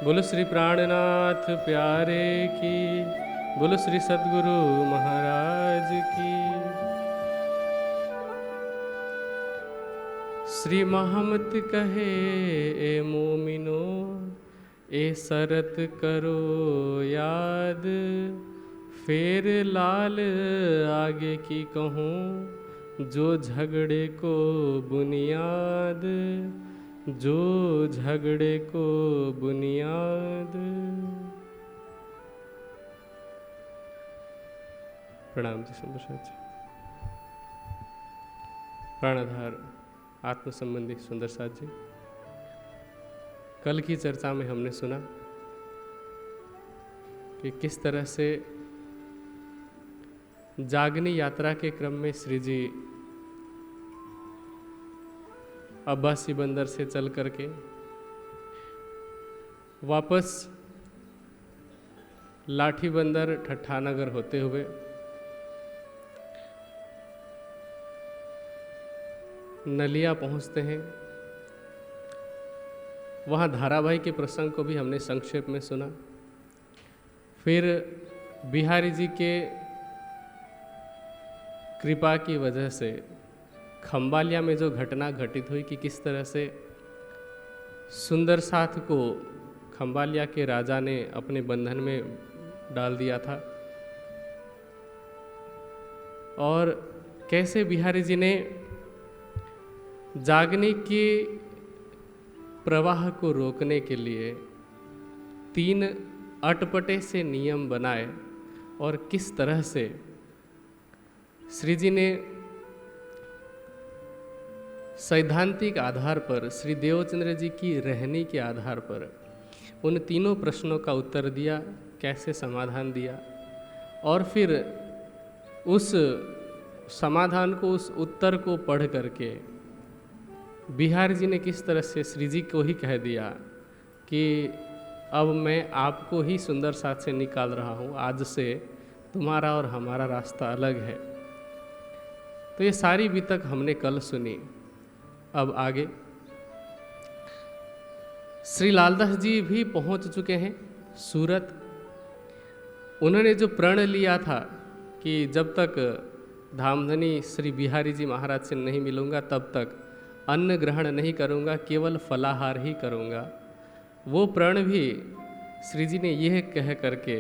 बोलो श्री प्राणनाथ प्यारे की, बोलो श्री सद्गुरु महाराज की। श्री महमत कहे ए मोमिनो, ए शरत करो याद, फिर लाल आगे की कहूँ, जो झगड़े को बुनियाद, जो झगड़े को बुनियाद। प्रणाम जी सुंदर साथ जी। प्राणाधार आत्म संबंधी सुंदर साथ जी, कल की चर्चा में हमने सुना कि किस तरह से जागनी यात्रा के क्रम में श्री जी अब्बासी बंदर से चल करके वापस लाठी बंदर ठट्ठानगर होते हुए नलिया पहुंचते हैं। वहाँ धारावाही के प्रसंग को भी हमने संक्षेप में सुना। फिर बिहारी जी के कृपा की वजह से खम्बालिया में जो घटना घटित हुई कि किस तरह से सुंदर साथ को खम्बालिया के राजा ने अपने बंधन में डाल दिया था, और कैसे बिहारी जी ने जागने के प्रवाह को रोकने के लिए 3 अटपटे से नियम बनाए, और किस तरह से श्री जी ने सैद्धांतिक आधार पर, श्री देवचंद्र जी की रहनी के आधार पर उन तीनों प्रश्नों का उत्तर दिया, कैसे समाधान दिया, और फिर उस समाधान को, उस उत्तर को पढ़ करके बिहारी जी ने किस तरह से श्री जी को ही कह दिया कि अब मैं आपको ही सुंदर साथ से निकाल रहा हूँ, आज से तुम्हारा और हमारा रास्ता अलग है। तो ये सारी वितक हमने कल सुनी। अब आगे श्री लालदास जी भी पहुंच चुके हैं सूरत। उन्होंने जो प्रण लिया था कि जब तक धामधनी श्री बिहारी जी महाराज से नहीं मिलूंगा तब तक अन्न ग्रहण नहीं करूंगा, केवल फलाहार ही करूंगा, वो प्रण भी श्री जी ने यह कह करके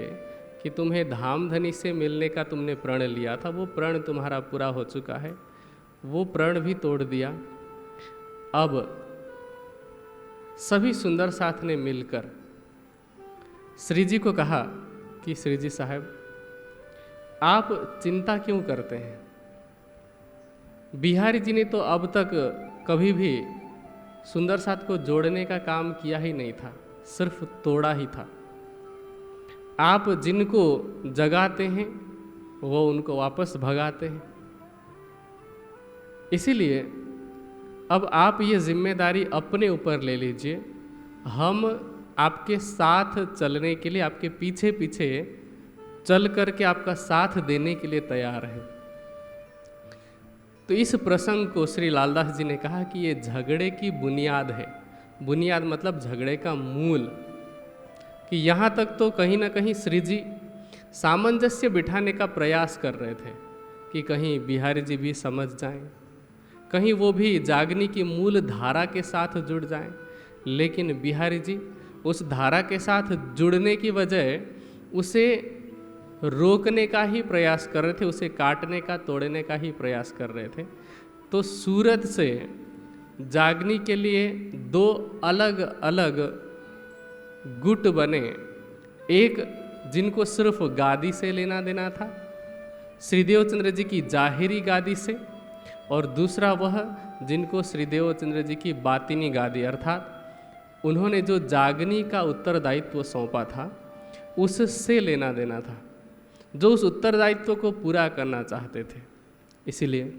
कि तुम्हें धामधनी से मिलने का तुमने प्रण लिया था, वो प्रण तुम्हारा पूरा हो चुका है, वो प्रण भी तोड़ दिया। अब सभी सुंदर साथ ने मिलकर श्री जी को कहा कि श्री जी साहब, आप चिंता क्यों करते हैं? बिहारी जी ने तो अब तक कभी भी सुंदर साथ को जोड़ने का काम किया ही नहीं था, सिर्फ तोड़ा ही था। आप जिनको जगाते हैं वो उनको वापस भगाते हैं। इसीलिए अब आप ये जिम्मेदारी अपने ऊपर ले लीजिए, हम आपके साथ चलने के लिए, आपके पीछे पीछे चल करके आपका साथ देने के लिए तैयार हैं। तो इस प्रसंग को श्री लालदास जी ने कहा कि ये झगड़े की बुनियाद है। बुनियाद मतलब झगड़े का मूल, कि यहाँ तक तो कहीं ना कहीं श्री जी सामंजस्य बिठाने का प्रयास कर रहे थे कि कहीं बिहारी जी भी समझ जाएं, कहीं वो भी जागनी की मूल धारा के साथ जुड़ जाएं। लेकिन बिहारी जी उस धारा के साथ जुड़ने की बजाय उसे रोकने का ही प्रयास कर रहे थे, उसे काटने का, तोड़ने का ही प्रयास कर रहे थे। तो सूरत से जागनी के लिए 2 अलग अलग गुट बने। एक जिनको सिर्फ गादी से लेना देना था, श्री देवचंद्र जी की जाहिरी गादी से, और दूसरा वह जिनको श्री देवचंद्र जी की बातिनी गादी, अर्थात उन्होंने जो जागनी का उत्तरदायित्व सौंपा था उससे लेना देना था, जो उस उत्तरदायित्व को पूरा करना चाहते थे। इसीलिए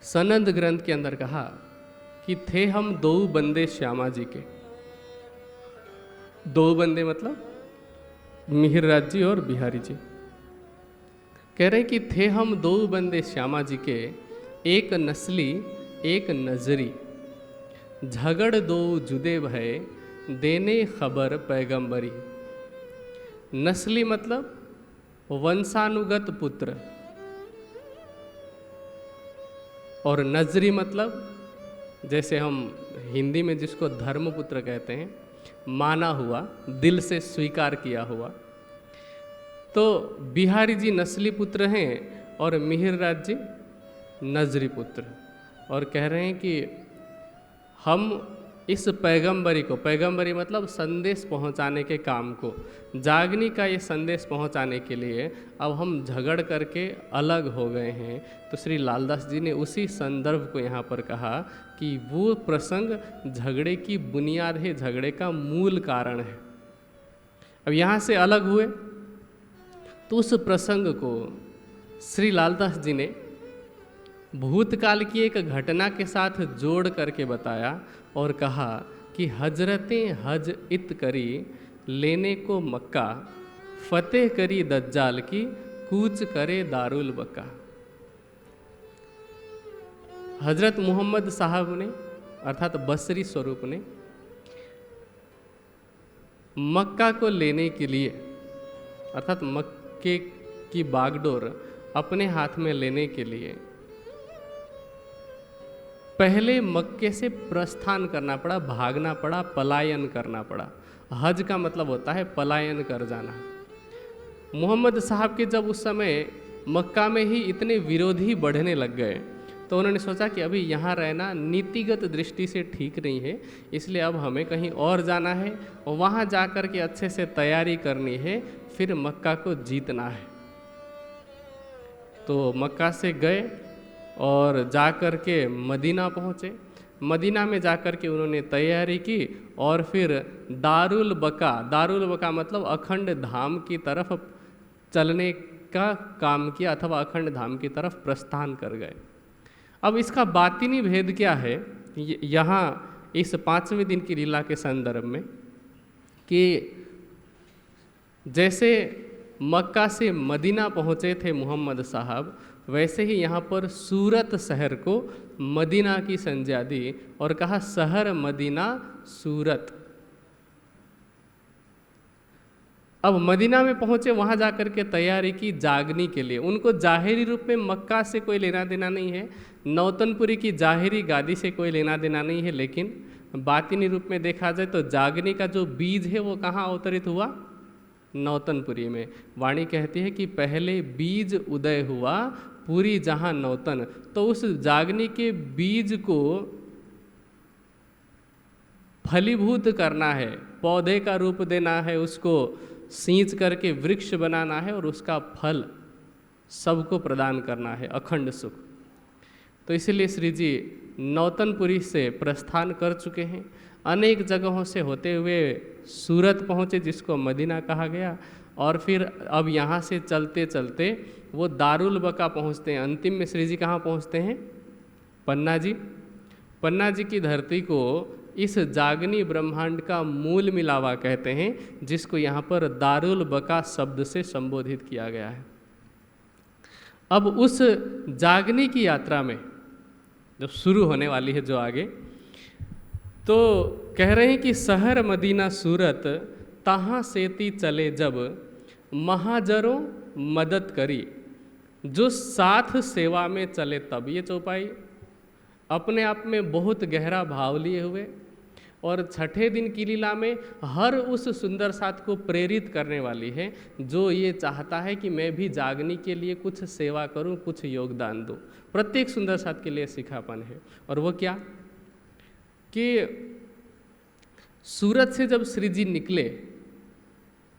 सनंद ग्रंथ के अंदर कहा कि थे हम 2 बंदे श्यामा जी के। 2 बंदे मतलब मिहिरराज जी और बिहारी जी। कह रहे कि थे हम 2 बंदे श्यामा जी के, एक नस्ली एक नजरी, झगड़ 2 जुदे भय, देने खबर पैगंबरी। नस्ली मतलब वंशानुगत पुत्र, और नजरी मतलब जैसे हम हिंदी में जिसको धर्मपुत्र कहते हैं, माना हुआ, दिल से स्वीकार किया हुआ। तो बिहारी जी नस्ली पुत्र हैं और मिहिर जी नजरी पुत्र, और कह रहे हैं कि हम इस पैगंबरी को, पैगंबरी मतलब संदेश पहुंचाने के काम को, जागनी का ये संदेश पहुंचाने के लिए अब हम झगड़ करके अलग हो गए हैं। तो श्री लालदास जी ने उसी संदर्भ को यहाँ पर कहा कि वो प्रसंग झगड़े की बुनियाद है, झगड़े का मूल कारण है। अब यहाँ से अलग हुए तो उस प्रसंग को श्री लालदास जी ने भूतकाल की एक घटना के साथ जोड़ करके बताया और कहा कि हजरतें हज इत करी लेने को मक्का, फतेह करी दज्जाल की कूच करे दारुल बक्का। हजरत मोहम्मद साहब ने अर्थात बसरी स्वरूप ने मक्का को लेने के लिए अर्थात मक्के की बागडोर अपने हाथ में लेने के लिए पहले मक्के से प्रस्थान करना पड़ा, भागना पड़ा, पलायन करना पड़ा। हज का मतलब होता है पलायन कर जाना। मोहम्मद साहब के जब उस समय मक्का में ही इतने विरोधी बढ़ने लग गए तो उन्होंने सोचा कि अभी यहाँ रहना नीतिगत दृष्टि से ठीक नहीं है, इसलिए अब हमें कहीं और जाना है और वहाँ जा कर के अच्छे से तैयारी करनी है, फिर मक्का को जीतना है। तो मक्का से गए और जा कर के मदीना पहुँचे। मदीना में जा कर के उन्होंने तैयारी की और फिर दारुल बका, दारुल बका मतलब अखंड धाम की तरफ चलने का काम किया अथवा अखंड धाम की तरफ प्रस्थान कर गए। अब इसका बातिनी भेद क्या है यहाँ इस 5वें दिन की लीला के संदर्भ में, कि जैसे मक्का से मदीना पहुँचे थे मोहम्मद साहब, वैसे ही यहाँ पर सूरत शहर को मदीना की संज्ञा दी और कहा शहर मदीना सूरत। अब मदीना में पहुँचे, वहाँ जा कर के तैयारी की जागनी के लिए। उनको जाहिरी रूप में मक्का से कोई लेना देना नहीं है, नौतनपुरी की जाहिरी गादी से कोई लेना देना नहीं है, लेकिन बातिनी रूप में देखा जाए तो जागनी का जो बीज है वो कहाँ अवतरित हुआ? नौतनपुरी में। वाणी कहती है कि पहले बीज उदय हुआ पूरी जहाँ नौतन। तो उस जागनी के बीज को फलीभूत करना है, पौधे का रूप देना है, उसको सींच करके वृक्ष बनाना है और उसका फल सबको प्रदान करना है, अखंड सुख। तो इसीलिए श्री जी नौतनपुरी से प्रस्थान कर चुके हैं, अनेक जगहों से होते हुए सूरत पहुँचे जिसको मदीना कहा गया, और फिर अब यहाँ से चलते चलते वो दारुल बका पहुँचते हैं। अंतिम में श्री जी कहाँ पहुँचते हैं? पन्ना जी। पन्ना जी की धरती को इस जागनी ब्रह्मांड का मूल मिलावा कहते हैं, जिसको यहाँ पर दारुल बका शब्द से संबोधित किया गया है। अब उस जागनी की यात्रा में जब शुरू होने वाली है जो आगे, तो कह रहे हैं कि शहर मदीना सूरत तहाँ सेती चले जब महाजरों मदद करी, जो साथ सेवा में चले तब। ये चौपाई अपने आप में बहुत गहरा भाव लिए हुए और छठे दिन की लीला में हर उस सुंदर साथ को प्रेरित करने वाली है जो ये चाहता है कि मैं भी जागनी के लिए कुछ सेवा करूं, कुछ योगदान दूं। प्रत्येक सुंदर साथ के लिए सिखापन है। और वो क्या कि सूरत से जब श्री जी निकले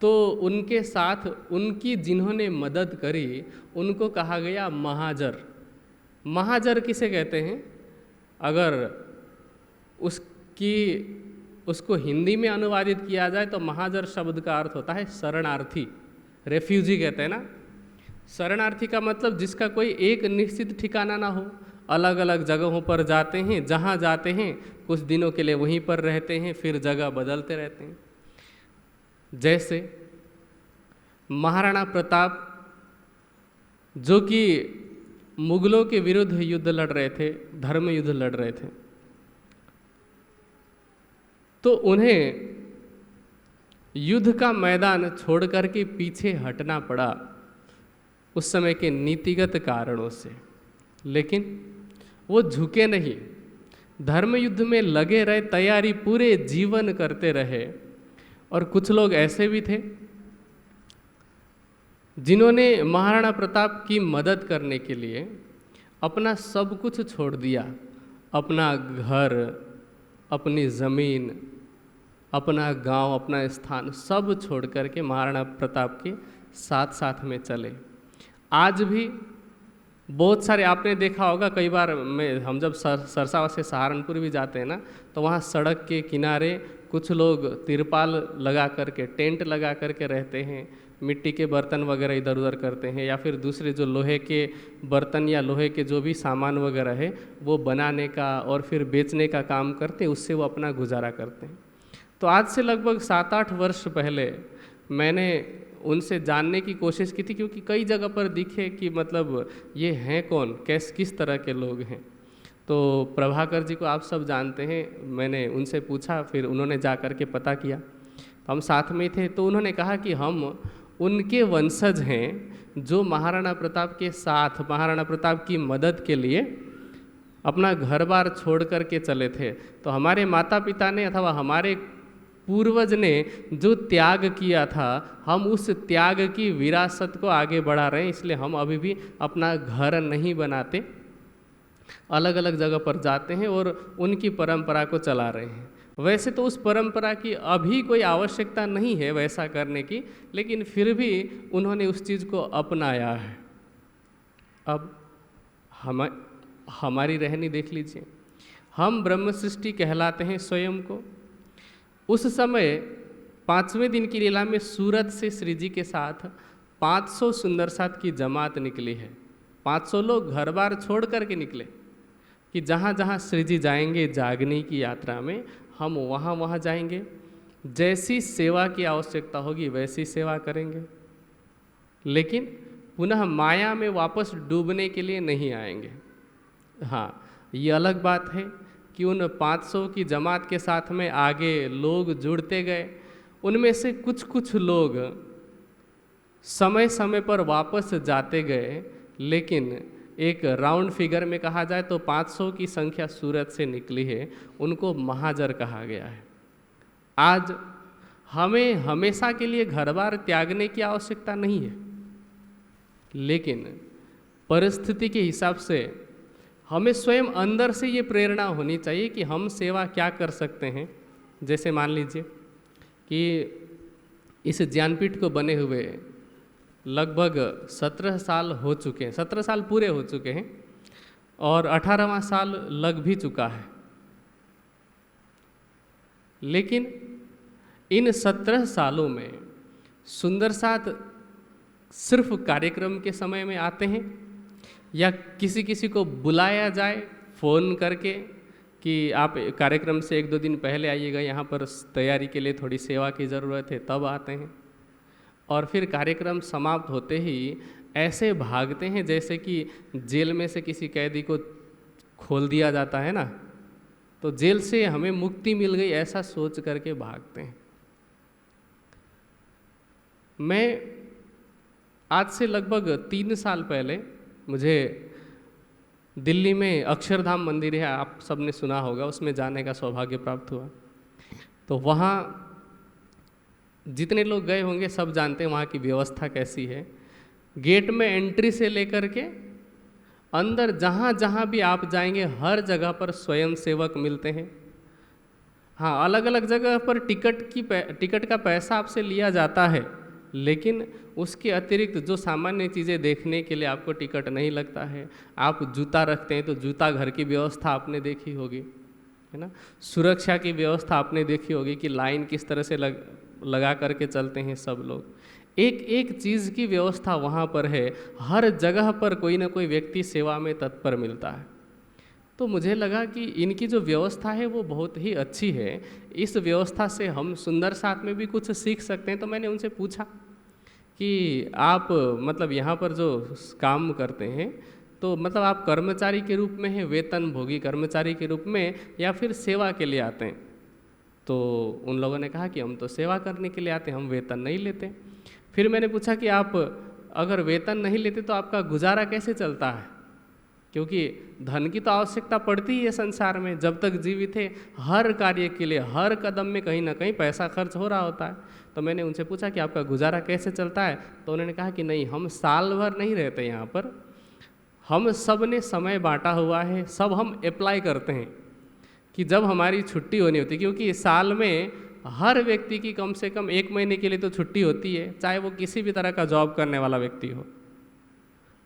तो उनके साथ उनकी जिन्होंने मदद करी उनको कहा गया महाजर। महाजर किसे कहते हैं? अगर उसको हिंदी में अनुवादित किया जाए तो महाजर शब्द का अर्थ होता है शरणार्थी, रेफ्यूजी कहते हैं ना। शरणार्थी का मतलब जिसका कोई एक निश्चित ठिकाना ना हो, अलग अलग जगहों पर जाते हैं, जहाँ जाते हैं कुछ दिनों के लिए वहीं पर रहते हैं, फिर जगह बदलते रहते हैं। जैसे महाराणा प्रताप जो कि मुगलों के विरुद्ध युद्ध लड़ रहे थे, धर्म युद्ध लड़ रहे थे, तो उन्हें युद्ध का मैदान छोड़ कर के पीछे हटना पड़ा उस समय के नीतिगत कारणों से, लेकिन वो झुके नहीं, धर्म युद्ध में लगे रहे, तैयारी पूरे जीवन करते रहे। और कुछ लोग ऐसे भी थे जिन्होंने महाराणा प्रताप की मदद करने के लिए अपना सब कुछ छोड़ दिया, अपना घर, अपनी ज़मीन, अपना गांव, अपना स्थान सब छोड़ कर के महाराणा प्रताप के साथ साथ में चले। आज भी बहुत सारे आपने देखा होगा, कई बार हम जब सरसावा से सहारनपुर भी जाते हैं ना, तो वहाँ सड़क के किनारे कुछ लोग तिरपाल लगा करके, टेंट लगा करके रहते हैं, मिट्टी के बर्तन वगैरह इधर उधर करते हैं, या फिर दूसरे जो लोहे के बर्तन या लोहे के जो भी सामान वगैरह है वो बनाने का और फिर बेचने का काम करते हैं, उससे वो अपना गुजारा करते हैं। तो आज से लगभग 7-8 वर्ष पहले मैंने उनसे जानने की कोशिश की थी, क्योंकि कई जगह पर दिखे कि मतलब ये हैं कौन, किस तरह के लोग हैं। तो प्रभाकर जी को आप सब जानते हैं, मैंने उनसे पूछा, फिर उन्होंने जा कर के पता किया, हम साथ में थे। तो उन्होंने कहा कि हम उनके वंशज हैं जो महाराणा प्रताप के साथ, महाराणा प्रताप की मदद के लिए अपना घर बार छोड़ कर के चले थे। तो हमारे माता पिता ने अथवा हमारे पूर्वज ने जो त्याग किया था, हम उस त्याग की विरासत को आगे बढ़ा रहे हैं। इसलिए हम अभी भी अपना घर नहीं बनाते, अलग अलग जगह पर जाते हैं और उनकी परंपरा को चला रहे हैं। वैसे तो उस परंपरा की अभी कोई आवश्यकता नहीं है वैसा करने की, लेकिन फिर भी उन्होंने उस चीज़ को अपनाया है। अब हमारी रहनी देख लीजिए, हम ब्रह्म सृष्टि कहलाते हैं स्वयं को। उस समय 5वें दिन की लीला में सूरत से श्री जी के साथ 500 सुंदर साथ की जमात निकली है। 500 लोग घर बार छोड़ करके निकले कि जहाँ जहाँ श्री जी जाएंगे जागने की यात्रा में, हम वहाँ वहाँ जाएंगे, जैसी सेवा की आवश्यकता होगी वैसी सेवा करेंगे, लेकिन पुनः माया में वापस डूबने के लिए नहीं आएंगे। हाँ, ये अलग बात है कि उन 500 की जमात के साथ में आगे लोग जुड़ते गए। उनमें से कुछ कुछ लोग समय समय पर वापस जाते गए, लेकिन एक राउंड फिगर में कहा जाए तो 500 की संख्या सूरत से निकली है, उनको महाजर कहा गया है। आज हमें हमेशा के लिए घर बार त्यागने की आवश्यकता नहीं है, लेकिन परिस्थिति के हिसाब से हमें स्वयं अंदर से ये प्रेरणा होनी चाहिए कि हम सेवा क्या कर सकते हैं। जैसे मान लीजिए कि इस ज्ञानपीठ को बने हुए लगभग 17 साल हो चुके हैं, 17 साल पूरे हो चुके हैं और 18वां साल लग भी चुका है। लेकिन इन 17 सालों में सुंदर साथ सिर्फ कार्यक्रम के समय में आते हैं, या किसी किसी को बुलाया जाए फ़ोन करके कि आप कार्यक्रम से 1-2 दिन पहले आइएगा, यहाँ पर तैयारी के लिए थोड़ी सेवा की ज़रूरत है, तब आते हैं। और फिर कार्यक्रम समाप्त होते ही ऐसे भागते हैं जैसे कि जेल में से किसी कैदी को खोल दिया जाता है ना, तो जेल से हमें मुक्ति मिल गई ऐसा सोच करके भागते हैं। मैं आज से लगभग 3 साल पहले मुझे दिल्ली में अक्षरधाम मंदिर है, आप सबने सुना होगा, उसमें जाने का सौभाग्य प्राप्त हुआ। तो वहाँ जितने लोग गए होंगे सब जानते हैं वहाँ की व्यवस्था कैसी है। गेट में एंट्री से लेकर के अंदर जहाँ जहाँ भी आप जाएंगे हर जगह पर स्वयं सेवक मिलते हैं। हाँ, अलग अलग जगह पर टिकट का पैसा आपसे लिया जाता है, लेकिन उसके अतिरिक्त जो सामान्य चीज़ें देखने के लिए आपको टिकट नहीं लगता है। आप जूता रखते हैं तो जूता घर की व्यवस्था आपने देखी होगी, है ना। सुरक्षा की व्यवस्था आपने देखी होगी कि लाइन किस तरह से लगा करके चलते हैं सब लोग। एक एक चीज़ की व्यवस्था वहाँ पर है, हर जगह पर कोई ना कोई व्यक्ति सेवा में तत्पर मिलता है। तो मुझे लगा कि इनकी जो व्यवस्था है वो बहुत ही अच्छी है, इस व्यवस्था से हम सुंदर साथ में भी कुछ सीख सकते हैं। तो मैंने उनसे पूछा कि आप मतलब यहाँ पर जो काम करते हैं तो मतलब आप कर्मचारी के रूप में हैं, वेतन भोगी कर्मचारी के रूप में, या फिर सेवा के लिए आते हैं। तो उन लोगों ने कहा कि हम तो सेवा करने के लिए आते हैं, हम वेतन नहीं लेते। फिर मैंने पूछा कि आप अगर वेतन नहीं लेते तो आपका गुजारा कैसे चलता है, क्योंकि धन की तो आवश्यकता पड़ती ही है संसार में। जब तक जीवित है हर कार्य के लिए हर कदम में कहीं ना कहीं पैसा खर्च हो रहा होता है। तो मैंने उनसे पूछा कि आपका गुजारा कैसे चलता है, तो उन्होंने कहा कि नहीं, हम साल भर नहीं रहते यहाँ पर, हम सब ने समय बांटा हुआ है, सब हम अप्लाई करते हैं कि जब हमारी छुट्टी होनी होती है, क्योंकि साल में हर व्यक्ति की कम से कम 1 महीने के लिए तो छुट्टी होती है, चाहे वो किसी भी तरह का जॉब करने वाला व्यक्ति हो।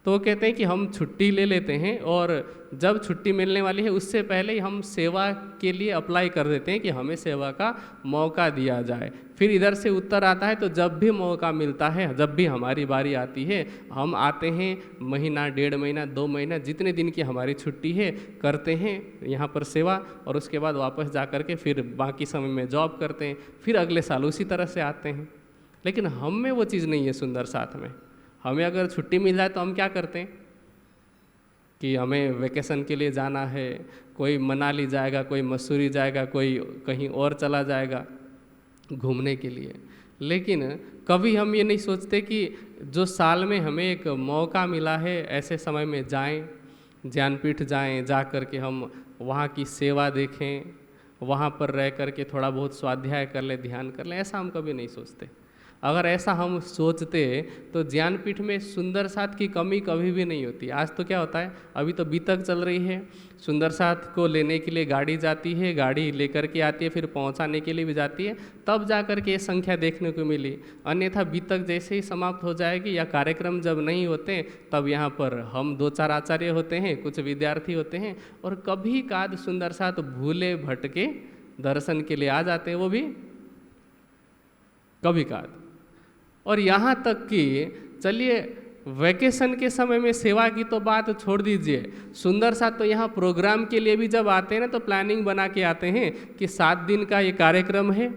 तो वो कहते हैं कि हम छुट्टी ले लेते हैं और जब छुट्टी मिलने वाली है उससे पहले ही हम सेवा के लिए अप्लाई कर देते हैं कि हमें सेवा का मौका दिया जाए। फिर इधर से उत्तर आता है, तो जब भी मौका मिलता है, जब भी हमारी बारी आती है, हम आते हैं, महीना 1.5 महीना 2 महीना जितने दिन की हमारी छुट्टी है करते हैं यहाँ पर सेवा, और उसके बाद वापस जा कर के फिर बाकी समय में जॉब करते हैं, फिर अगले साल उसी तरह से आते हैं। लेकिन हम में वो चीज़ नहीं है सुंदर साथ में। हमें अगर छुट्टी मिल जाए तो हम क्या करते हैं कि हमें वेकेशन के लिए जाना है, कोई मनाली जाएगा, कोई मसूरी जाएगा, कोई कहीं और चला जाएगा घूमने के लिए। लेकिन कभी हम ये नहीं सोचते कि जो साल में हमें एक मौका मिला है ऐसे समय में जाएं, ज्ञानपीठ जाएं, जा कर के हम वहाँ की सेवा देखें, वहाँ पर रह कर के थोड़ा बहुत स्वाध्याय कर लें, ध्यान कर लें। ऐसा हम कभी नहीं सोचते। अगर ऐसा हम सोचते तो ज्ञानपीठ में सुंदर साथ की कमी कभी भी नहीं होती। आज तो क्या होता है, अभी तो बीतक चल रही है, सुंदर साथ को लेने के लिए गाड़ी जाती है, गाड़ी लेकर के आती है, फिर पहुंचाने के लिए भी जाती है, तब जा कर के ये संख्या देखने को मिली। अन्यथा बीतक जैसे ही समाप्त हो जाएगी या कार्यक्रम जब नहीं होते तब यहाँ पर हम 2-4 आचार्य होते हैं, कुछ विद्यार्थी होते हैं, और कभी काद सुंदर साथ भूले भटके दर्शन के लिए आ जाते हैं, वो भी कभी काद। और यहाँ तक कि चलिए वैकेशन के समय में सेवा की तो बात छोड़ दीजिए, सुंदर साथ तो यहाँ प्रोग्राम के लिए भी जब आते हैं ना तो प्लानिंग बना के आते हैं कि 7 दिन का ये कार्यक्रम है,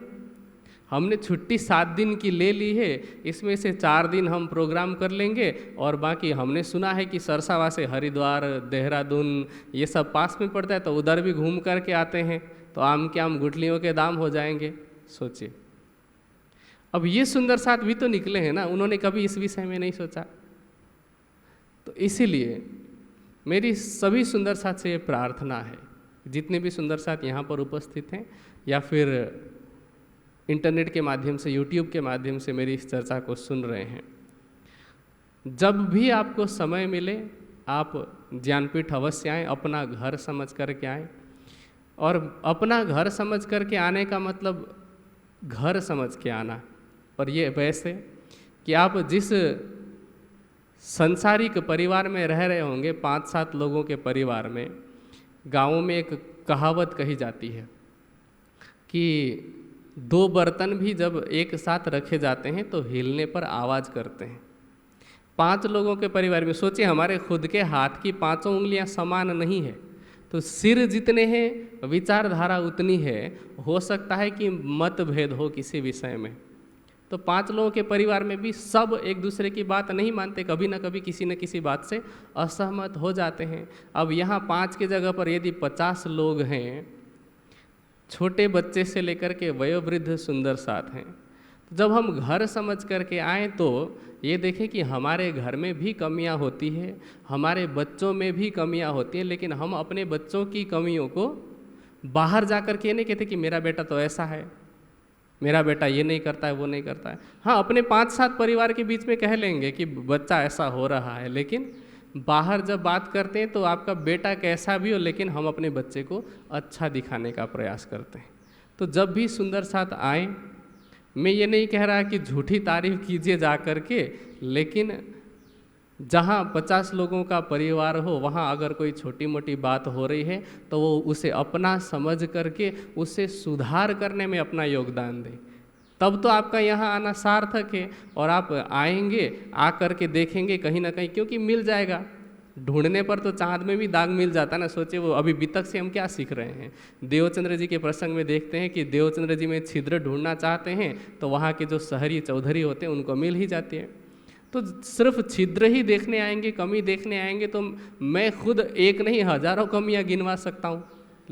हमने छुट्टी 7 दिन की ले ली है, इसमें से 4 दिन हम प्रोग्राम कर लेंगे और बाकी हमने सुना है कि सरसावा से हरिद्वार, देहरादून ये सब पास में पड़ता है, तो उधर भी घूम कर के आते हैं, तो आम के आम गुठलियों के दाम हो जाएंगे। सोचिए, अब ये सुंदर साथ भी तो निकले हैं ना, उन्होंने कभी इस विषय में नहीं सोचा। तो इसीलिए मेरी सभी सुंदर साथ से ये प्रार्थना है, जितने भी सुंदर साथ यहाँ पर उपस्थित हैं या फिर इंटरनेट के माध्यम से, यूट्यूब के माध्यम से मेरी इस चर्चा को सुन रहे हैं, जब भी आपको समय मिले आप ज्ञानपीठ अवश्य आएँ, अपना घर समझ कर के आएँ। और अपना घर समझ कर के आने का मतलब घर समझ के आना, और ये वैसे कि आप जिस सांसारिक परिवार में रह रहे होंगे, 5-7 लोगों के परिवार में, गाँव में एक कहावत कही जाती है कि 2 बर्तन भी जब एक साथ रखे जाते हैं तो हिलने पर आवाज़ करते हैं। 5 लोगों के परिवार में सोचिए, हमारे खुद के हाथ की 5 उंगलियां समान नहीं है, तो सिर जितने हैं विचारधारा उतनी है, हो सकता है कि मतभेद हो किसी विषय में। तो 5 लोगों के परिवार में भी सब एक दूसरे की बात नहीं मानते, कभी ना कभी किसी न किसी बात से असहमत हो जाते हैं। अब यहाँ 5 की जगह पर यदि 50 लोग हैं, छोटे बच्चे से लेकर के वयोवृद्ध सुंदर साथ हैं, तो जब हम घर समझ करके आएँ तो ये देखें कि हमारे घर में भी कमियां होती है, हमारे बच्चों में भी कमियां होती हैं, लेकिन हम अपने बच्चों की कमियों को बाहर जा कर के नहीं कहते कि मेरा बेटा तो ऐसा है, मेरा बेटा ये नहीं करता है, वो नहीं करता है। हाँ, अपने 5-7 परिवार के बीच में कह लेंगे कि बच्चा ऐसा हो रहा है, लेकिन बाहर जब बात करते हैं तो आपका बेटा कैसा भी हो, लेकिन हम अपने बच्चे को अच्छा दिखाने का प्रयास करते हैं। तो जब भी सुंदर साथ आएँ, मैं ये नहीं कह रहा कि झूठी तारीफ कीजिए जा कर के, लेकिन जहाँ 50 लोगों का परिवार हो वहाँ अगर कोई छोटी मोटी बात हो रही है तो वो उसे अपना समझ करके उसे सुधार करने में अपना योगदान दें, तब तो आपका यहाँ आना सार्थक है। और आप आएंगे, आ कर के देखेंगे कहीं ना कहीं, क्योंकि मिल जाएगा, ढूंढने पर तो चाँद में भी दाग मिल जाता है ना। सोचिए, वो अभी बीतक से हम क्या सीख रहे हैं, देवचंद्र जी के प्रसंग में देखते हैं कि देवचंद्र जी में छिद्र ढूंढना चाहते हैं तो वहाँ के जो शहरी चौधरी होते हैं उनको मिल ही जाती है। तो सिर्फ छिद्र ही देखने आएंगे, कमी देखने आएंगे, तो मैं खुद एक नहीं हजारों कमियाँ गिनवा सकता हूँ,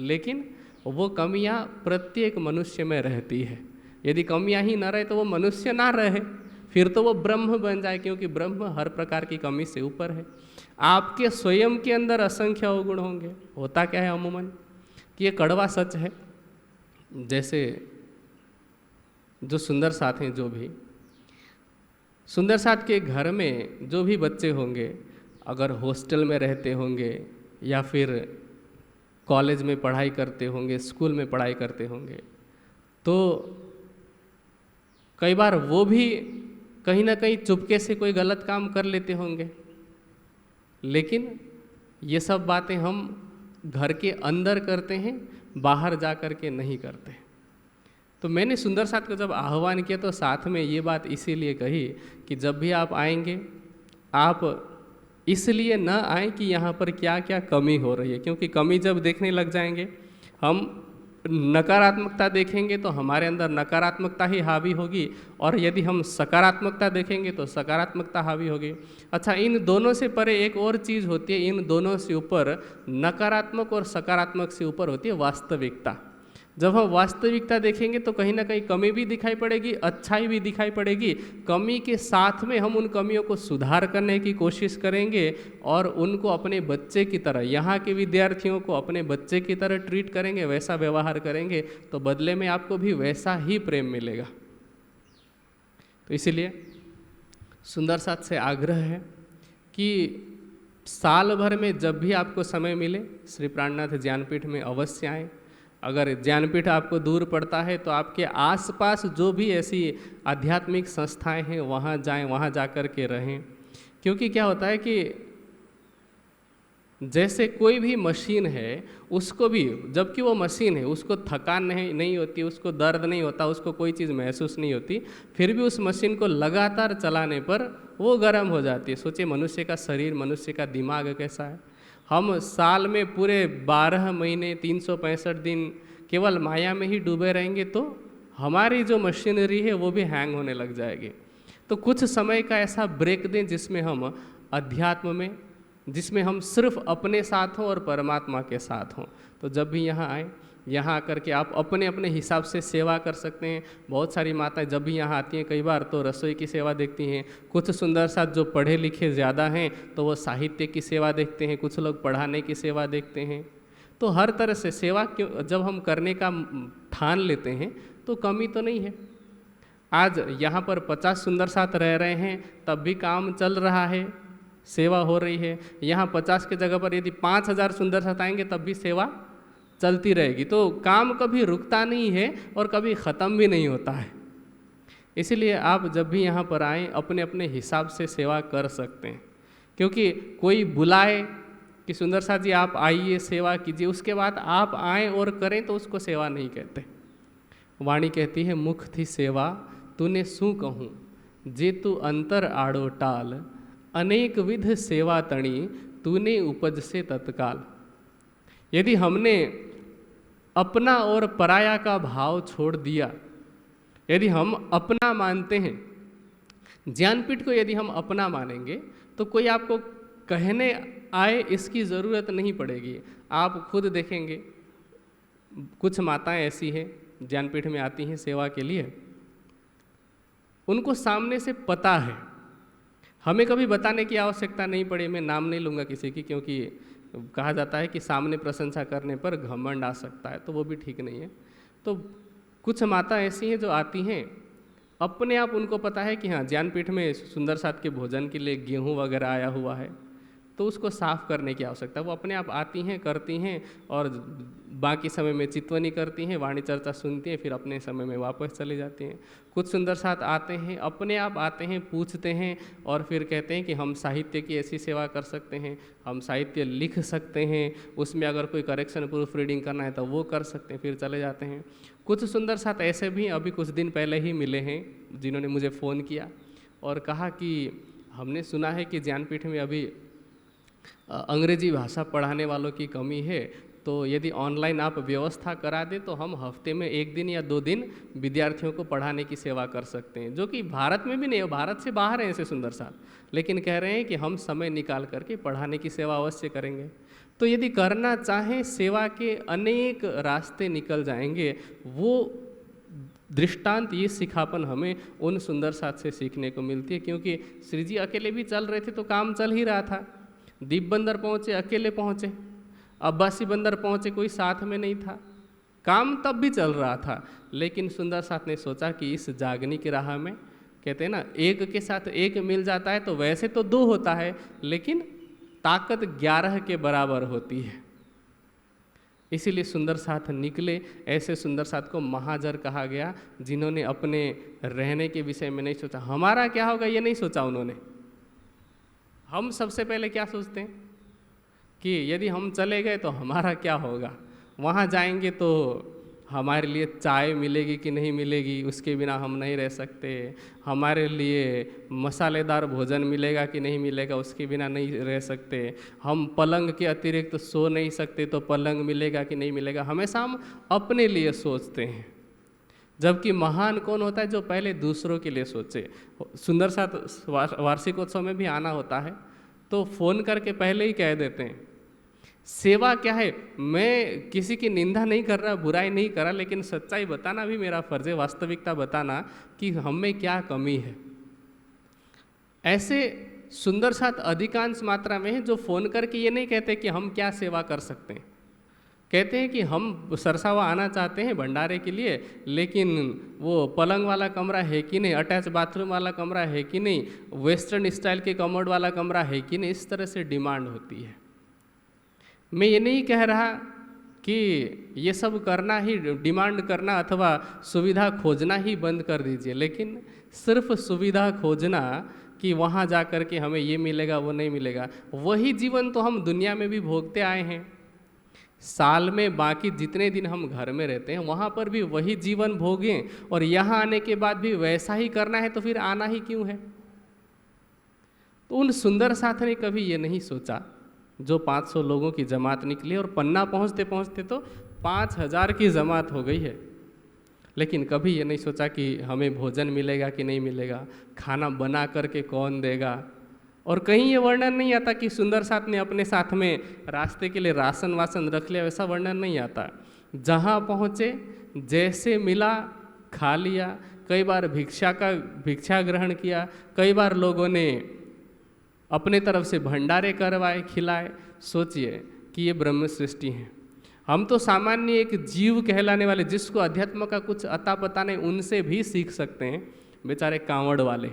लेकिन वो कमियां प्रत्येक मनुष्य में रहती है। यदि कमियां ही न रहे तो वो मनुष्य ना रहे, फिर तो वो ब्रह्म बन जाए, क्योंकि ब्रह्म हर प्रकार की कमी से ऊपर है। आपके स्वयं के अंदर असंख्य अवगुण होंगे। होता क्या है अमूमन कि ये कड़वा सच है। जैसे जो सुंदर साथ हैं, जो भी सुंदर साथ के घर में जो भी बच्चे होंगे, अगर हॉस्टल में रहते होंगे या फिर कॉलेज में पढ़ाई करते होंगे, स्कूल में पढ़ाई करते होंगे, तो कई बार वो भी कहीं ना कहीं चुपके से कोई गलत काम कर लेते होंगे, लेकिन ये सब बातें हम घर के अंदर करते हैं, बाहर जा कर के नहीं करते। तो मैंने सुंदर साथ को जब आह्वान किया तो साथ में ये बात इसीलिए कही कि जब भी आप आएंगे, आप इसलिए न आए कि यहाँ पर क्या क्या कमी हो रही है, क्योंकि कमी जब देखने लग जाएंगे, हम नकारात्मकता देखेंगे तो हमारे अंदर नकारात्मकता ही हावी होगी, और यदि हम सकारात्मकता देखेंगे तो सकारात्मकता हावी होगी। अच्छा, इन दोनों से परे एक और चीज़ होती है, इन दोनों से ऊपर, नकारात्मक और सकारात्मक से ऊपर होती है वास्तविकता। जब हम वास्तविकता देखेंगे तो कहीं ना कहीं कमी भी दिखाई पड़ेगी, अच्छाई भी दिखाई पड़ेगी। कमी के साथ में हम उन कमियों को सुधार करने की कोशिश करेंगे और उनको अपने बच्चे की तरह, यहाँ के विद्यार्थियों को अपने बच्चे की तरह ट्रीट करेंगे, वैसा व्यवहार करेंगे, तो बदले में आपको भी वैसा ही प्रेम मिलेगा। तो इसीलिए सुंदर साथ से आग्रह है कि साल भर में जब भी आपको समय मिले, श्री प्राणनाथ ज्ञानपीठ में अवश्य आएँ। अगर ज्ञानपीठ आपको दूर पड़ता है तो आपके आसपास जो भी ऐसी आध्यात्मिक संस्थाएं हैं वहाँ जाएं, वहाँ जा कर के रहें। क्योंकि क्या होता है कि जैसे कोई भी मशीन है, उसको भी, जबकि वो मशीन है, उसको थकान नहीं होती, उसको दर्द नहीं होता, उसको कोई चीज़ महसूस नहीं होती, फिर भी उस मशीन को लगातार चलाने पर वो गर्म हो जाती है। सोचिए मनुष्य का शरीर, मनुष्य का दिमाग कैसा है। हम साल में पूरे 12 महीने 365 दिन केवल माया में ही डूबे रहेंगे तो हमारी जो मशीनरी है वो भी हैंग होने लग जाएगी। तो कुछ समय का ऐसा ब्रेक दें जिसमें हम अध्यात्म में, जिसमें हम सिर्फ अपने साथ हों और परमात्मा के साथ हों। तो जब भी यहाँ आएँ, यहाँ आकर के आप अपने अपने हिसाब से सेवा कर सकते हैं। बहुत सारी माताएं जब भी यहाँ आती हैं कई बार तो रसोई की सेवा देखती हैं। कुछ सुंदर साथ जो पढ़े लिखे ज़्यादा हैं तो वो साहित्य की सेवा देखते हैं, कुछ लोग पढ़ाने की सेवा देखते हैं। तो हर तरह से सेवा जब हम करने का ठान लेते हैं तो कमी तो नहीं है। आज यहाँ पर 50 सुंदर साथ रह रहे हैं तब भी काम चल रहा है, सेवा हो रही है। यहाँ 50 की जगह पर यदि 5000 सुंदर साथ आएंगे तब भी सेवा चलती रहेगी। तो काम कभी रुकता नहीं है और कभी ख़त्म भी नहीं होता है। इसीलिए आप जब भी यहाँ पर आएँ अपने अपने हिसाब से सेवा कर सकते हैं, क्योंकि कोई बुलाए कि सुंदर साथ जी आप आइए सेवा कीजिए, उसके बाद आप आएँ और करें तो उसको सेवा नहीं कहते। वाणी कहती है मुख थी सेवा तूने सू कहूँ, जे तू अंतर आड़ो टाल, अनेक विध सेवा तणी तूने उपज से तत्काल। यदि हमने अपना और पराया का भाव छोड़ दिया, यदि हम अपना मानते हैं, ज्ञानपीठ को यदि हम अपना मानेंगे तो कोई आपको कहने आए इसकी ज़रूरत नहीं पड़ेगी। आप खुद देखेंगे कुछ माताएं ऐसी हैं ज्ञानपीठ में आती हैं सेवा के लिए, उनको सामने से पता है, हमें कभी बताने की आवश्यकता नहीं पड़ी। मैं नाम नहीं लूँगा किसी की, क्योंकि कहा जाता है कि सामने प्रशंसा करने पर घमंड आ सकता है, तो वो भी ठीक नहीं है। तो कुछ माता ऐसी हैं जो आती हैं अपने आप, उनको पता है कि हाँ ज्ञानपीठ में सुंदर साथ के भोजन के लिए गेहूँ वगैरह आया हुआ है तो उसको साफ़ करने की आवश्यकता, वो अपने आप आती हैं, करती हैं और बाकी समय में चितवनी करती हैं, वाणी चर्चा सुनती हैं, फिर अपने समय में वापस चली जाती हैं। कुछ सुंदर साथ आते हैं, अपने आप आते हैं, पूछते हैं और फिर कहते हैं कि हम साहित्य की ऐसी सेवा कर सकते हैं, हम साहित्य लिख सकते हैं, उसमें अगर कोई करेक्शन प्रूफ रीडिंग करना है तो वो कर सकते हैं, फिर चले जाते हैं। कुछ सुंदर साथ ऐसे भी अभी कुछ दिन पहले ही मिले हैं जिन्होंने मुझे फ़ोन किया और कहा कि हमने सुना है कि ज्ञानपीठ में अभी अंग्रेजी भाषा पढ़ाने वालों की कमी है, तो यदि ऑनलाइन आप व्यवस्था करा दें तो हम हफ्ते में 1 दिन या 2 दिन विद्यार्थियों को पढ़ाने की सेवा कर सकते हैं, जो कि भारत में भी नहीं है, भारत से बाहर है ऐसे सुंदर साथ, लेकिन कह रहे हैं कि हम समय निकाल करके पढ़ाने की सेवा अवश्य करेंगे। तो यदि करना चाहें सेवा के अनेक रास्ते निकल जाएंगे। वो दृष्टांत, ये सिखापन हमें उन सुंदर साथ से सीखने को मिलती है, क्योंकि श्री जी अकेले भी चल रहे थे तो काम चल ही रहा था। दीप बंदर पहुँचे, अकेले पहुँचे, अब्बासी बंदर पहुँचे, कोई साथ में नहीं था, काम तब भी चल रहा था। लेकिन सुंदर साथ ने सोचा कि इस जागनी की राह में, कहते हैं ना, एक के साथ एक मिल जाता है तो वैसे तो दो होता है, लेकिन ताकत 11 के बराबर होती है। इसीलिए सुंदर साथ निकले। ऐसे सुंदर साथ को महाजर कहा गया, जिन्होंने अपने रहने के विषय में नहीं सोचा, हमारा क्या होगा ये नहीं सोचा उन्होंने। हम सबसे पहले क्या सोचते हैं कि यदि हम चले गए तो हमारा क्या होगा, वहाँ जाएंगे तो हमारे लिए चाय मिलेगी कि नहीं मिलेगी, उसके बिना हम नहीं रह सकते, हमारे लिए मसालेदार भोजन मिलेगा कि नहीं मिलेगा, उसके बिना नहीं रह सकते, हम पलंग के अतिरिक्त सो नहीं सकते तो पलंग मिलेगा कि नहीं मिलेगा। हमेशा हम अपने लिए सोचते हैं, जबकि महान कौन होता है जो पहले दूसरों के लिए सोचे। सुंदर साथ वार्षिकोत्सव में भी आना होता है तो फ़ोन करके पहले ही कह देते हैं। सेवा क्या है, मैं किसी की निंदा नहीं कर रहा, बुराई नहीं कर रहा, लेकिन सच्चाई बताना भी मेरा फर्ज है, वास्तविकता बताना कि हम में क्या कमी है। ऐसे सुंदर साथ अधिकांश मात्रा में है जो फ़ोन करके ये नहीं कहते कि हम क्या सेवा कर सकते हैं, कहते हैं कि हम सरसावा आना चाहते हैं भंडारे के लिए, लेकिन वो पलंग वाला कमरा है कि नहीं, अटैच बाथरूम वाला कमरा है कि नहीं, वेस्टर्न स्टाइल के कमोड वाला कमरा है कि नहीं, इस तरह से डिमांड होती है। मैं ये नहीं कह रहा कि ये सब करना ही, डिमांड करना अथवा सुविधा खोजना ही बंद कर दीजिए, लेकिन सिर्फ सुविधा खोजना कि वहाँ जा कर के हमें ये मिलेगा वो नहीं मिलेगा, वही जीवन तो हम दुनिया में भी भोगते आए हैं। साल में बाकी जितने दिन हम घर में रहते हैं वहाँ पर भी वही जीवन भोगें, और यहाँ आने के बाद भी वैसा ही करना है तो फिर आना ही क्यों है। तो उन सुंदर साथ ने कभी ये नहीं सोचा, जो 500 लोगों की जमात निकली और पन्ना पहुँचते पहुँचते तो 5000 की जमात हो गई है, लेकिन कभी ये नहीं सोचा कि हमें भोजन मिलेगा कि नहीं मिलेगा, खाना बना करके कौन देगा। और कहीं ये वर्णन नहीं आता कि सुंदर साथ ने अपने साथ में रास्ते के लिए राशन वासन रख लिया, वैसा वर्णन नहीं आता। जहाँ पहुँचे जैसे मिला खा लिया, कई बार भिक्षा ग्रहण किया, कई बार लोगों ने अपने तरफ से भंडारे करवाए, खिलाए। सोचिए कि ये ब्रह्म सृष्टि है। हम तो सामान्य एक जीव कहलाने वाले, जिसको अध्यात्म का कुछ अता पता नहीं, उनसे भी सीख सकते हैं। बेचारे कांवड़ वाले,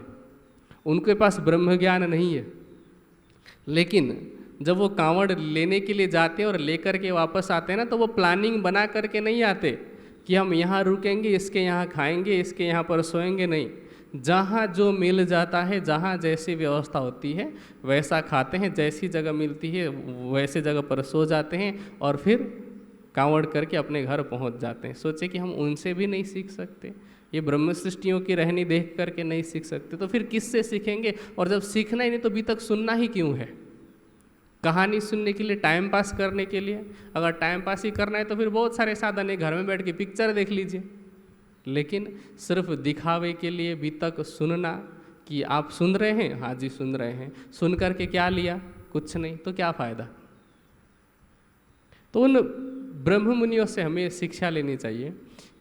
उनके पास ब्रह्म ज्ञान नहीं है, लेकिन जब वो कांवड़ लेने के लिए जाते हैं और लेकर के वापस आते हैं ना, तो वो प्लानिंग बना करके नहीं आते कि हम यहाँ रुकेंगे, इसके यहाँ खाएंगे, इसके यहाँ पर सोएंगे, नहीं। जहाँ जो मिल जाता है, जहाँ जैसी व्यवस्था होती है वैसा खाते हैं, जैसी जगह मिलती है वैसे जगह पर सो जाते हैं और फिर कांवड़ करके अपने घर पहुँच जाते हैं। सोचे कि हम उनसे भी नहीं सीख सकते, ये ब्रह्म सृष्टियों की रहनी देख करके नहीं सीख सकते, तो फिर किससे सीखेंगे। और जब सीखना ही नहीं तो अभी तक सुनना ही क्यों है। कहानी सुनने के लिए, टाइम पास करने के लिए। अगर टाइम पास ही करना है तो फिर बहुत सारे साधन है, घर में बैठ के पिक्चर देख लीजिए। लेकिन सिर्फ दिखावे के लिए भी तक सुनना कि आप सुन रहे हैं, हाँ जी सुन रहे हैं, सुन करके क्या लिया, कुछ नहीं, तो क्या फ़ायदा। तो उन ब्रह्म मुनियों से हमें शिक्षा लेनी चाहिए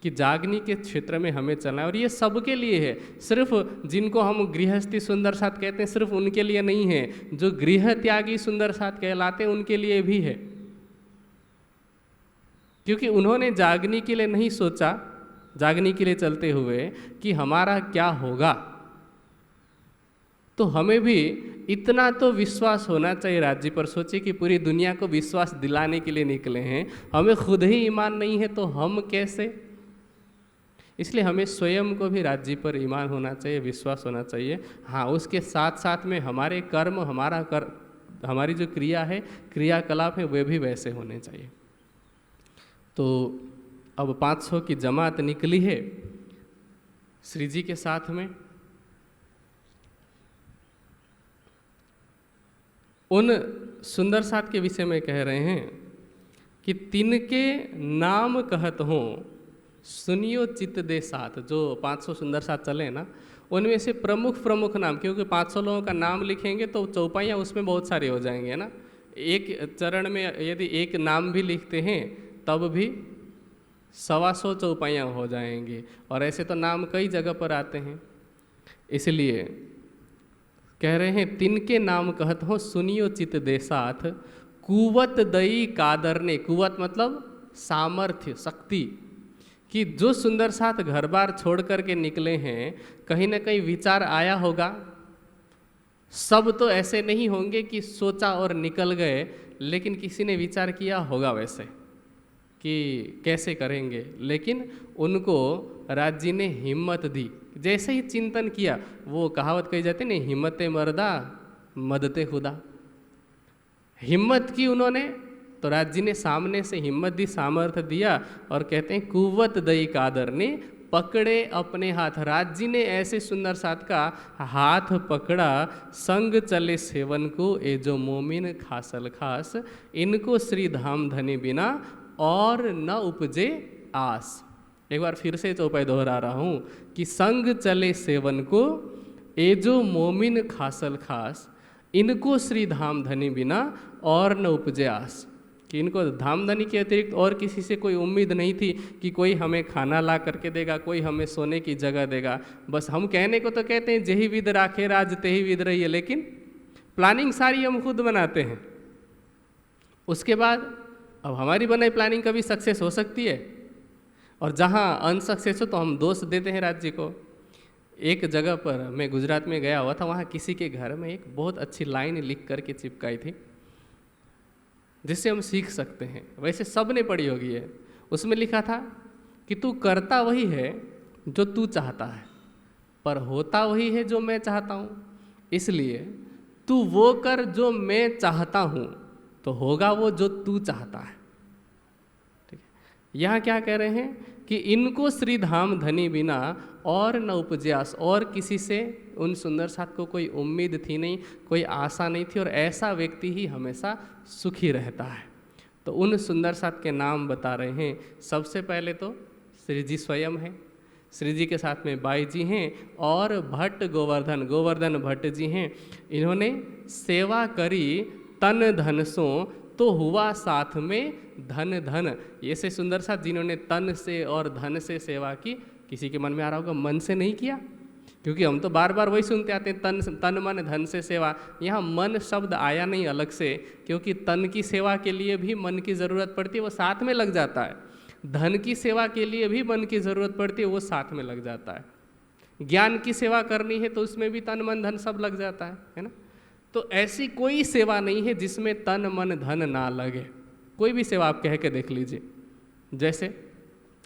कि जागनी के क्षेत्र में हमें चलना है, और ये सबके लिए है। सिर्फ जिनको हम गृहस्थी सुंदर साथ कहते हैं, सिर्फ उनके लिए नहीं है, जो गृह त्यागी सुंदर साथ कहलाते हैं उनके लिए भी है। क्योंकि उन्होंने जागनी के लिए नहीं सोचा, जागनी के लिए चलते हुए कि हमारा क्या होगा। तो हमें भी इतना तो विश्वास होना चाहिए राज्य पर। सोचिए कि पूरी दुनिया को विश्वास दिलाने के लिए निकले हैं, हमें खुद ही ईमान नहीं है तो हम कैसे। इसलिए हमें स्वयं को भी राज्य पर ईमान होना चाहिए, विश्वास होना चाहिए। हाँ, उसके साथ साथ में हमारे कर्म, हमारी जो क्रिया है, क्रियाकलाप है, वे भी वैसे होने चाहिए। तो अब 500 की जमात निकली है श्री जी के साथ में। उन सुंदर साथ के विषय में कह रहे हैं कि तिनके नाम कहत हों सुनियो चित्त दे साथ। जो 500 सुंदर साथ चले ना, उनमें से प्रमुख नाम, क्योंकि 500 लोगों का नाम लिखेंगे तो चौपाइयाँ उसमें बहुत सारी हो जाएंगे ना, एक चरण में यदि एक नाम भी लिखते हैं तब भी 125 चौपाइयाँ हो जाएंगी, और ऐसे तो नाम कई जगह पर आते हैं। इसलिए कह रहे हैं तिनके नाम कहत हो सुनियो चित दे साथ, कुवत दई कादरने। कुवत मतलब सामर्थ्य, शक्ति, कि जो सुंदर साथ घर बार छोड़ करके निकले हैं, कहीं ना कहीं विचार आया होगा। सब तो ऐसे नहीं होंगे कि सोचा और निकल गए, लेकिन किसी ने विचार किया होगा वैसे कि कैसे करेंगे, लेकिन उनको राज जी ने हिम्मत दी। जैसे ही चिंतन किया, वो कहावत कही जाती है ना, हिम्मत मर्दा मदते खुदा। हिम्मत की उन्होंने, तो राज जी ने सामने से हिम्मत दी, सामर्थ्य दिया, और कहते हैं कुवत दई कादर ने पकड़े अपने हाथ। राज जी ने ऐसे सुंदर साथ का हाथ पकड़ा, संग चले सेवन को ए जो मोमिन खासल खास, इनको श्री धाम धनी बिना और न उपजे आस। एक बार फिर से चौपाई दोहरा रहा हूँ कि संग चले सेवन को ए जो मोमिन खासल खास, इनको श्री धाम धनी बिना और न उपजे आस। कि इनको धामधनी के अतिरिक्त और किसी से कोई उम्मीद नहीं थी कि कोई हमें खाना ला करके देगा, कोई हमें सोने की जगह देगा। बस हम कहने को तो कहते हैं जेही विद राखे राज तेही विद रहिए, लेकिन प्लानिंग सारी हम खुद बनाते हैं। उसके बाद अब हमारी बनाई प्लानिंग कभी सक्सेस हो सकती है, और जहाँ अनसक्सेस हो तो हम दोष देते हैं राज्य को। एक जगह पर मैं गुजरात में गया हुआ था, वहाँ किसी के घर में एक बहुत अच्छी लाइन लिख करके चिपकाई थी जिससे हम सीख सकते हैं, वैसे सब ने पढ़ी होगी है। उसमें लिखा था कि तू करता वही है जो तू चाहता है, पर होता वही है जो मैं चाहता हूँ। इसलिए तू वो कर जो मैं चाहता हूँ, तो होगा वो जो तू चाहता है। ठीक है, यहाँ क्या कह रहे हैं कि इनको श्री धाम धनी बिना और न उपज्यास, और किसी से उन सुंदर साथ को कोई उम्मीद थी नहीं, कोई आशा नहीं थी, और ऐसा व्यक्ति ही हमेशा सुखी रहता है। तो उन सुंदर साथ के नाम बता रहे हैं। सबसे पहले तो श्री जी स्वयं हैं, श्री जी के साथ में बाई जी हैं, और भट्ट गोवर्धन भट्ट जी हैं। इन्होंने सेवा करी तन धन सो, तो हुआ साथ में धन धन। ऐसे सुंदर साथ जिन्होंने तन से और धन से सेवा की, किसी के मन में आ रहा होगा मन से नहीं किया, क्योंकि हम तो बार बार वही सुनते आते हैं तन मन धन से सेवा। यहाँ मन शब्द आया नहीं अलग से, क्योंकि तन की सेवा के लिए भी मन की ज़रूरत पड़ती है, वो साथ में लग जाता है। धन की सेवा के लिए भी मन की ज़रूरत पड़ती है, वो साथ में लग जाता है। ज्ञान की सेवा करनी है तो उसमें भी तन मन धन सब लग जाता है ना। तो ऐसी कोई सेवा नहीं है जिसमें तन मन धन ना लगे। कोई भी सेवा आप कह के देख लीजिए। जैसे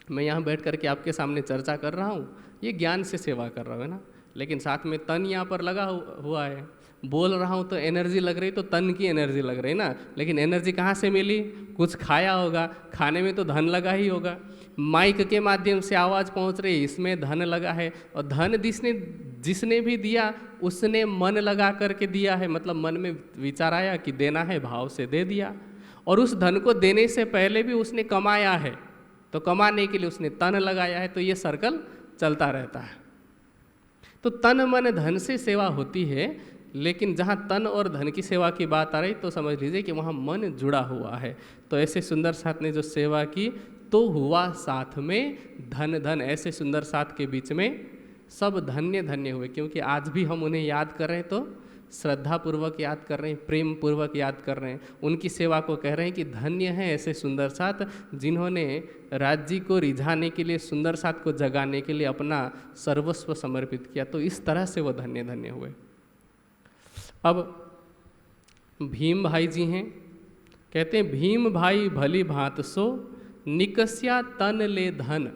मैं यहाँ बैठ करके आपके सामने चर्चा कर रहा हूँ, ये ज्ञान से सेवा कर रहा हूँ, है ना, लेकिन साथ में तन यहाँ पर लगा हुआ है। बोल रहा हूँ तो एनर्जी लग रही, तो तन की एनर्जी लग रही ना, लेकिन एनर्जी कहाँ से मिली? कुछ खाया होगा, खाने में तो धन लगा ही होगा। माइक के माध्यम से आवाज़ पहुँच रही, इसमें धन लगा है, और धन जिसने भी दिया उसने मन लगा करके दिया है, मतलब मन में विचार आया कि देना है, भाव से दे दिया। और उस धन को देने से पहले भी उसने कमाया है, तो कमाने के लिए उसने तन लगाया है, तो ये सर्कल चलता रहता है। तो तन मन धन से सेवा होती है, लेकिन जहाँ तन और धन की सेवा की बात आ रही तो समझ लीजिए कि वहाँ मन जुड़ा हुआ है। तो ऐसे सुंदर साथ ने जो सेवा की, तो हुआ साथ में धन धन। ऐसे सुंदर साथ के बीच में सब धन्य धन्य हुए, क्योंकि आज भी हम उन्हें याद कर रहे हैं तो श्रद्धा पूर्वक याद कर रहे हैं, प्रेम पूर्वक याद कर रहे हैं। उनकी सेवा को कह रहे हैं कि धन्य है ऐसे सुंदर साथ जिन्होंने राज्य को रिझाने के लिए, सुंदर साथ को जगाने के लिए अपना सर्वस्व समर्पित किया। तो इस तरह से वो धन्य धन्य हुए। अब भीम भाई जी हैं, कहते हैं भीम भाई भली भांत सो, निकस्या तन ले धन।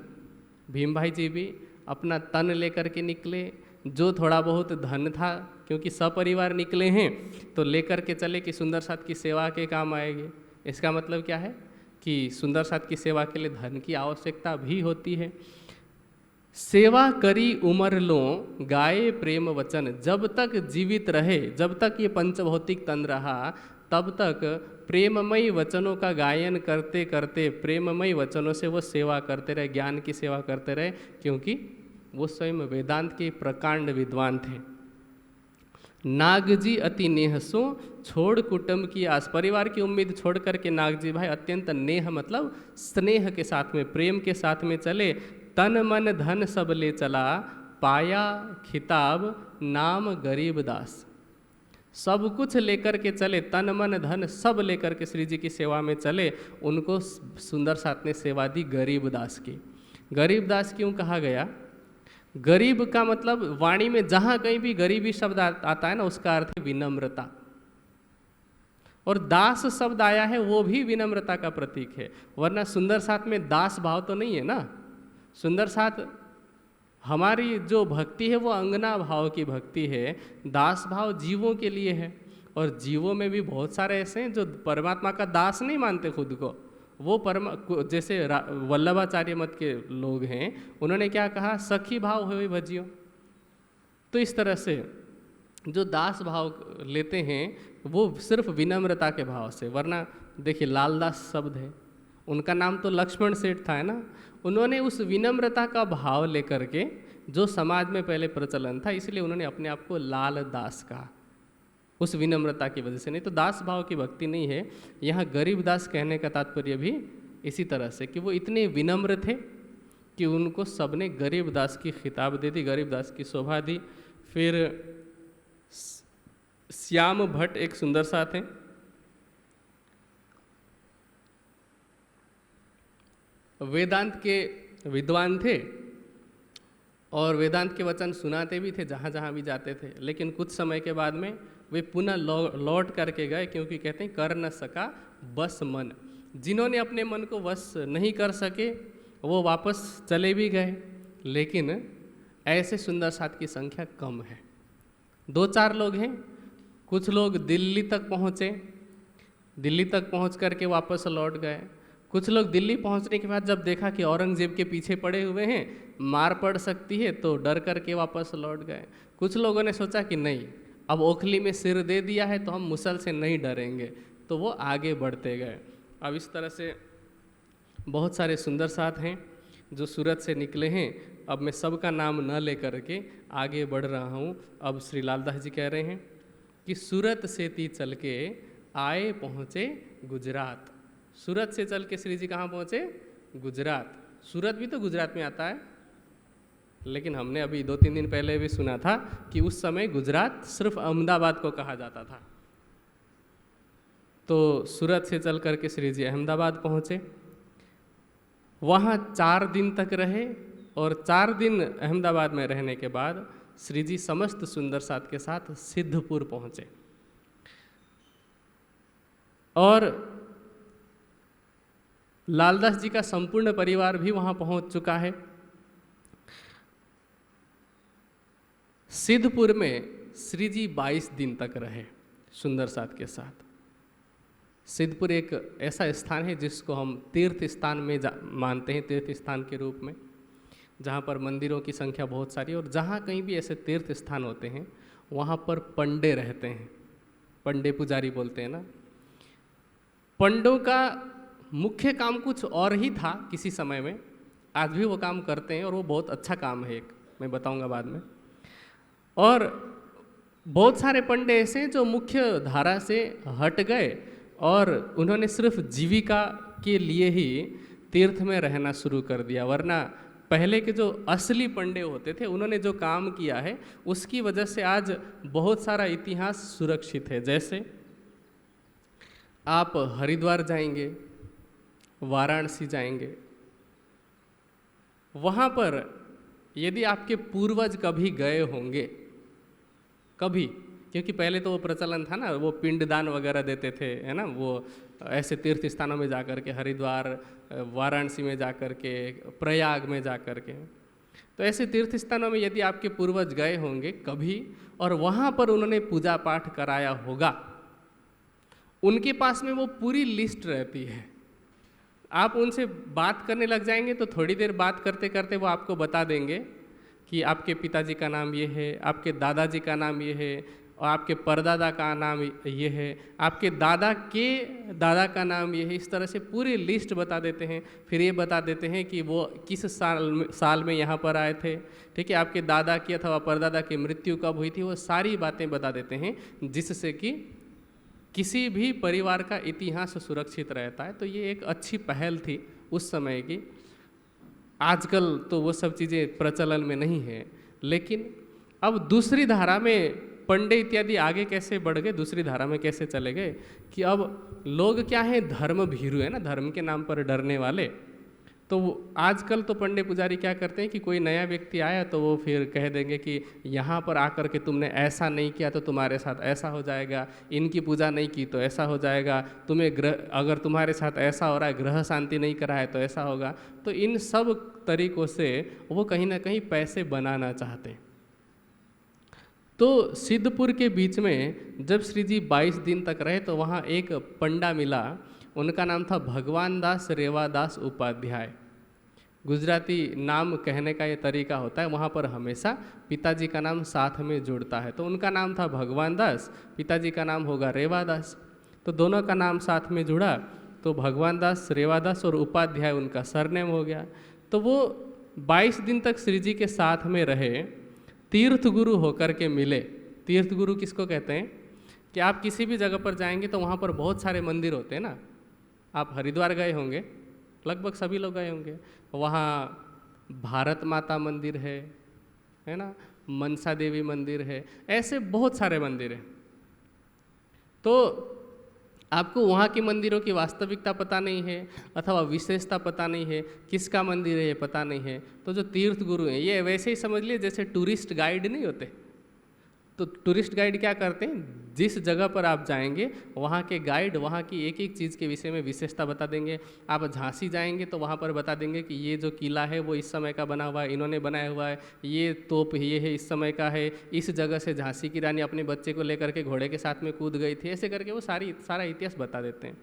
भीम भाई जी भी अपना तन लेकर के निकले, जो थोड़ा बहुत धन था, क्योंकि सपरिवार निकले हैं तो लेकर के चले कि सुंदर साथ की सेवा के काम आएगी। इसका मतलब क्या है कि सुंदर साथ की सेवा के लिए धन की आवश्यकता भी होती है। सेवा करी उमर लो गाये प्रेम वचन, जब तक जीवित रहे, जब तक ये पंचभौतिक तन रहा, तब तक प्रेममयी वचनों का गायन करते करते, प्रेममयी वचनों से वो सेवा करते रहे, ज्ञान की सेवा करते रहे, क्योंकि वो स्वयं वेदांत के प्रकांड विद्वान थे। नागजी अति नेहसो छोड़ कुटुंब की आस, परिवार की उम्मीद छोड़ करके नागजी भाई अत्यंत नेह मतलब स्नेह के साथ में, प्रेम के साथ में चले। तन मन धन सब ले चला, पाया खिताब नाम गरीब दास। सब कुछ लेकर के चले, तन मन धन सब लेकर के श्री जी की सेवा में चले। उनको सुंदर साथ ने सेवा दी गरीबदास की। गरीबदास क्यों कहा गया? गरीब का मतलब वाणी में जहाँ कहीं भी गरीबी शब्द आता है ना, उसका अर्थ है विनम्रता। और दास शब्द आया है वो भी विनम्रता का प्रतीक है, वरना सुंदर साथ में दास भाव तो नहीं है ना। सुंदर साथ हमारी जो भक्ति है वो अंगना भाव की भक्ति है, दास भाव जीवों के लिए है। और जीवों में भी बहुत सारे ऐसे हैं जो परमात्मा का दास नहीं मानते खुद को। वो जैसे वल्लभाचार्य मत के लोग हैं, उन्होंने क्या कहा, सखी भाव हुए भजियो। तो इस तरह से जो दास भाव लेते हैं वो सिर्फ विनम्रता के भाव से। वरना देखिए लालदास शब्द है, उनका नाम तो लक्ष्मण सेठ था, है ना। उन्होंने उस विनम्रता का भाव लेकर के, जो समाज में पहले प्रचलन था, इसलिए उन्होंने अपने आप को लाल दास कहा, उस विनम्रता की वजह से। नहीं तो दास भाव की भक्ति नहीं है। यहाँ गरीब दास कहने का तात्पर्य भी इसी तरह से कि वो इतने विनम्र थे कि उनको सबने गरीब दास की खिताब दे दी, गरीब दास की शोभा दी। फिर श्याम भट्ट एक सुंदर सा थे, वेदांत के विद्वान थे और वेदांत के वचन सुनाते भी थे जहाँ जहाँ भी जाते थे। लेकिन कुछ समय के बाद में वे पुनः लौट करके गए, क्योंकि कहते हैं कर न सका बस मन। जिन्होंने अपने मन को वश नहीं कर सके वो वापस चले भी गए। लेकिन ऐसे सुंदर साथ की संख्या कम है, 2-4 लोग हैं। कुछ लोग दिल्ली तक पहुँचे, दिल्ली तक पहुँच करके वापस लौट गए। कुछ लोग दिल्ली पहुंचने के बाद जब देखा कि औरंगजेब के पीछे पड़े हुए हैं, मार पड़ सकती है, तो डर करके वापस लौट गए। कुछ लोगों ने सोचा कि नहीं, अब ओखली में सिर दे दिया है तो हम मुसल से नहीं डरेंगे, तो वो आगे बढ़ते गए। अब इस तरह से बहुत सारे सुंदर साथ हैं जो सूरत से निकले हैं। अब मैं सबका नाम न ले करके आगे बढ़ रहा हूँ। अब श्री लालदास जी कह रहे हैं कि सूरत से ती चल के आए पहुँचे गुजरात। सूरत से चल के श्री जी कहाँ पहुँचे? गुजरात। सूरत भी तो गुजरात में आता है, लेकिन हमने अभी 2-3 दिन पहले भी सुना था कि उस समय गुजरात सिर्फ अहमदाबाद को कहा जाता था। तो सूरत से चल करके श्री जी अहमदाबाद पहुँचे, वहाँ 4 दिन तक रहे और 4 दिन अहमदाबाद में रहने के बाद श्री जी समस्त सुंदर साथ के साथ सिद्धपुर पहुँचे। और लालदास जी का संपूर्ण परिवार भी वहाँ पहुँच चुका है। सिद्धपुर में श्री जी 22 दिन तक रहे सुंदर साथ के साथ। सिद्धपुर एक ऐसा स्थान है जिसको हम तीर्थ स्थान में मानते हैं, तीर्थ स्थान के रूप में, जहाँ पर मंदिरों की संख्या बहुत सारी है। और जहाँ कहीं भी ऐसे तीर्थ स्थान होते हैं वहाँ पर पंडे रहते हैं, पंडे पुजारी बोलते हैं ना। पंडों का मुख्य काम कुछ और ही था किसी समय में, आज भी वो काम करते हैं और वो बहुत अच्छा काम है, एक मैं बताऊंगा बाद में। और बहुत सारे पंडे ऐसे जो मुख्य धारा से हट गए और उन्होंने सिर्फ जीविका के लिए ही तीर्थ में रहना शुरू कर दिया। वरना पहले के जो असली पंडे होते थे उन्होंने जो काम किया है उसकी वजह से आज बहुत सारा इतिहास सुरक्षित है। जैसे आप हरिद्वार जाएंगे, वाराणसी जाएंगे, वहाँ पर यदि आपके पूर्वज कभी गए होंगे, कभी, क्योंकि पहले तो वो प्रचलन था ना, वो पिंडदान वगैरह देते थे, है ना, वो ऐसे तीर्थ स्थानों में जा कर के, हरिद्वार, वाराणसी में जा कर के, प्रयाग में जा कर के, तो ऐसे तीर्थ स्थानों में यदि आपके पूर्वज गए होंगे कभी और वहाँ पर उन्होंने पूजा पाठ कराया होगा, उनके पास में वो पूरी लिस्ट रहती है। आप उनसे बात करने लग जाएंगे तो थोड़ी देर बात करते करते वो आपको बता देंगे कि आपके पिताजी का नाम ये है, आपके दादाजी का नाम ये है, और आपके परदादा का नाम ये है, आपके दादा के दादा का नाम ये है। इस तरह से पूरी लिस्ट बता देते हैं। फिर ये बता देते हैं कि वो किस साल में यहाँ पर आए थे, ठीक है, आपके दादा की अथवा परदादा की मृत्यु कब हुई थी, वो सारी बातें बता देते हैं, जिससे कि किसी भी परिवार का इतिहास सुरक्षित रहता है। तो ये एक अच्छी पहल थी उस समय की। आजकल तो वो सब चीज़ें प्रचलन में नहीं है। लेकिन अब दूसरी धारा में पंडे इत्यादि आगे कैसे बढ़ गए, दूसरी धारा में कैसे चले गए कि अब लोग क्या हैं, धर्म भीरू है ना, धर्म के नाम पर डरने वाले। तो आजकल तो पंडे पुजारी क्या करते हैं कि कोई नया व्यक्ति आया तो वो फिर कह देंगे कि यहाँ पर आकर के तुमने ऐसा नहीं किया तो तुम्हारे साथ ऐसा हो जाएगा, इनकी पूजा नहीं की तो ऐसा हो जाएगा, तुम्हें अगर तुम्हारे साथ ऐसा हो रहा है, ग्रह शांति नहीं करा है तो ऐसा होगा। तो इन सब तरीक़ों से वो कहीं ना कहीं पैसे बनाना चाहते हैं। तो सिद्धपुर के बीच में जब श्री जी 22 दिन तक रहे तो वहाँ एक पंडा मिला, उनका नाम था भगवान दास रेवादास उपाध्याय। गुजराती नाम कहने का ये तरीका होता है, वहाँ पर हमेशा पिताजी का नाम साथ में जुड़ता है। तो उनका नाम था भगवान दास, पिताजी का नाम होगा रेवादास, तो दोनों का नाम साथ में जुड़ा तो भगवान दास रेवादास और उपाध्याय उनका सरनेम हो गया। तो वो 22 दिन तक श्री जी के साथ में रहे, तीर्थ गुरु होकर के मिले। तीर्थ गुरु किसको कहते हैं कि आप किसी भी जगह पर जाएंगे तो वहाँ पर बहुत सारे मंदिर होते हैं ना। आप हरिद्वार गए होंगे, लगभग सभी लोग गए होंगे, वहाँ भारत माता मंदिर है ना, मनसा देवी मंदिर है, ऐसे बहुत सारे मंदिर हैं। तो आपको वहाँ की मंदिरों की वास्तविकता पता नहीं है अथवा विशेषता पता नहीं है, किसका मंदिर है ये पता नहीं है, तो जो तीर्थ गुरु हैं ये वैसे ही समझ लिए जैसे टूरिस्ट गाइड नहीं होते। तो टूरिस्ट गाइड क्या करते हैं, जिस जगह पर आप जाएंगे वहाँ के गाइड वहाँ की एक एक चीज़ के विषय में विशेषता बता देंगे। आप झांसी जाएंगे तो वहाँ पर बता देंगे कि ये जो किला है वो इस समय का बना हुआ है, इन्होंने बनाया हुआ है, ये तोप ये है इस समय का है, इस जगह से झांसी की रानी अपने बच्चे को लेकर के घोड़े के साथ में कूद गई थी, ऐसे करके वो सारा इतिहास बता देते हैं।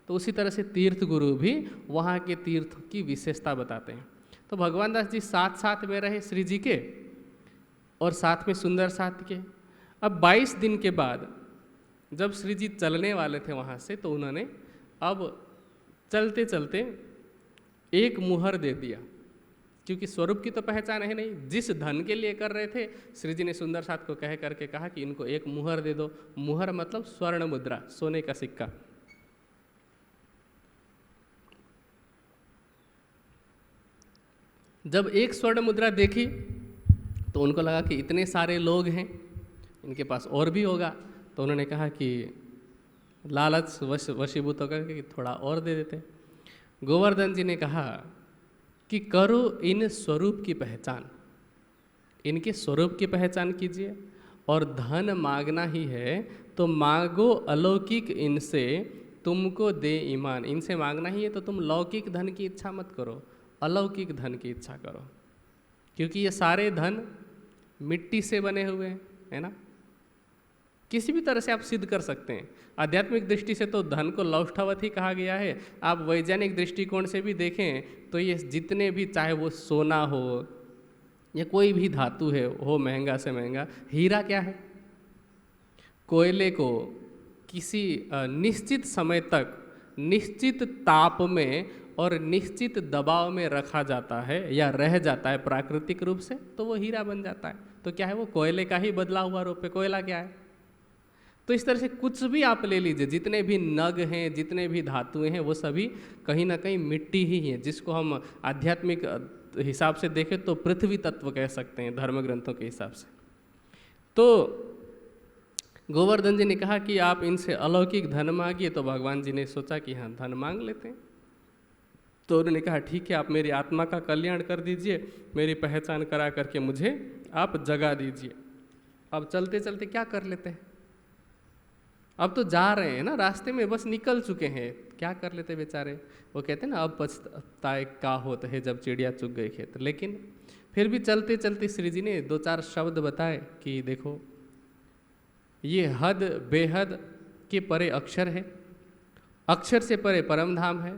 तो उसी तरह से तीर्थ गुरु भी वहाँ के तीर्थ की विशेषता बताते हैं। तो भगवान दास जी साथ साथ में रहे श्री जी के और साथ में सुंदर साथ के। अब 22 दिन के बाद जब श्री जी चलने वाले थे वहाँ से, तो उन्होंने अब चलते चलते एक मुहर दे दिया, क्योंकि स्वरूप की तो पहचान है नहीं। जिस धन के लिए कर रहे थे, श्री जी ने सुंदर साथ को कह करके कहा कि इनको एक मुहर दे दो। मुहर मतलब स्वर्ण मुद्रा, सोने का सिक्का। जब एक स्वर्ण मुद्रा देखी तो उनको लगा कि इतने सारे लोग हैं, इनके पास और भी होगा। तो उन्होंने कहा कि लालच वशीभूत होकर कि थोड़ा और दे देते। गोवर्धन जी ने कहा कि करो इन स्वरूप की पहचान, इनके स्वरूप की पहचान कीजिए, और धन मांगना ही है तो मांगो अलौकिक इनसे, तुमको दे ईमान। इनसे मांगना ही है तो तुम लौकिक धन की इच्छा मत करो, अलौकिक धन की इच्छा करो, क्योंकि ये सारे धन मिट्टी से बने हुए हैं, है ना। किसी भी तरह से आप सिद्ध कर सकते हैं। आध्यात्मिक दृष्टि से तो धन को लौष्ठावत ही कहा गया है। आप वैज्ञानिक दृष्टिकोण से भी देखें तो ये जितने भी, चाहे वो सोना हो या कोई भी धातु है हो, महंगा से महंगा, हीरा क्या है, कोयले को किसी निश्चित समय तक निश्चित ताप में और निश्चित दबाव में रखा जाता है या रह जाता है प्राकृतिक रूप से, तो वो हीरा बन जाता है। तो क्या है, वो कोयले का ही बदला हुआ रूप है। कोयला क्या है? तो इस तरह से कुछ भी आप ले लीजिए, जितने भी नग हैं, जितने भी धातुएं हैं, वो सभी कहीं ना कहीं मिट्टी ही है, जिसको हम आध्यात्मिक हिसाब से देखें तो पृथ्वी तत्व कह सकते हैं धर्म ग्रंथों के हिसाब से। तो गोवर्धन जी ने कहा कि आप इनसे अलौकिक धन मांगिए। तो भगवान जी ने सोचा कि हाँ, धन मांग लेते हैं। तो उन्होंने कहा ठीक है, आप मेरी आत्मा का कल्याण कर दीजिए, मेरी पहचान करा करके मुझे आप जगा दीजिए। अब चलते चलते क्या कर लेते हैं, अब तो जा रहे हैं ना, रास्ते में बस निकल चुके हैं, क्या कर लेते बेचारे। वो कहते हैं ना, अब पछताए का होता है जब चिड़िया चुग गई खेत। लेकिन फिर भी चलते चलते श्री जी ने 2-4 शब्द बताए कि देखो, ये हद बेहद के परे अक्षर है, अक्षर से परे परम धाम है,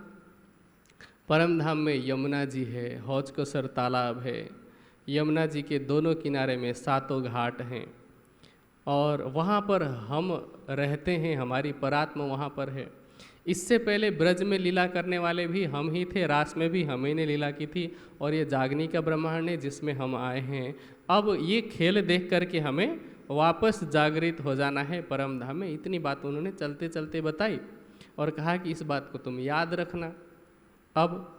परम धाम में यमुना जी है, हौज कौसर तालाब है, यमुना जी के दोनों किनारे में 7 घाट हैं, और वहाँ पर हम रहते हैं, हमारी परात्मा वहाँ पर है। इससे पहले ब्रज में लीला करने वाले भी हम ही थे, रास में भी हम ही ने लीला की थी, और ये जागनी का ब्रह्मांड है जिसमें हम आए हैं। अब ये खेल देख करके हमें वापस जागृत हो जाना है परम धाम में। इतनी बात उन्होंने चलते चलते बताई और कहा कि इस बात को तुम याद रखना। अब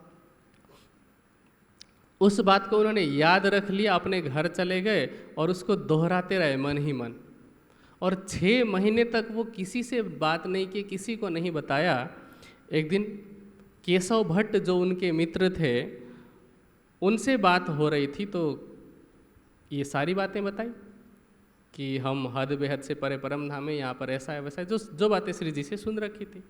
उस बात को उन्होंने याद रख लिया, अपने घर चले गए और उसको दोहराते रहे मन ही मन। और 6 महीने तक वो किसी से बात नहीं की, किसी को नहीं बताया। एक दिन केशव भट्ट जो उनके मित्र थे उनसे बात हो रही थी, तो ये सारी बातें बताई कि हम हद बेहद से परे परम धाम में, यहाँ पर ऐसा है वैसा है, जो बातें श्री जी से सुन रखी थी।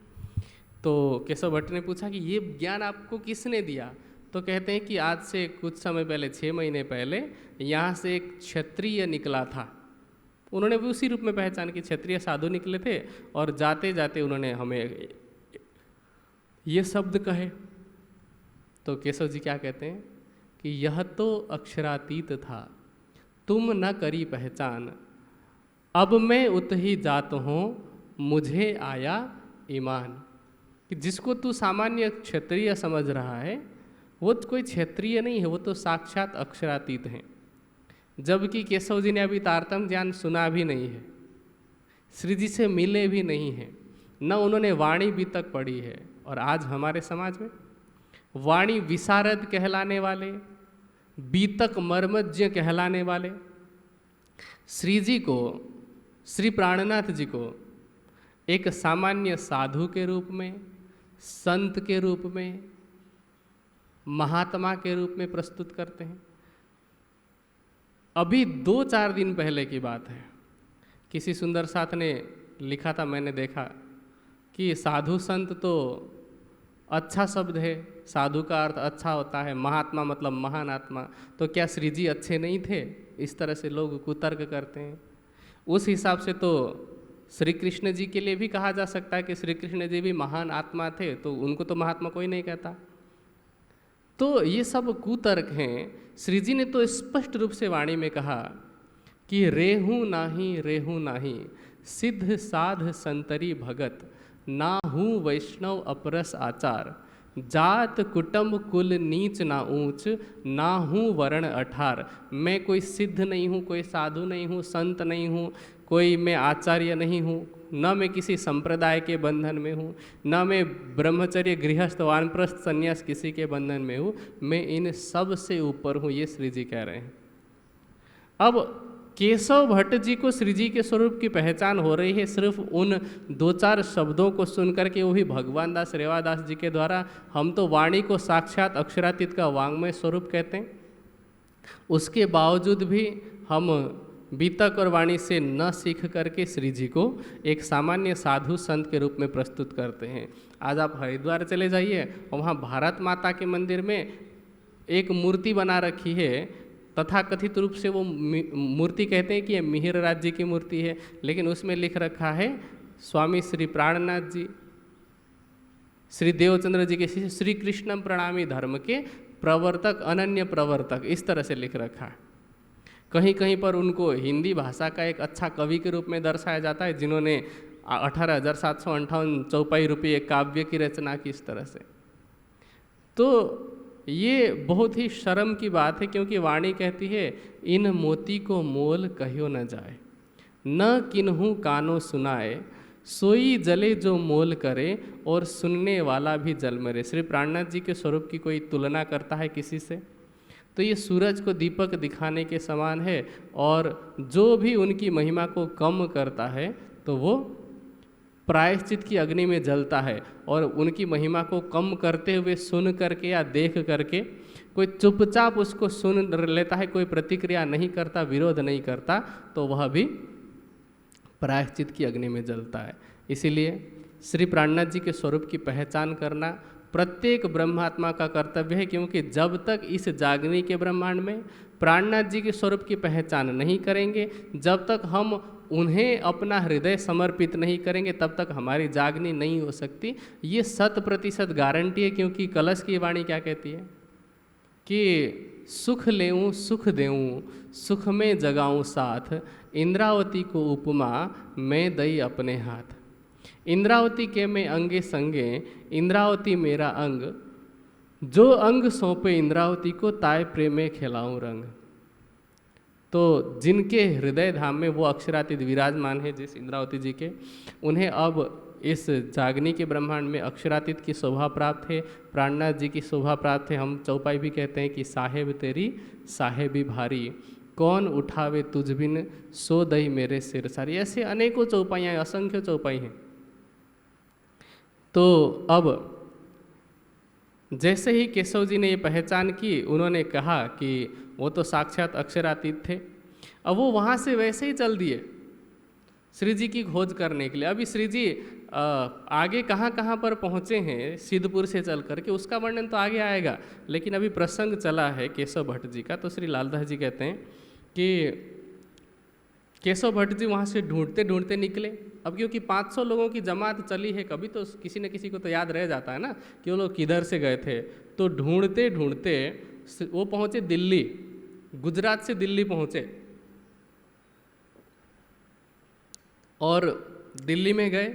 तो केशव भट्ट ने पूछा कि ये ज्ञान आपको किसने दिया? तो कहते हैं कि आज से कुछ समय पहले, 6 महीने पहले, यहाँ से एक क्षत्रिय निकला था। उन्होंने भी उसी रूप में पहचान की, क्षत्रिय साधु निकले थे, और जाते जाते उन्होंने हमें ये शब्द कहे। तो केशव जी क्या कहते हैं कि यह तो अक्षरातीत था, तुम न करी पहचान, अब मैं उत ही जात हूँ, मुझे आया ईमान। कि जिसको तू सामान्य क्षत्रिय समझ रहा है वो कोई क्षत्रिय नहीं है, वो तो साक्षात अक्षरातीत हैं। जबकि केशव जी ने अभी तारतम्य ज्ञान सुना भी नहीं है, श्री जी से मिले भी नहीं हैं, न उन्होंने वाणी भी तक पढ़ी है। और आज हमारे समाज में वाणी विशारद कहलाने वाले, बीतक मर्मज्ञ कहलाने वाले श्री जी को, श्री प्राणनाथ जी को एक सामान्य साधु के रूप में, संत के रूप में, महात्मा के रूप में प्रस्तुत करते हैं। अभी 2-4 दिन पहले की बात है, किसी सुंदर साथ ने लिखा था, मैंने देखा कि साधु संत तो अच्छा शब्द है, साधु का अर्थ अच्छा होता है, महात्मा मतलब महान आत्मा, तो क्या श्री जी अच्छे नहीं थे? इस तरह से लोग कुतर्क करते हैं। उस हिसाब से तो श्री कृष्ण जी के लिए भी कहा जा सकता है कि श्री कृष्ण जी भी महान आत्मा थे, तो उनको तो महात्मा कोई नहीं कहता। तो ये सब कुतर्क हैं। श्री जी ने तो स्पष्ट रूप से वाणी में कहा कि रेहू नाही सिद्ध साध संतरी भगत, ना हूँ वैष्णव अपरस आचार, जात कुटुंब कुल नीच ना ऊंच, ना हूँ वर्ण 18। मैं कोई सिद्ध नहीं हूँ, कोई साधु नहीं हूँ, संत नहीं हूँ, कोई मैं आचार्य नहीं हूँ, न मैं किसी संप्रदाय के बंधन में हूँ, न मैं ब्रह्मचर्य गृहस्थ वानप्रस्थ संन्यास किसी के बंधन में हूँ, मैं इन सब से ऊपर हूँ, ये श्री जी कह रहे हैं। अब केशव भट्ट जी को श्री जी के स्वरूप की पहचान हो रही है सिर्फ उन 2-4 शब्दों को सुन करके, वो भी भगवान दास रेवादास जी के द्वारा। हम तो वाणी को साक्षात अक्षरातीत का वांग्मय स्वरूप कहते हैं, उसके बावजूद भी हम बीतक और वाणी से न सीख करके श्री जी को एक सामान्य साधु संत के रूप में प्रस्तुत करते हैं। आज आप हरिद्वार चले जाइए और वहाँ भारत माता के मंदिर में एक मूर्ति बना रखी है, तथाकथित रूप से वो मूर्ति कहते हैं कि ये मिहिर राज जी की मूर्ति है, लेकिन उसमें लिख रखा है स्वामी श्री प्राणनाथ जी, श्री देवचंद्र जी के शिष्य, श्री कृष्णम प्रणामी धर्म के प्रवर्तक, अनन्य प्रवर्तक, इस तरह से लिख रखा है। कहीं कहीं पर उनको हिंदी भाषा का एक अच्छा कवि के रूप में दर्शाया जाता है, जिन्होंने 18,758 चौपाई रूपी एक काव्य की रचना की इस तरह से। तो ये बहुत ही शर्म की बात है, क्योंकि वाणी कहती है इन मोती को मोल कहियो न जाए, न किन्हू कानो सुनाए, सोई जले जो मोल करे, और सुनने वाला भी जल मरे। श्री प्राणनाथ जी के स्वरूप की कोई तुलना करता है किसी से, तो ये सूरज को दीपक दिखाने के समान है, और जो भी उनकी महिमा को कम करता है तो वो प्रायश्चित की अग्नि में जलता है। और उनकी महिमा को कम करते हुए सुन करके या देख करके कोई चुपचाप उसको सुन लेता है, कोई प्रतिक्रिया नहीं करता, विरोध नहीं करता, तो वह भी प्रायश्चित की अग्नि में जलता है। इसीलिए श्री प्राणनाथ जी के स्वरूप की पहचान करना प्रत्येक ब्रह्मात्मा का कर्तव्य है, क्योंकि जब तक इस जागनी के ब्रह्मांड में प्राणनाथ जी के स्वरूप की पहचान नहीं करेंगे, जब तक हम उन्हें अपना हृदय समर्पित नहीं करेंगे, तब तक हमारी जागनी नहीं हो सकती। ये 100% गारंटी है, क्योंकि कलश की वाणी क्या कहती है कि सुख लेऊं सुख देऊं, सुख में जगाऊं साथ, इंद्रावती को उपमा मैं दई अपने हाथ। इंद्रावती के मैं अंगे संगे, इंद्रावती मेरा अंग, जो अंग सौंपे इंद्रावती को, ताय प्रेमे खिलाऊं रंग। तो जिनके हृदय धाम में वो अक्षरातीत विराजमान है, जिस इंद्रावती जी के, उन्हें अब इस जागनी के ब्रह्मांड में अक्षरातीत की शोभा प्राप्त है, प्राणनाथ जी की शोभा प्राप्त है। हम चौपाई भी कहते हैं कि साहेब तेरी साहेबी भारी, कौन उठावे तुझ बिन, सो दही मेरे सिर सारी। ऐसे अनेकों चौपाइयाँ हैं, असंख्य चौपाई हैं। तो अब जैसे ही केशव जी ने ये पहचान की, उन्होंने कहा कि वो तो साक्षात अक्षरातीत थे। अब वो वहाँ से वैसे ही चल दिए श्री जी की खोज करने के लिए। अभी श्री जी आगे कहाँ कहाँ पर पहुँचे हैं सिद्धपुर से चल करके, उसका वर्णन तो आगे आएगा, लेकिन अभी प्रसंग चला है केशव भट्ट जी का। तो श्री लालदास जी कहते हैं कि केशव भट्ट जी वहाँ से ढूंढते ढूंढते निकले। अब क्योंकि 500 लोगों की जमात चली है, कभी तो किसी न किसी को तो याद रह जाता है ना कि वो लोग किधर से गए थे। तो ढूंढते ढूंढते वो पहुँचे दिल्ली, गुजरात से दिल्ली पहुँचे। और दिल्ली में गए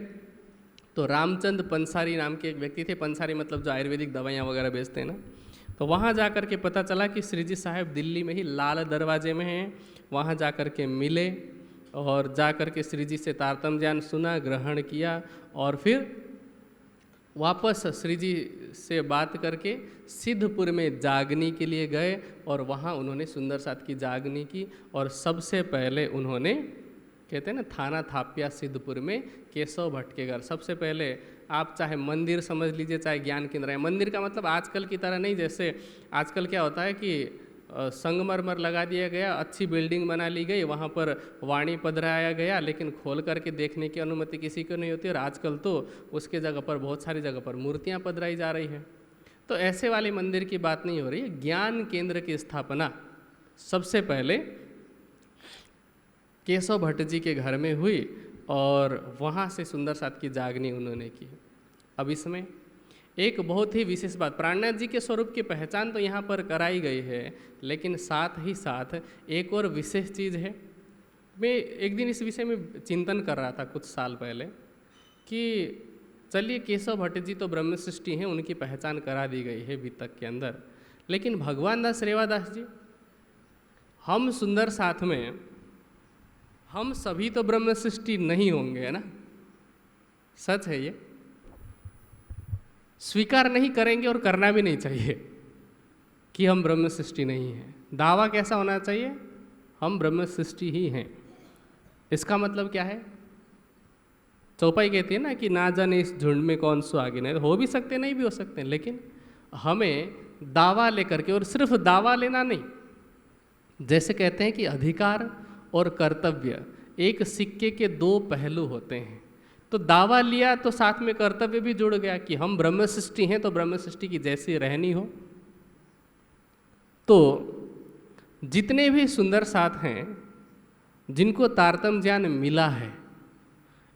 तो रामचंद पंसारी नाम के एक व्यक्ति थे। पंसारी मतलब जो आयुर्वेदिक दवाइयाँ वगैरह बेचते हैं ना। तो वहाँ जा कर के पता चला कि श्री जी साहब दिल्ली में ही लाल दरवाजे में हैं। वहाँ जा कर के मिले और जा कर के श्री जी से तारतम्य ज्ञान सुना, ग्रहण किया, और फिर वापस श्री जी से बात करके सिद्धपुर में जागनी के लिए गए। और वहाँ उन्होंने सुंदर साथ की जागनी की। और सबसे पहले उन्होंने, कहते हैं ना, थाना थापिया सिद्धपुर में केशव भट्ट के घर सबसे पहले, आप चाहे मंदिर समझ लीजिए चाहे ज्ञान केंद्र है। मंदिर का मतलब आजकल की तरह नहीं, जैसे आजकल क्या होता है कि संगमरमर लगा दिया गया, अच्छी बिल्डिंग बना ली गई, वहाँ पर वाणी पधराया गया, लेकिन खोल करके देखने की अनुमति किसी को नहीं होती। और आजकल तो उसके जगह पर बहुत सारी जगह पर मूर्तियाँ पधराई जा रही है। तो ऐसे वाले मंदिर की बात नहीं हो रही है। ज्ञान केंद्र की स्थापना सबसे पहले केशव भट्ट जी के घर में हुई और वहाँ से सुंदर साथ की जागनी उन्होंने की। अब इसमें एक बहुत ही विशेष बात, प्राणनाथ जी के स्वरूप की पहचान तो यहाँ पर कराई गई है, लेकिन साथ ही साथ एक और विशेष चीज़ है। मैं एक दिन इस विषय में चिंतन कर रहा था कुछ साल पहले कि चलिए केशव भट्ट जी तो ब्रह्म सृष्टि हैं, उनकी पहचान करा दी गई है वितक के अंदर, लेकिन भगवान दास रेवादास जी, हम सुंदर साथ में, हम सभी तो ब्रह्म सृष्टि नहीं होंगे, है ना। सच है ये, स्वीकार नहीं करेंगे और करना भी नहीं चाहिए कि हम ब्रह्म सृष्टि नहीं हैं। दावा कैसा होना चाहिए, हम ब्रह्म सृष्टि ही हैं। इसका मतलब क्या है, चौपाई कहती है ना कि ना जाने इस झुंड में कौन सो आगे, नहीं हो भी सकते नहीं भी हो सकते, लेकिन हमें दावा लेकर के, और सिर्फ दावा लेना नहीं, जैसे कहते हैं कि अधिकार और कर्तव्य एक सिक्के के दो पहलू होते हैं। तो दावा लिया तो साथ में कर्तव्य भी जुड़ गया कि हम ब्रह्म सृष्टि हैं, तो ब्रह्म सृष्टि की जैसी रहनी हो। तो जितने भी सुंदर साथ हैं जिनको तारतम्य ज्ञान मिला है,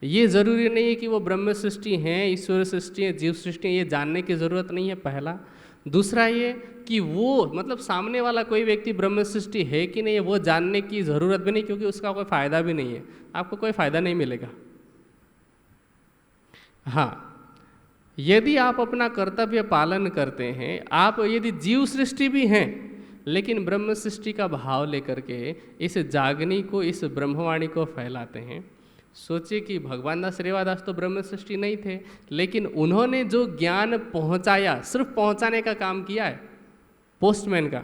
ये जरूरी नहीं है कि वो ब्रह्म सृष्टि हैं, ईश्वर सृष्टि है, जीव सृष्टि है, ये जानने की जरूरत नहीं है, पहला। दूसरा ये कि वो मतलब सामने वाला कोई व्यक्ति ब्रह्म सृष्टि है कि नहीं है, वो जानने की ज़रूरत भी नहीं, क्योंकि उसका कोई फ़ायदा भी नहीं है, आपको कोई फ़ायदा नहीं मिलेगा। हाँ, यदि आप अपना कर्तव्य पालन करते हैं, आप यदि जीव सृष्टि भी हैं, लेकिन ब्रह्म सृष्टि का भाव लेकर के इस जागनी को, इस ब्रह्मवाणी को फैलाते हैं। सोचिए कि भगवान दास रेवादास तो ब्रह्म सृष्टि नहीं थे, लेकिन उन्होंने जो ज्ञान पहुंचाया, सिर्फ पहुंचाने का काम किया है, पोस्टमैन का,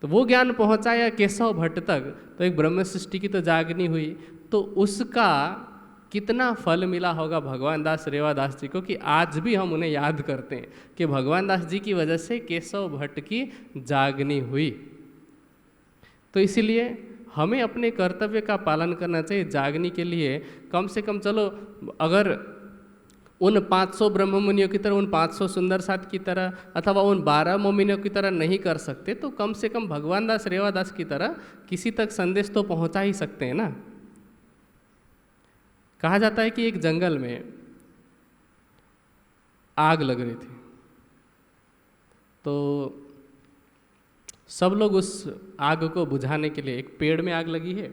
तो वो ज्ञान पहुंचाया केशव भट्ट तक, तो एक ब्रह्म सृष्टि की तो जागनी हुई। तो उसका कितना फल मिला होगा भगवान दास रेवादास जी को कि आज भी हम उन्हें याद करते हैं कि भगवान दास जी की वजह से केशव भट्ट की जागनी हुई। तो इसीलिए हमें अपने कर्तव्य का पालन करना चाहिए। जागनी के लिए कम से कम, चलो अगर उन 500 ब्रह्म मुनियों की तरह, उन 500 सुंदर साथ की तरह, अथवा उन 12 मोमिनियों की तरह नहीं कर सकते, तो कम से कम भगवान दास रेवादास की तरह किसी तक संदेश तो पहुंचा ही सकते हैं ना। कहा जाता है कि एक जंगल में आग लग रही थी, तो सब लोग उस आग को बुझाने के लिए, एक पेड़ में आग लगी है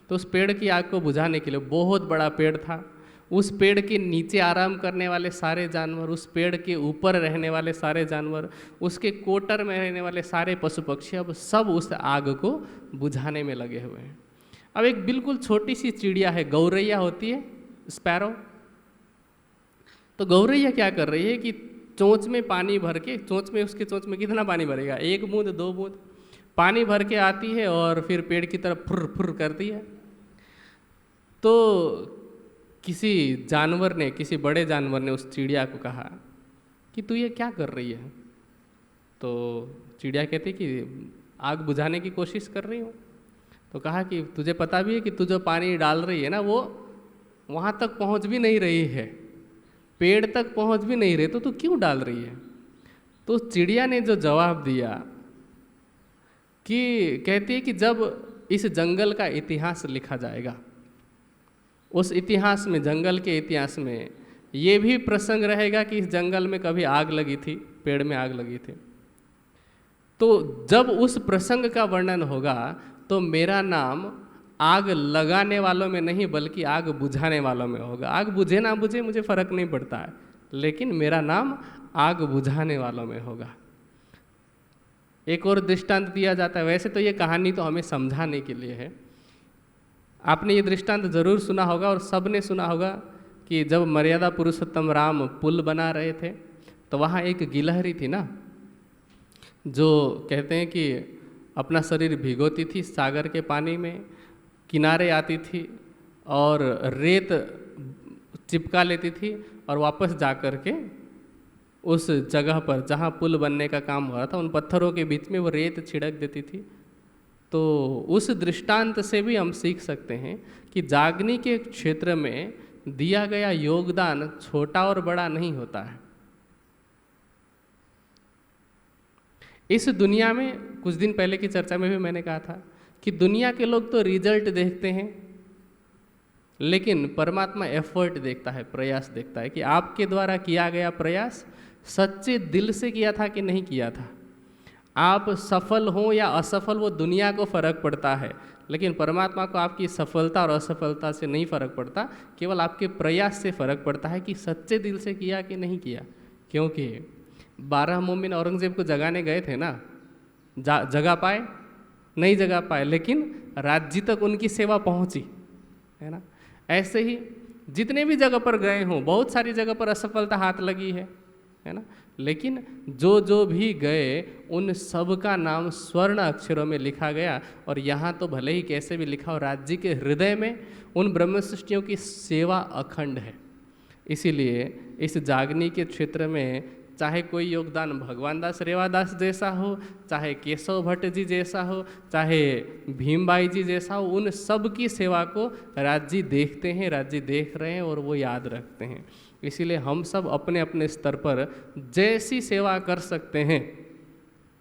तो उस पेड़ की आग को बुझाने के लिए, बहुत बड़ा पेड़ था, उस पेड़ के नीचे आराम करने वाले सारे जानवर, उस पेड़ के ऊपर रहने वाले सारे जानवर, उसके कोटर में रहने वाले सारे पशु पक्षी अब सब उस आग को बुझाने में लगे हुए हैं। अब एक बिल्कुल छोटी सी चिड़िया है, गौरैया होती है, स्पैरो। तो गौरैया क्या कर रही है कि चोंच में पानी भर के, उसके चोंच में कितना पानी भरेगा, 1 बूंद 2 बूंद पानी भर के आती है और फिर पेड़ की तरफ फुर फुर करती है। तो किसी जानवर ने, किसी बड़े जानवर ने उस चिड़िया को कहा कि तू ये क्या कर रही है? तो चिड़िया कहती कि आग बुझाने की कोशिश कर रही हूँ। तो कहा कि तुझे पता भी है कि तू जो पानी डाल रही है ना, वो वहाँ तक पहुँच भी नहीं रही है, पेड़ तक पहुँच भी नहीं रही, तो तू क्यों डाल रही है? तो चिड़िया ने जो जवाब दिया कि कहती है कि जब इस जंगल का इतिहास लिखा जाएगा, उस इतिहास में, जंगल के इतिहास में ये भी प्रसंग रहेगा कि इस जंगल में कभी आग लगी थी, पेड़ में आग लगी थी। तो जब उस प्रसंग का वर्णन होगा तो मेरा नाम आग लगाने वालों में नहीं बल्कि आग बुझाने वालों में होगा। आग बुझे ना बुझे मुझे फर्क नहीं पड़ता है, लेकिन मेरा नाम आग बुझाने वालों में होगा। एक और दृष्टांत दिया जाता है, वैसे तो ये कहानी तो हमें समझाने के लिए है। आपने ये दृष्टांत जरूर सुना होगा और सब ने सुना होगा कि जब मर्यादा पुरुषोत्तम राम पुल बना रहे थे तो वहाँ एक गिलहरी थी ना, जो कहते हैं कि अपना शरीर भिगोती थी सागर के पानी में, किनारे आती थी और रेत चिपका लेती थी और वापस जा कर के उस जगह पर जहाँ पुल बनने का काम हो रहा था, उन पत्थरों के बीच में वो रेत छिड़क देती थी। तो उस दृष्टांत से भी हम सीख सकते हैं कि जागनी के क्षेत्र में दिया गया योगदान छोटा और बड़ा नहीं होता है। इस दुनिया में, कुछ दिन पहले की चर्चा में भी मैंने कहा था कि दुनिया के लोग तो रिजल्ट देखते हैं, लेकिन परमात्मा एफर्ट देखता है, प्रयास देखता है कि आपके द्वारा किया गया प्रयास सच्चे दिल से किया था कि नहीं किया था। आप सफल हो या असफल, वो दुनिया को फर्क पड़ता है, लेकिन परमात्मा को आपकी सफलता और असफलता से नहीं फर्क पड़ता, केवल आपके प्रयास से फर्क पड़ता है कि सच्चे दिल से किया कि नहीं किया। क्योंकि 12 मोमिन औरंगजेब को जगाने गए थे ना, जगा पाए? नहीं जगा पाए, लेकिन राज्य तक उनकी सेवा पहुंची, है ना। ऐसे ही जितने भी जगह पर गए हों, बहुत सारी जगह पर असफलता हाथ लगी है ना, लेकिन जो जो भी गए उन सब का नाम स्वर्ण अक्षरों में लिखा गया। और यहाँ तो भले ही कैसे भी लिखा हो, राज्य के हृदय में उन ब्रह्म सृष्टियों की सेवा अखंड है। इसीलिए इस जागनी के क्षेत्र में चाहे कोई योगदान भगवान दास रेवादास जैसा हो, चाहे केशव भट्ट जी जैसा हो, चाहे भीमबाई जी जैसा हो, उन सब की सेवा को राज्य देखते हैं, राज्य देख रहे हैं और वो याद रखते हैं। इसीलिए हम सब अपने अपने स्तर पर जैसी सेवा कर सकते हैं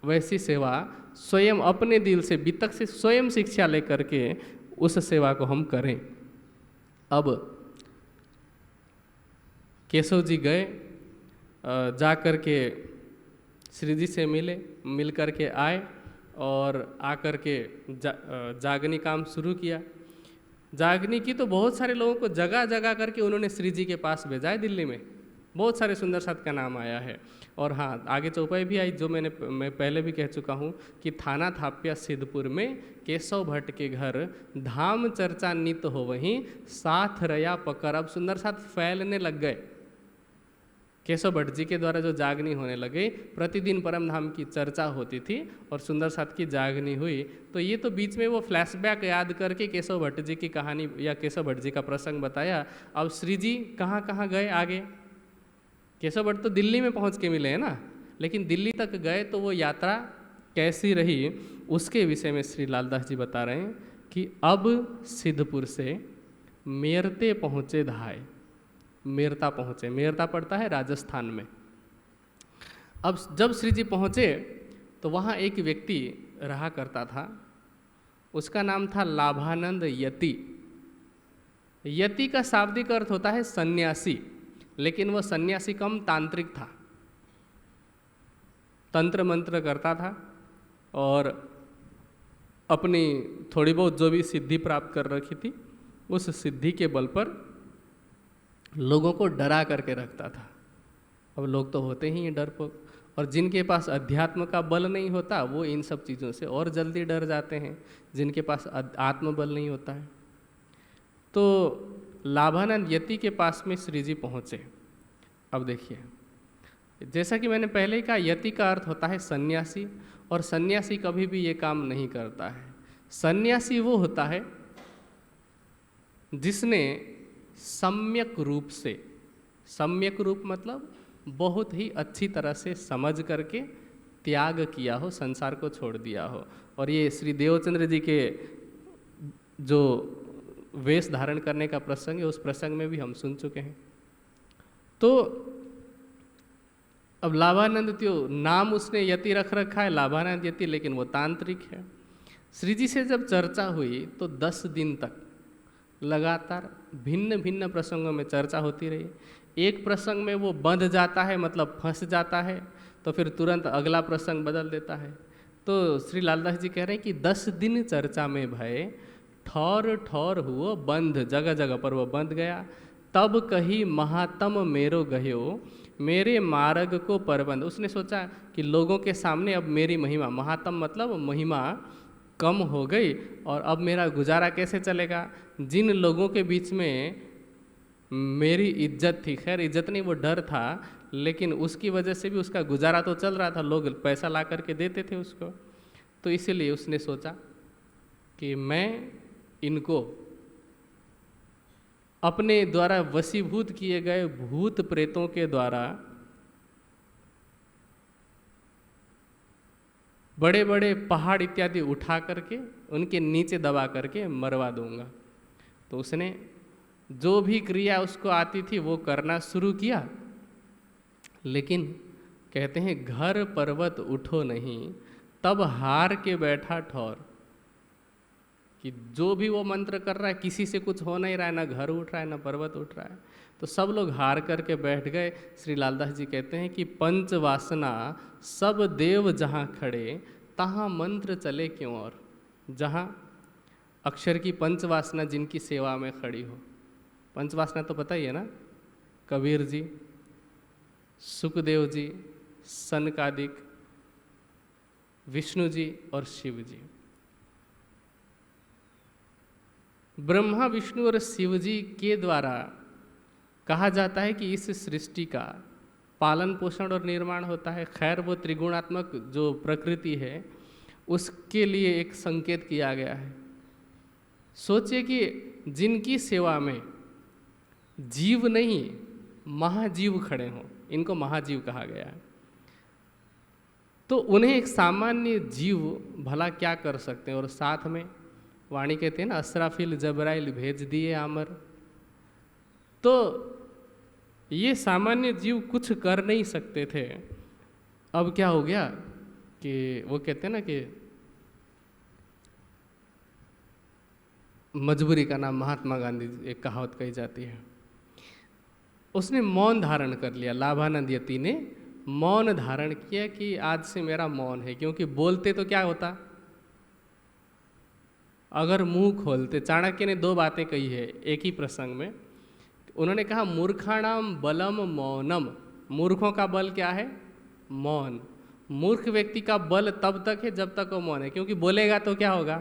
वैसी सेवा स्वयं अपने दिल से, वितक से स्वयं शिक्षा लेकर के उस सेवा को हम करें। अब केशव जी गए, जा कर के श्री जी से मिले, मिल कर के आए और आकर के जागनी काम शुरू किया। जागनी की तो बहुत सारे लोगों को जगह जगह करके उन्होंने श्री जी के पास भेजा है। दिल्ली में बहुत सारे सुंदर साथ का नाम आया है। और हाँ, आगे चौपाई भी आई, जो मैं पहले भी कह चुका हूँ कि थाना थापिया सिद्धपुर में केशव भट्ट के घर धाम चर्चा नित हो, वहीं साथ रया पकर। अब सुंदर साथ फैलने लग गए। केशव भट्ट जी के द्वारा जो जागनी होने लगे, प्रतिदिन परम धाम की चर्चा होती थी और सुंदर साथ की जागनी हुई। तो ये तो बीच में वो फ्लैशबैक याद करके केशव भट्ट जी की कहानी या केशव भट्ट जी का प्रसंग बताया। अब श्री जी कहाँ कहाँ गए आगे? केशव भट्ट तो दिल्ली में पहुँच के मिले हैं ना, लेकिन दिल्ली तक गए तो वो यात्रा कैसी रही उसके विषय में श्री लालदास जी बता रहे हैं कि अब सिद्धपुर से मेरते पहुँचे धाय। मेरता पहुँचे, मेरता पड़ता है राजस्थान में। अब जब श्री जी पहुँचे तो वहाँ एक व्यक्ति रहा करता था, उसका नाम था लाभानंद यति। यति का शाब्दिक अर्थ होता है सन्यासी, लेकिन वह सन्यासी कम तांत्रिक था, तंत्र मंत्र करता था और अपनी थोड़ी बहुत जो भी सिद्धि प्राप्त कर रखी थी उस सिद्धि के बल पर लोगों को डरा करके रखता था। अब लोग तो होते ही हैं डरपोक, और जिनके पास अध्यात्म का बल नहीं होता वो इन सब चीज़ों से और जल्दी डर जाते हैं, जिनके पास आत्मबल नहीं होता है। तो लाभानंद यति के पास में श्री जी पहुँचे। अब देखिए, जैसा कि मैंने पहले ही कहा, यति का अर्थ होता है सन्यासी, और सन्यासी कभी भी ये काम नहीं करता है। सन्यासी वो होता है जिसने सम्यक रूप से, सम्यक रूप मतलब बहुत ही अच्छी तरह से समझ करके त्याग किया हो, संसार को छोड़ दिया हो। और ये श्री देवचंद्र जी के जो वेश धारण करने का प्रसंग है, उस प्रसंग में भी हम सुन चुके हैं। तो अब लाभानंद त्यो नाम उसने यति रख रखा है, लाभानंद यति, लेकिन वो तांत्रिक है। श्री जी से जब चर्चा हुई तो 10 दिन तक लगातार भिन्न भिन्न प्रसंगों में चर्चा होती रही। एक प्रसंग में वो बंध जाता है, मतलब फंस जाता है, तो फिर तुरंत अगला प्रसंग बदल देता है। तो श्री लालदास जी कह रहे हैं कि 10 दिन चर्चा में भय, ठौर ठौर हुओ बंध, जगह जगह पर वो बंध गया। तब कही महात्म मेरो गयो, मेरे मार्ग को परबंध। उसने सोचा कि लोगों के सामने अब मेरी महिमा, महात्म मतलब महिमा कम हो गई, और अब मेरा गुजारा कैसे चलेगा। जिन लोगों के बीच में मेरी इज्जत थी, खैर इज्जत नहीं वो डर था, लेकिन उसकी वजह से भी उसका गुजारा तो चल रहा था, लोग पैसा ला करके देते थे उसको। तो इसीलिए उसने सोचा कि मैं इनको अपने द्वारा वशीभूत किए गए भूत प्रेतों के द्वारा बड़े बड़े पहाड़ इत्यादि उठा करके उनके नीचे दबा करके मरवा दूंगा। तो उसने जो भी क्रिया उसको आती थी वो करना शुरू किया, लेकिन कहते हैं घर पर्वत उठो नहीं, तब हार के बैठा ठौर। कि जो भी वो मंत्र कर रहा है किसी से कुछ हो नहीं रहा है, ना घर उठ रहा है ना पर्वत उठ रहा है, तो सब लोग हार करके बैठ गए। श्री लालदास जी कहते हैं कि पंच वासना सब देव जहाँ खड़े, तहाँ मंत्र चले क्यों और। जहाँ अक्षर की पंच वासना जिनकी सेवा में खड़ी हो, पंच वासना तो पता ही है ना, कबीर जी, सुखदेव जी, सनकादिक, विष्णु जी और शिव जी। ब्रह्मा विष्णु और शिव जी के द्वारा कहा जाता है कि इस सृष्टि का पालन पोषण और निर्माण होता है। खैर वो त्रिगुणात्मक जो प्रकृति है उसके लिए एक संकेत किया गया है। सोचिए कि जिनकी सेवा में जीव नहीं महाजीव खड़े हों, इनको महाजीव कहा गया है, तो उन्हें एक सामान्य जीव भला क्या कर सकते हैं। और साथ में वाणी कहते हैं ना, असराफिल जबराइल भेज दिए आमर। तो ये सामान्य जीव कुछ कर नहीं सकते थे। अब क्या हो गया कि वो कहते हैं ना कि मजबूरी का नाम महात्मा गांधी, एक कहावत कही जाती है। उसने मौन धारण कर लिया, लाभानंद यति ने मौन धारण किया कि आज से मेरा मौन है। क्योंकि बोलते तो क्या होता, अगर मुंह खोलते। चाणक्य ने 2 बातें कही है एक ही प्रसंग में। उन्होंने कहा मूर्खाणाम बलम मौनम, मूर्खों का बल क्या है, मौन। मूर्ख व्यक्ति का बल तब तक है जब तक वो मौन है, क्योंकि बोलेगा तो क्या होगा,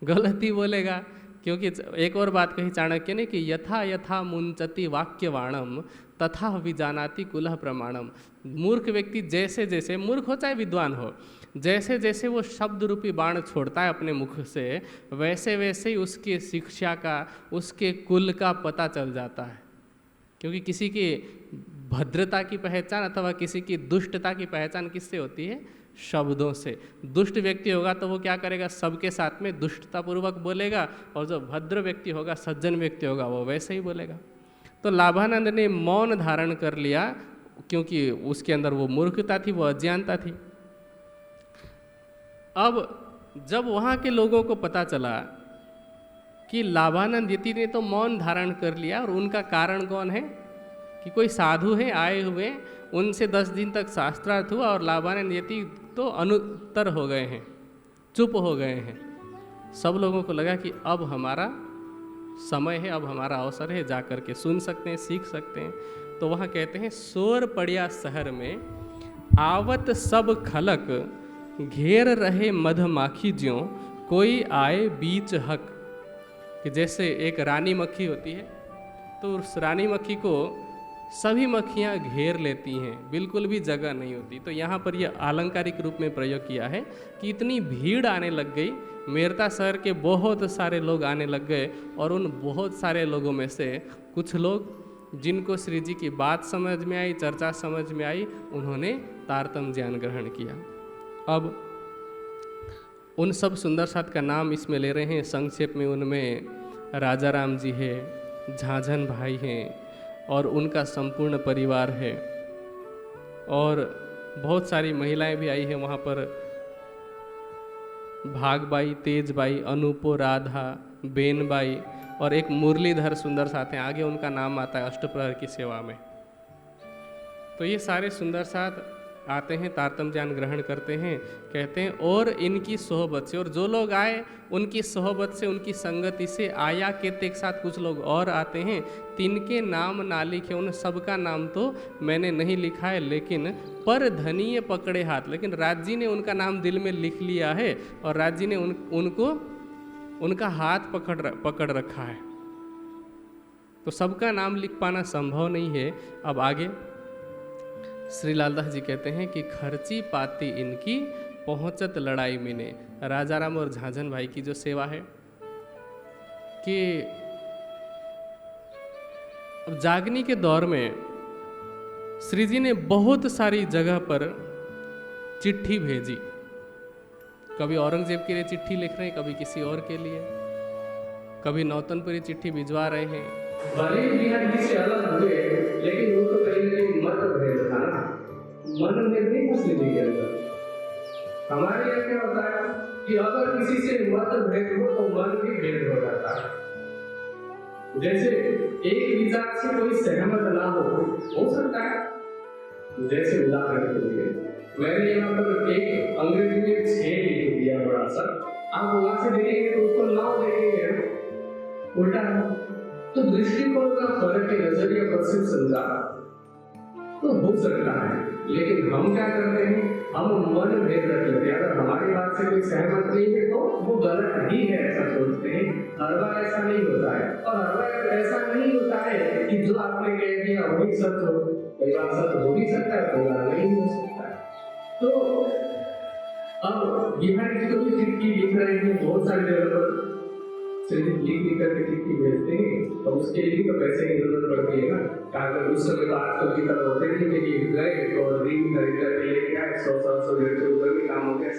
गलत ही बोलेगा। क्योंकि एक और बात कही चाणक्य ने कि यथा यथा मुंचति वाक्यवाणम तथा विजानाति कुलह प्रमाणम। मूर्ख व्यक्ति जैसे जैसे, मूर्ख हो चाहे विद्वान हो, जैसे जैसे वो शब्द रूपी बाण छोड़ता है अपने मुख से, वैसे वैसे ही उसकी शिक्षा का, उसके कुल का पता चल जाता है। क्योंकि किसी की भद्रता की पहचान अथवा किसी की दुष्टता की पहचान किससे होती है, शब्दों से। दुष्ट व्यक्ति होगा तो वो क्या करेगा, सबके साथ में दुष्टतापूर्वक बोलेगा, और जो भद्र व्यक्ति होगा, सज्जन व्यक्ति होगा, वो वैसे ही बोलेगा। तो लाभानंद ने मौन धारण कर लिया, क्योंकि उसके अंदर वो मूर्खता थी, वो अज्ञानता थी। अब जब वहाँ के लोगों को पता चला कि लाभानंद यति ने तो मौन धारण कर लिया, और उनका कारण कौन है कि कोई साधु है आए हुए, उनसे 10 दिन तक शास्त्रार्थ हुआ और लाभानंद यति तो अनुत्तर हो गए हैं, चुप हो गए हैं। सब लोगों को लगा कि अब हमारा समय है, अब हमारा अवसर है, जा कर के सुन सकते हैं, सीख सकते हैं। तो वहाँ कहते हैं, शोर पड़िया शहर में आवत सब खलक, घेर रहे मधमाखी ज्यों कोई आए बीच हक। कि जैसे एक रानी मक्खी होती है, तो उस रानी मक्खी को सभी मक्खियाँ घेर लेती हैं, बिल्कुल भी जगह नहीं होती। तो यहाँ पर यह आलंकारिक रूप में प्रयोग किया है कि इतनी भीड़ आने लग गई, मेरता शहर के बहुत सारे लोग आने लग गए, और उन बहुत सारे लोगों में से कुछ लोग जिनको श्री जी की बात समझ में आई, चर्चा समझ में आई, उन्होंने तारतम्य ज्ञान ग्रहण किया। अब उन सब सुंदर साथ का नाम इसमें ले रहे हैं संक्षेप में। उनमें राजा राम जी है, झांझन भाई हैं और उनका संपूर्ण परिवार है, और बहुत सारी महिलाएं भी आई हैं वहाँ पर। भागबाई, तेजबाई, अनूपो, राधा, बेनबाई और एक मुरलीधर सुंदर साथ हैं, आगे उनका नाम आता है अष्टप्रहर की सेवा में। तो ये सारे सुंदर साथ आते हैं, तारतम्य ज्ञान ग्रहण करते हैं। कहते हैं और इनकी सोहबत से, और जो लोग आए उनकी सोहबत से, उनकी संगति से, आया के एक साथ कुछ लोग और आते हैं, तिनके नाम ना लिखे। उन सबका नाम तो मैंने नहीं लिखा है, लेकिन पर धनीय पकड़े हाथ, लेकिन राज जी ने उनका नाम दिल में लिख लिया है, और राज जी ने उनको उनका हाथ पकड़ रखा है। तो सबका नाम लिख पाना संभव नहीं है। अब आगे श्री लालदास जी कहते हैं कि खर्ची पाती इनकी पहुंचत लड़ाई मिने। राजा राम और झांझन भाई की जो सेवा है कि अब जागनी के दौर में श्री जी ने बहुत सारी जगह पर चिट्ठी भेजी। कभी औरंगजेब के लिए चिट्ठी लिख रहे हैं, कभी किसी और के लिए, कभी नौतनपुरी चिट्ठी भिजवा रहे हैं। भले ही बिहार जी से अलग हुए, लेकिन उनको कहीं ना कहीं मतभेद था ना, मन में नहीं घुसने के अंदर। हमारे यहाँ क्या होता है कि अगर किसी से मतभेद हो तो मन भी भेद हो जाता है। जैसे एक विचार से कोई सहमत ना हो सकता है। जैसे उदाहरण के लिए मैंने यहाँ पर एक अंग्रेजी में 6 लिख दिया बड़ा सा, आप वहां से देखेंगे तो उसको 9 देखेंगे उल्टा। तो दृष्टिकोण का फर्क है, नजरिया, परसेप्शन का तो हो सकता है, लेकिन हम क्या करते हैं, हम मन भेद रख लेते हैं। अगर हमारी बात से कोई सहमत नहीं है तो वो गलत ही है, ऐसा सोचते हैं। हर बार ऐसा नहीं होता है, और हर बार ऐसा नहीं होता है कि जो आपने कह दिया वही सच हो। कई बार सच हो भी सकता है, कई बार नहीं हो सकता है। तो अब बिहार जी को भी चिट्ठी लिख रहे हैं, बहुत सारे जगह पर लिख करके चिट्ठी भेजते हैं, और उसके लिए तो पैसे की जरूरत पड़ती है ना। कागज उस समय तो आजकल की तरह होते नहीं कि गए और रिंग खरीद करके लेके आए, 100-100 ऊपर भी काम हो गया।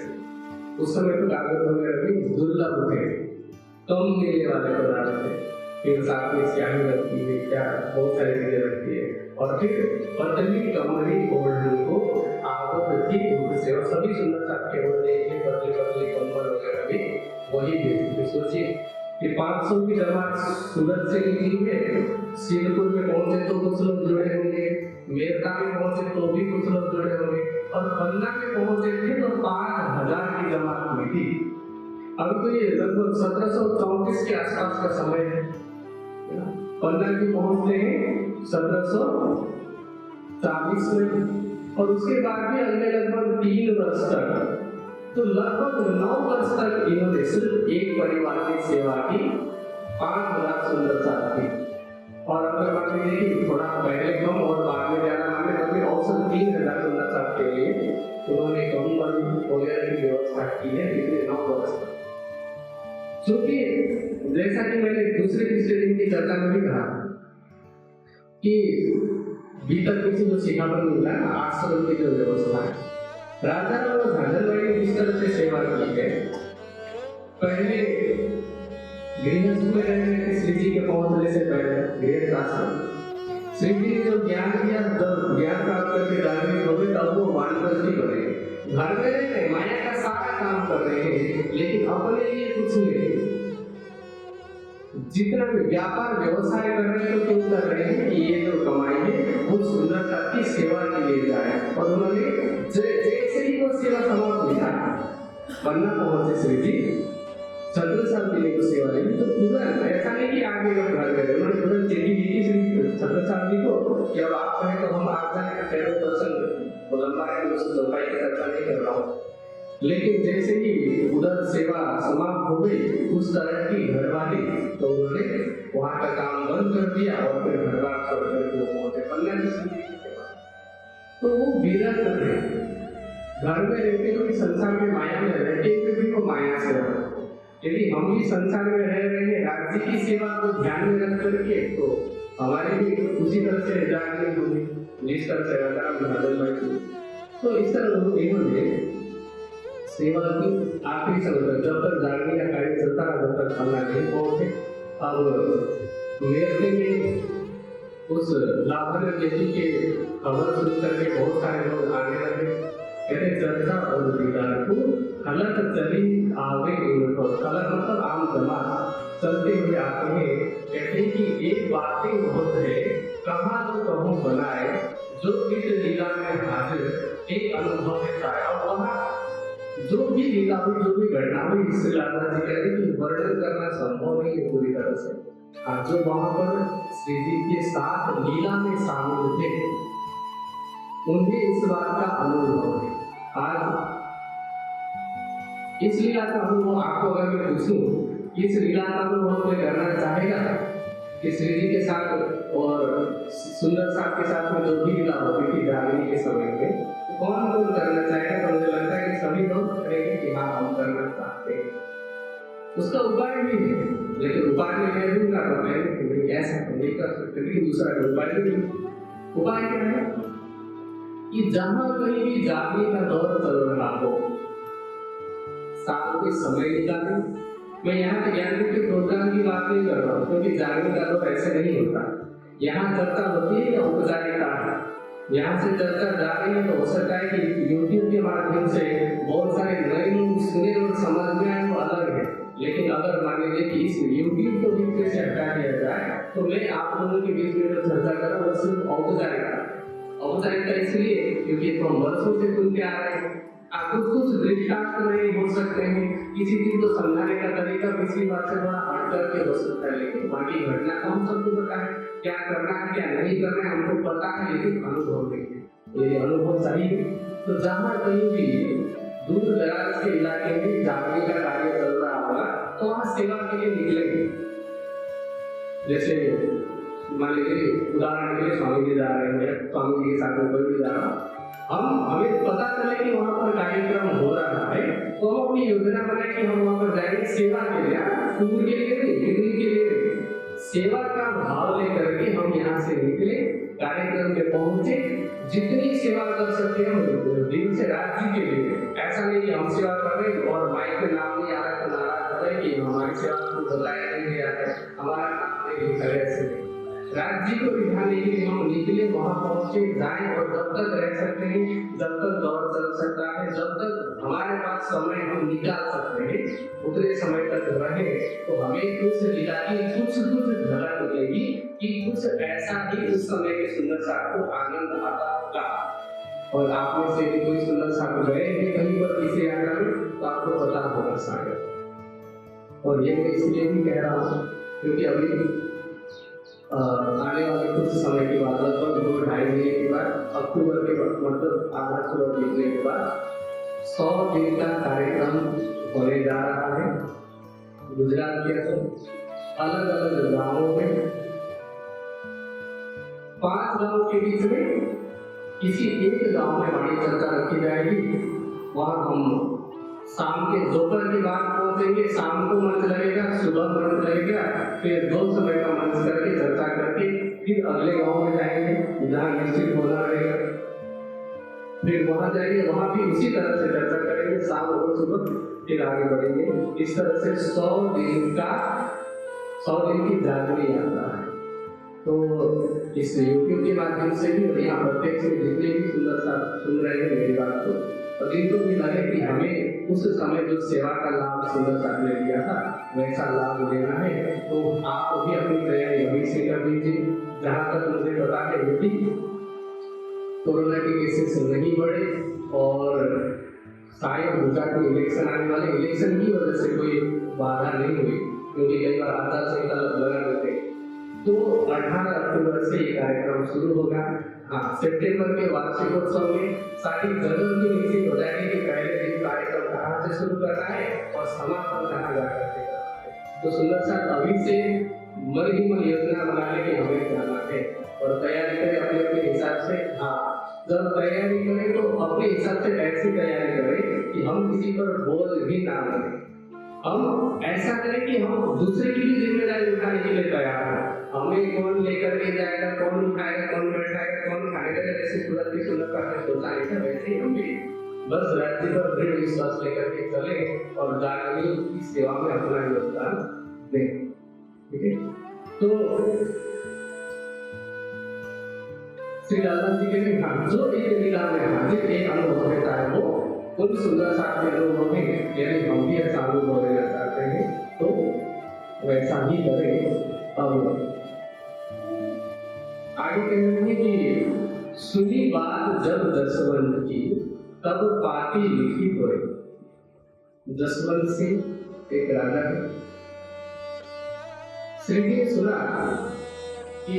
उस समय तो कागज वगैरह भी दुर्लभ थे, कम मिलने वाले पदार्थ थे। फिर साथ में स्याही लगती है, क्या बहुत सारी चीजें लगती है, और फिर पतली कमरी ओढ़ने को आवत थी धूप से, और सभी सुंदर साथ के ओढ़ने के पतले पतले कम्बल वगैरह भी वही भेजते। सोचिए कि 500 की जमात सूरत से निकली है, सीलपुर में पहुंचे तो कुछ लोग जुड़े होंगे, मेरता में पहुंचे तो भी कुछ लोग जुड़े होंगे, और पन्ना में पहुंचे थे तो 5000 की जमात हुई थी। अब तो ये लगभग 1734 के आसपास का समय है। पन्ना की पहुंचते हैं 1740 में, और उसके बाद भी अगले लगभग 3 वर्ष तक, तो लगभग 9 वर्ष तक इन्होंने सिर्फ एक परिवार की सेवा की, 5000 सुंदर साथ की। और अगर बात देखिए थोड़ा पहले कम और बाद में ज्यादा माने, तभी औसत 3000 सुंदर साथ के लिए उन्होंने कम्बल वगैरह की व्यवस्था की है पिछले 9 वर्ष तक। क्योंकि जैसा कि मैंने दूसरे तीसरे दिन की चर्चा में भी कहा कि भीतर किसी को सिखावन मिला है, आश्रम की जो व्यवस्था है, राजा और झांझन भाई ने जिस तरह से सेवा की है, पहले गृहस्थ में रहने श्री जी के पहुंचने से पहले गृहस्थ आश्रम, श्री जी ने जो ज्ञान दिया, जब ज्ञान प्राप्त करके जागृत हो गए तब वो वानप्रस्थी बने। घर में रहते माया का सारा काम कर रहे हैं, लेकिन अपने लिए कुछ नहीं। जितना भी व्यापार व्यवसाय कर रहे हैं तो क्यों कर रहे हैं कि ये जो कमाई है वो सुंदरता की सेवा के लिए जाए। और उन्होंने जैसे ही वो सेवा समाप्त हुई बनना पहुंचे श्री जी छत्रसाल जी ने को सेवा ली तो तुरंत ऐसा नहीं कि आगे लोग घर गए, उन्होंने तुरंत चिट्ठी लिखी श्री छत्रसाल जी को कि अब आप कहें तो हम आप जाए तेरे प्रसंग वो लंबा है तो उसकी लंबाई की चर्चा नहीं कर रहा हूँ। लेकिन जैसे ही उधर सेवा समाप्त हो गई उस तरह की घरवाली तो उन्होंने वहां का काम बंद कर दिया और फिर घर बार छोड़ कर वो पहुंचे पन्ना की स्थिति की सेवा। तो वो विरत थे, घर में रहते हुए संसार में माया में रहते हुए भी वो माया से रहे। यदि हम भी संसार में रह रहे हैं राज्य की सेवा को ध्यान में रख करके तो हमारी भी उसी तरह से जागनी होगी जिस तरह से राजा महाजन भाई थी। तो इस तरह इन्होंने सेवा की आखिरी समय तक जब तक जागने का कार्य चलता रहा जब तक खाना नहीं पहुंचे। अब मेरठे में उस लाभर देवी के खबर सुन करके बहुत सारे लोग आने लगे। कहते चर्चा और दीदार को खलक चली आवे उनको, खलक मतलब आम जमा चलते हुए आते हैं। कहते कि एक बातें बहुत है कहाँ तो कहूँ बनाए जो इस लीला में हाजिर एक अनुभव है। और वहाँ जो भी लीला हुई जो भी घटना हुई इससे लाला जी कह रहे कि वर्णन करना संभव नहीं है पूरी तरह से। जो वहां पर श्री जी के साथ लीला में शामिल थे उन्हें इस बात का अनुभव है। आज इस लीला का अनुभव आपको अगर मैं पूछूं इस लीला का अनुभव कोई करना चाहेगा कि श्री जी के साथ और सुंदर साहब के साथ में जो भी लीला होती थी जागरण के समय में कौन कौन करना चाहेगा? तो मुझे लगता है कि सभी लोग कहेंगे कि हाँ हम करना चाहते हैं। उसका उपाय भी है लेकिन उपाय में मैं दूंगा तो मैं ऐसा नहीं कर सकते लेकिन दूसरा उपाय भी उपाय क्या है कि जहां कहीं भी जागने का दौर चल रहा हो साल के समय निकालें। मैं यहाँ के ज्ञान के प्रोग्राम की बात नहीं कर रहा हूँ क्योंकि जागने का दौर ऐसे नहीं होता। यहाँ चर्चा होती है या औपचारिकता है। यहाँ से चर्चा जा रही है तो हो सकता है कि यूट्यूब के माध्यम से बहुत सारे नए लोग सुने और समझ में आए वो अलग है। लेकिन अगर मान लीजिए कि इस यूट्यूब को बीच में से हटा दिया जाए तो मैं आप लोगों के बीच में जो चर्चा कर रहा हूँ वो सिर्फ औपचारिकता इसलिए क्योंकि हम वर्षों से सुनते आ रहे हैं। आप कुछ दृष्टांत नहीं हो सकते हैं, किसी चीज को समझाने का तरीका पिछली बार से बड़ा हट करके हो सकता है लेकिन बाकी घटना का हम सबको पता है क्या करना है क्या नहीं करना है हमको पता है लेकिन अनुभव नहीं। ये अनुभव चाहिए तो जहाँ कहीं भी दूर दराज के इलाके में जागने का कार्य चल रहा होगा तो वहाँ सेवा के लिए निकलेंगे। जैसे मान लीजिए उदाहरण के लिए स्वामी जी जा रहे हैं, स्वामी जी के साथ में कोई भी जा रहा हमें पता चले कि वहाँ पर कार्यक्रम हो रहा है तो हम अपनी योजना बनाए कि हम वहाँ पर जाएंगे सेवा के लिए, टूर के लिए नहीं, पिकनिक के लिए सेवा का भाव लेकर के हम यहाँ से निकले, कार्यक्रम में पहुंचे, जितनी सेवा कर सकते हैं हम दिल से राज्य के लिए। ऐसा नहीं कि हम सेवा कर रहे हैं और माइक में नाम नहीं आ रहा है तो नाराज हो रहे कि हमारी सेवा को बताया नहीं गया है, हमारा नाम नहीं लिखा है। ऐसे राज्य को दिखाने के लिए हम निकले, वहां पहुंचे, जाएं और जब तक रह सकते हैं, जब तक दौड़ चल सकता है, जब तक हमारे पास समय हम निकाल सकते हैं उतने समय तक रहे तो हमें कुछ लीला की कुछ झलक मिलेगी कि कुछ ऐसा ही उस समय के सुंदर साहब को आनंद आता होगा। और आप में से भी कोई सुंदर साहब गए हैं कहीं पर किसी यात्रा में तो आपको पता होगा शायद। और ये मैं इसलिए भी कह रहा हूँ क्योंकि अभी आने वाले कुछ समय के बाद लगभग 2-2.5 महीने के बाद अक्टूबर के मतलब आधा अक्टूबर बीतने के बाद 100 दिन का कार्यक्रम होने जा रहा है गुजरात के अलग अलग गांवों में। 5 गांव के बीच में किसी एक गांव में बड़ी चर्चा रखी जाएगी। वहां हम शाम के दोपहर के बाद पहुंचेंगे, शाम को मंच लगेगा, सुबह मंच लगेगा, फिर 2 समय का मंच करके चर्चा करके फिर अगले गांव में जाएंगे जहाँ निश्चित होना रहेगा, फिर वहां जाएंगे, वहां भी उसी तरह से चर्चा करेंगे, शाम और सुबह फिर आगे बढ़ेंगे। इस तरह से 100 दिन की जागरण यात्रा है। तो इस यूट्यूब के माध्यम से भी और यहाँ प्रत्यक्ष जितने भी सुंदर सा सुन रहे हैं मेरी बात को और जिनको भी लगे कि हमें उस समय जो सेवा का लाभ सुंदर साहब ने लिया था वैसा लाभ लेना है तो आप भी अपनी तैयारी अभी से कर दीजिए। जहाँ तक मुझे पता है यदि कोरोना के केसेस नहीं बढ़े और शायद गुजरात में इलेक्शन आने वाले, इलेक्शन की वजह से कोई बाधा नहीं हुई क्योंकि कई बार आचार संहिता लगा देते, तो 18 अक्टूबर से ये कार्यक्रम शुरू होगा। हाँ, सितंबर के वार्षिकोत्सव में सारी जगह की निश्चित हो जाएगी कि पहले दिन कार्यक्रम कहाँ से शुरू करना है और समापन कहाँ जाकर के करना है। तो सुंदर साहब अभी से मन ही मन योजना बना ले कि हमें जाना है और तैयारी करें अपने अपने हिसाब से। हाँ, जब तैयारी करें तो अपने हिसाब से ऐसी तैयारी करें कि हम किसी पर बोझ भी ना बने। हम ऐसा करें कि हम दूसरे की भी जिम्मेदारी उठाने के लिए तैयार हैं। हमें कौन लेकर के जाएगा, कौन उठाएगा, कौन बैठाएगा, कौन खाएगा, जैसे सूरत की सुंदर का सोचा नहीं था वैसे ही हम भी बस राज्य पर दृढ़ विश्वास लेकर के चले और जागरण की सेवा में अपना योगदान दें। ठीक है, तो श्री लाला जी के लिए जो एक लीला में हाजिर एक अनुभव देता है वो उन सुंदर साथ के अनुभव में यदि हम भी ऐसा अनुभव लेना चाहते हैं तो वैसा ही करें। अब आगे कहते हैं कि सुनी बात जब जसवंत की तब पाती लिखी हुई। जसवंत सिंह एक राजा है। श्री जी ने सुना कि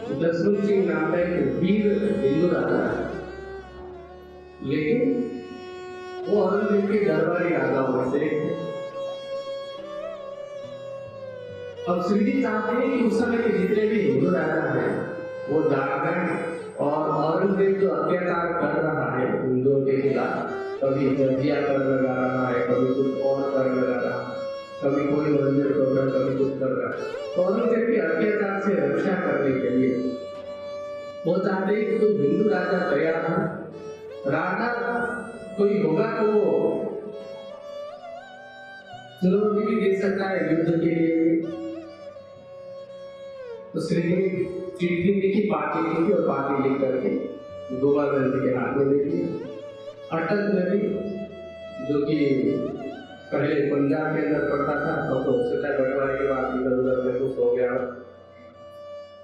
जसवंत सिंह नाम का एक वीर हिंदू राजा है, लेकिन वो औरंगजेब के दरबारी राजाओं में से। अब श्री जी चाहते हैं कि उस समय के जितने भी हिंदू राजा हैं वो जाकर और औरंगजेब जो अत्याचार कर रहा है हिंदुओं के खिलाफ, कभी जजिया कर लगा रहा है, कभी कुछ और कर लगा रहा है, कभी कोई मंदिर तोड़ रहा, कभी कुछ कर रहा है, तो औरंगजेब के अत्याचार से रक्षा करने के लिए वो चाहते हैं कि कोई हिंदू राजा तैयार हो। राजा कोई होगा तो चुनौती भी दे सकता है युद्ध के लिए। तो श्री जी ने चिट्ठी लिखी, पार्टी लिखी और पार्टी लिख करके गोवर्धन जी के हाथ में दे दिया। अटक नदी जो कि पहले पंजाब के अंदर पड़ता था और तो सत्ता बंटवारे के बाद इधर उधर में कुछ हो गया,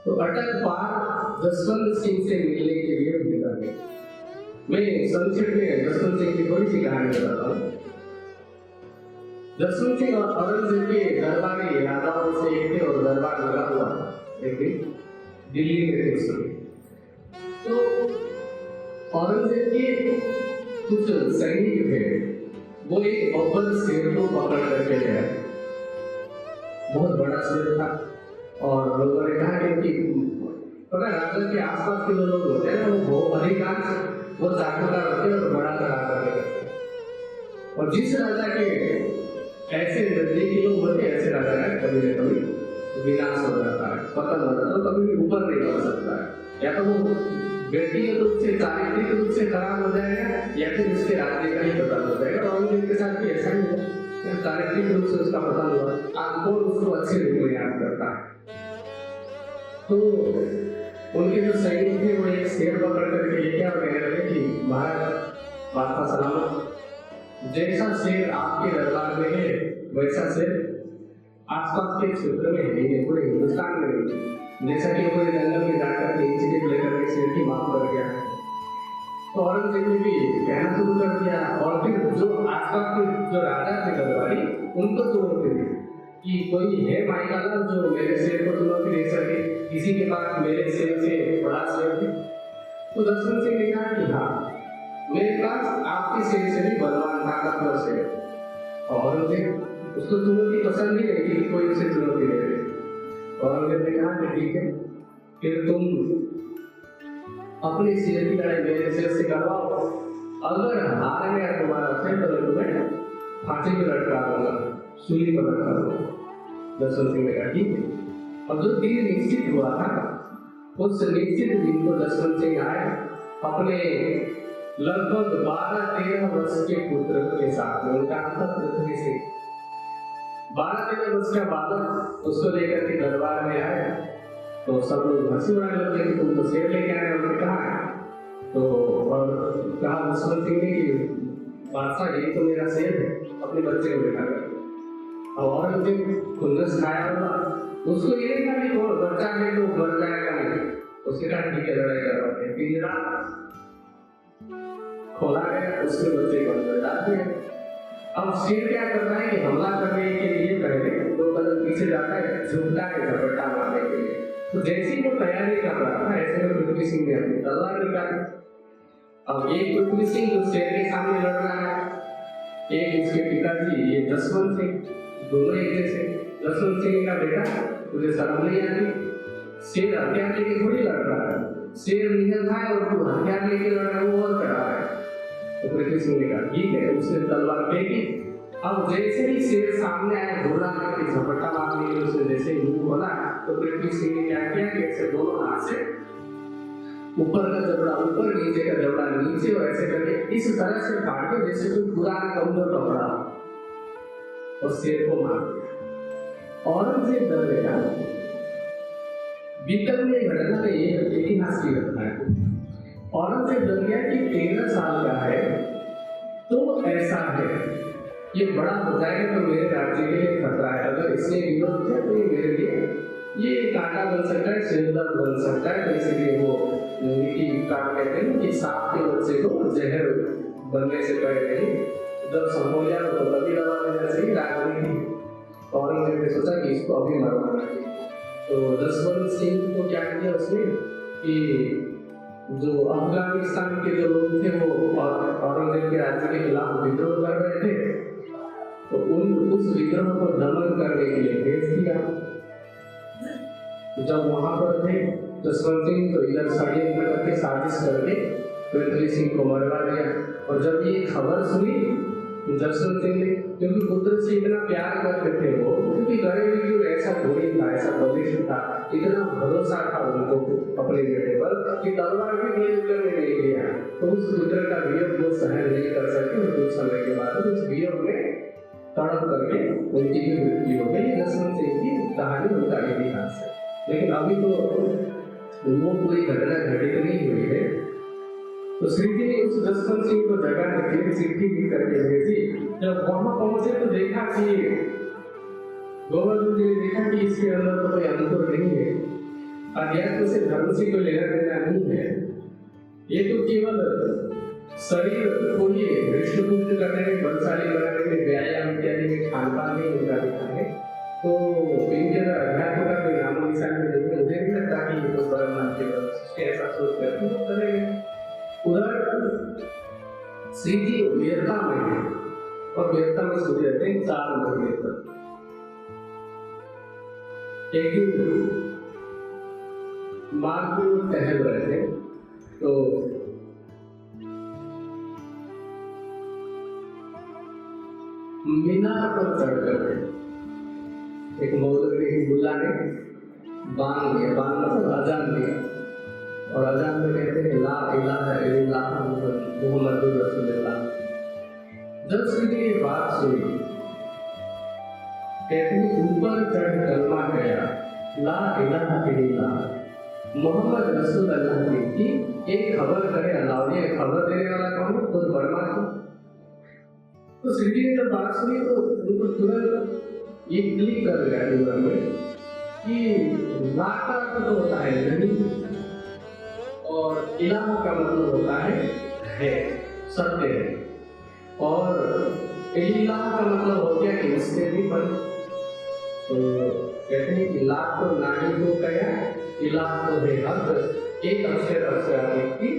तो अटक पार जसवंत सिंह से मिलने के लिए भेजा गया। मैं संक्षेप में जसवंत सिंह की थोड़ी सी कहानी बताता हूँ। जसवंत सिंह और औरंगजेब के दरबारी राजाओं में से एक थे और दरबार लगा हुआ था एक दिन दिल्ली में थे उस समय। तो औरंगजेब के कुछ सैनिक थे, वो एक बब्बर शेर को पकड़ करके गया। बहुत बड़ा शेर था और लोगों ने कहा कि पता राजा के आसपास के जो लोग होते हैं वो अधिकांश वो जागरूकता रखते और बड़ा करा करते। और जिस राजा के ऐसे नजदीकी लोग होते ऐसे राजा है कभी न कभी विनाश हो जाता है, पतन हो जाता है, कभी भी ऊपर नहीं बढ़ सकता है। या तो वो व्यक्तिगत रूप से चारित्रिक रूप से खराब हो जाएगा या फिर उसके राज्य का ही पतन हो जाएगा। और औरंगजेब के साथ भी ऐसा ही है, चारित्रिक रूप से उसका पतन हुआ, आप कौन उसको अच्छे रूप में याद करता है। तो उनके जो सैनिक थे वो एक शेर पकड़ करके लेके और कहने लगे कि महाराज बादशाह सलामत, जैसा शेर आपके दरबार में है वैसा शेर आसपास के क्षेत्र में है, पूरे हिंदुस्तान में नहीं। जैसा कि पूरे जंगल में जाकर के इंसिडेंट लेकर के शेर की मांग कर गया है। तो औरंगजेब ने भी कहना शुरू कर दिया और फिर जो आसपास के जो राजा थे दरबारी उनको जोड़ते थे कि कोई है माइकाला जो मेरे शेर को चुनौती दे सके, किसी के पास मेरे शेर से बड़ा शेर है। तो जसवंत सिंह ने कहा कि हाँ मेरे पास आपके शेर से भी बलवान ताकतवर शेर। औरंगजेब उसको चुनौती पसंद नहीं है कि कोई उसे चुनौती दे दे। औरंगजेब ने कहा कि ठीक है, फिर तुम अपने शेर की लड़ाई मेरे शेर से करवाओ, अगर हार गया तुम्हारा शेर तो तुम्हें फांसी पे लटका दूंगा, सूली पर लटका दूंगा। जसवंत सिंह ने कहा ठीक है। और जो दिन निश्चित हुआ था उस निश्चित दिन को जसवंत सिंह आए अपने लगभग 12-13 वर्ष के पुत्र के साथ में। उनका नाम था पृथ्वी सिंह। 12-13 वर्ष का बालक उसको लेकर के दरबार में आया तो सब लोग हंसी उड़ाने लगे कि तुम तो शेर लेके आए। उन्होंने कहा तो और कहा जसवंत सिंह ने कि बादशाह यही तो मेरा शेर है, अपने बच्चे को देखा कर। और मुझे खुन्नस खाया होगा, उसको ये नहीं था कि वो बच्चा है तो मर जाएगा नहीं, उसके कारण ठीक है लड़ाई करवाते हैं। पिंजरा खोला गया, उसके बच्चे को अंदर डाल दिया। अब शेर क्या करता है कि हमला करने के लिए पहले 2 कदम पीछे जाता है, झुकता है झपटा मारने के लिए। तो जैसे ही वो तैयारी कर रहा था, ऐसे में पृथ्वी सिंह ने अपनी तलवार निकाली। अब एक पृथ्वी सिंह तो शेर के सामने लड़ रहा है, एक उसके पिताजी ये जसवंत सिंह, दोनों एक जैसे। जसवंत सिंह का बेटा तुझे शर्म नहीं आती, शेर हथियार लेके थोड़ी लड़ रहा है, शेर निकल है और तू हथियार लेके लड़ रहा है, वो और करा है। तो पृथ्वी सिंह ने कहा ठीक है, उसने तलवार फेंकी। अब जैसे ही शेर सामने आया, घोड़ा करके झपट्टा मारने के लिए उसने जैसे ही मुंह खोला, तो पृथ्वी सिंह ने क्या किया कि ऐसे दोनों हाथ से ऊपर का जबड़ा ऊपर, नीचे का जबड़ा नीचे, और ऐसे करके इस तरह से काट के जैसे कोई पुराना कमजोर कपड़ा, और शेर को मार दिया। औरंगजेब डर गया। बीतल में घटना में ये इतिहास की घटना है। औरंगजेब डर गया कि 13 साल का है तो ऐसा है, ये बड़ा हो जाएगा तो मेरे राज्य के लिए खतरा है, अगर इसने विरोध किया तो ये मेरे लिए ये कांटा बन सकता है, सिरदर्द बन सकता है। तो इसलिए वो नीति काम कहते हैं कि सांप के बच्चे को जहर बनने से पहले ही जब संभव हो जाए तो तभी दबा देना चाहिए राजनीति। औरंगजेब ने सोचा कि इसको अभी मरवाना चाहिए। तो जसवंत सिंह को क्या किया उसने कि जो अफगानिस्तान के जो लोग थे वो औरंगजेब के राज्य के खिलाफ विद्रोह कर रहे थे, तो उस विद्रोह को दमन करने के लिए भेज दिया। जब वहां पर थे जसवंत सिंह तो इधर षड्यंत्र करके साजिश करके पृथ्वी सिंह को मरवा दिया। और जब ये खबर सुनी जसवंत सिंह ने, क्योंकि पुत्र से इतना प्यार करते थे वो, क्योंकि गरीब ऐसा थोड़ी था, ऐसा बलिष्ठ था, इतना भरोसा था उनको अपने बेटे पर कि तलवार भी वियोग में नहीं लिया। तो उस पुत्र का वियोग वो सहन नहीं कर सकते, और कुछ समय के बाद उस वियोग में तड़प करके उनकी भी मृत्यु हो गई। जसवंत सिंह की कहानी उनका इतिहास है। लेकिन अभी तो वो पूरी घटना घटित नहीं हुई है। तो श्री जी ने उस जसवंत सिंह को जगह रखी, चिट्ठी लिख करके भेजी। जब वहां पहुंचे तो देखा कि गोवर्धन जी ने देखा कि इसके अंदर तो कोई अंकुर नहीं है, अध्यात्म से धर्म से कोई लेना देना नहीं है, ये तो केवल शरीर को ही हृष्टपुष्ट करने में, बलशाली बनाने में, व्यायाम इत्यादि में खान पान नहीं उनका दिखा है। तो इनके अंदर अध्यात्म का कोई नामो निशान नहीं है। मुझे नहीं लगता कि ये तो परमात्मा के ऐसा सोच करते वो करेंगे। उधर श्री जी वीरता में है, और वीरता में सूर्य रहते हैं 4 महीने तक। एक दिन मार्ग में टहल रहे थे, तो मीनार पर चढ़ कर एक मौलवी की मुल्ला ने बांध दिया, बांध मतलब अजान दिया, और अजान में कहते हैं ला इलाहा इल्लल्लाह मुहम्मदुर रसूलुल्लाह। जब श्री जी ये बात सुनी, कहते हैं ऊपर चढ़ कलमा गया ला इलाहा इल्लल्लाह मुहम्मद रसूलुल्लाह की एक खबर करे अल्लाह। ये खबर देने वाला कौन है? खुद परमात्मा। तो श्री जी ने जब बात सुनी तो उनको तुरंत ये क्लिक कर गया दिमाग में कि लाख का अर्थ तो होता है नहीं, और इलाह का मतलब होता है सत्य है, और इलाह का मतलब हो गया कि उससे भी बड़े। तो कहते हैं कि लाख तो नानी को कहा, इलाह तो है हद, एक अक्षर अक्षर की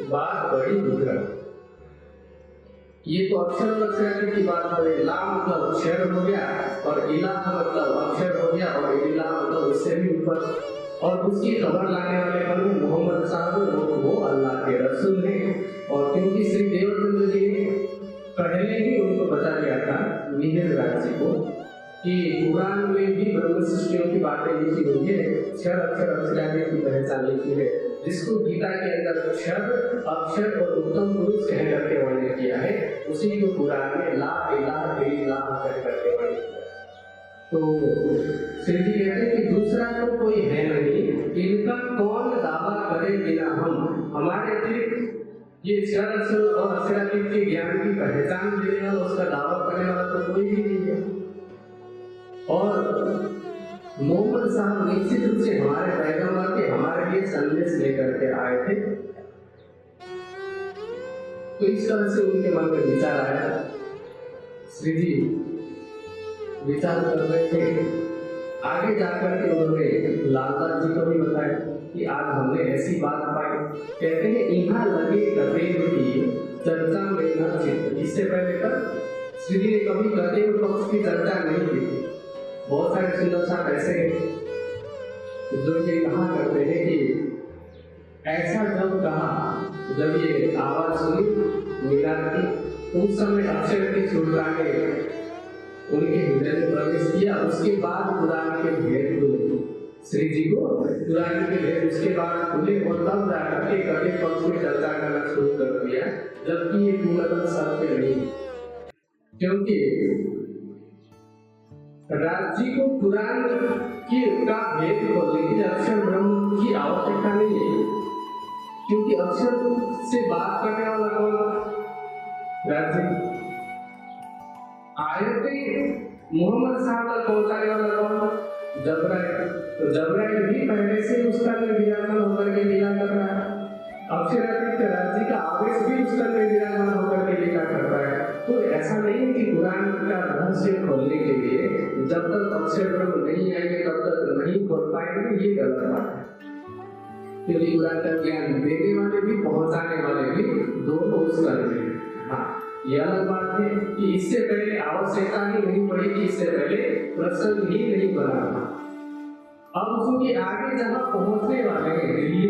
बात बड़ी विग्रह। ये तो अक्षर की बात हो रही, ला मतलब अक्षर हो गया, और इलाह मतलब अक्षर हो गया, और इलाह मतलब उससे भी ऊपर। और उसकी खबर लाने वाले कौन? मोहम्मद साहब, वो अल्लाह के रसूल हैं। और क्योंकि श्री देवचंद्र जी ने पहले ही उनको बता दिया था मिहिर राज्य को कि कुरान में भी ब्रह्म सृष्टियों की बातें लिखी हुई है, क्षर अक्षर अक्षरादि की पहचान लिखी है, जिसको गीता के अंदर क्षर अक्षर और उत्तम पुरुष कह करके वर्णन किया है, उसी को कुरान में ला इलाहा इल्लल्लाह कह करके वर्णन किया। तो श्री जी कहते हैं कि दूसरा तो कोई है नहीं, इनका कौन दावा करे बिना हम, हमारे अतिरिक्त ये ईश्वर और अक्षरातीत के ज्ञान की पहचान देने वाला, उसका दावा करने वाला तो कोई भी नहीं है। और मोहम्मद साहब निश्चित रूप से हमारे पैगंबर के हमारे लिए संदेश लेकर के आए थे। तो इस तरह से उनके मन में विचार आया। श्री जी विचार कर रहे थे, आगे जाकर के उन्होंने लालदास जी को भी बताया कि आज हमने ऐसी बात पाई। कहते हैं यहाँ लगे कतेव की चर्चा में न चित्त। इससे पहले तक श्री जी ने कभी कतेव पक्ष की चर्चा नहीं की थी। बहुत सारे सुंदर साहब ऐसे हैं जो ये कहा करते हैं कि ऐसा जब कहा, जब ये आवाज सुनी मीरा की, उस समय अक्षर की सुरता ने उनके हृदय में प्रवेश किया। उसके बाद पुराण के भेद खुले। श्री जी को पुराण के भेद उसके बाद खुले और तब जाकर के कतेव पक्ष में चर्चा करना शुरू कर दिया, जबकि ये पूर्णतः सत्य नहीं। क्योंकि राज्य को पुराण की का भेद खोलने के अक्षर ब्रह्म की आवश्यकता नहीं है, क्योंकि अक्षर से बात करने वाला कौन? राज्य। आयते मोहम्मद साहब तक पहुंचाने वाला कौन? जबराइल। तो जबराइल भी पहले से उसका विराजमान होकर के लीला कर रहा है। अक्षरातीत राज्य का आवेश भी उसका विराजमान होकर के लीला करता है। तो ऐसा नहीं है कि पुराण का रहस्य खोलने के लिए जब तक अक्षर ब्रह्म नहीं आएंगे तब तक नहीं खोल पाएंगे, ये गलत बात है। क्योंकि पुराण का ज्ञान देने वाले भी पहुंचाने वाले भी दोनों उस कर रहे हैं। हाँ, यह अलग बात है कि इससे पहले आवश्यकता ही नहीं पड़ी कि इससे पहले प्रसंग ही नहीं बना था। अब चूंकि आगे जहाँ पहुंचने वाले हैं दिल्ली,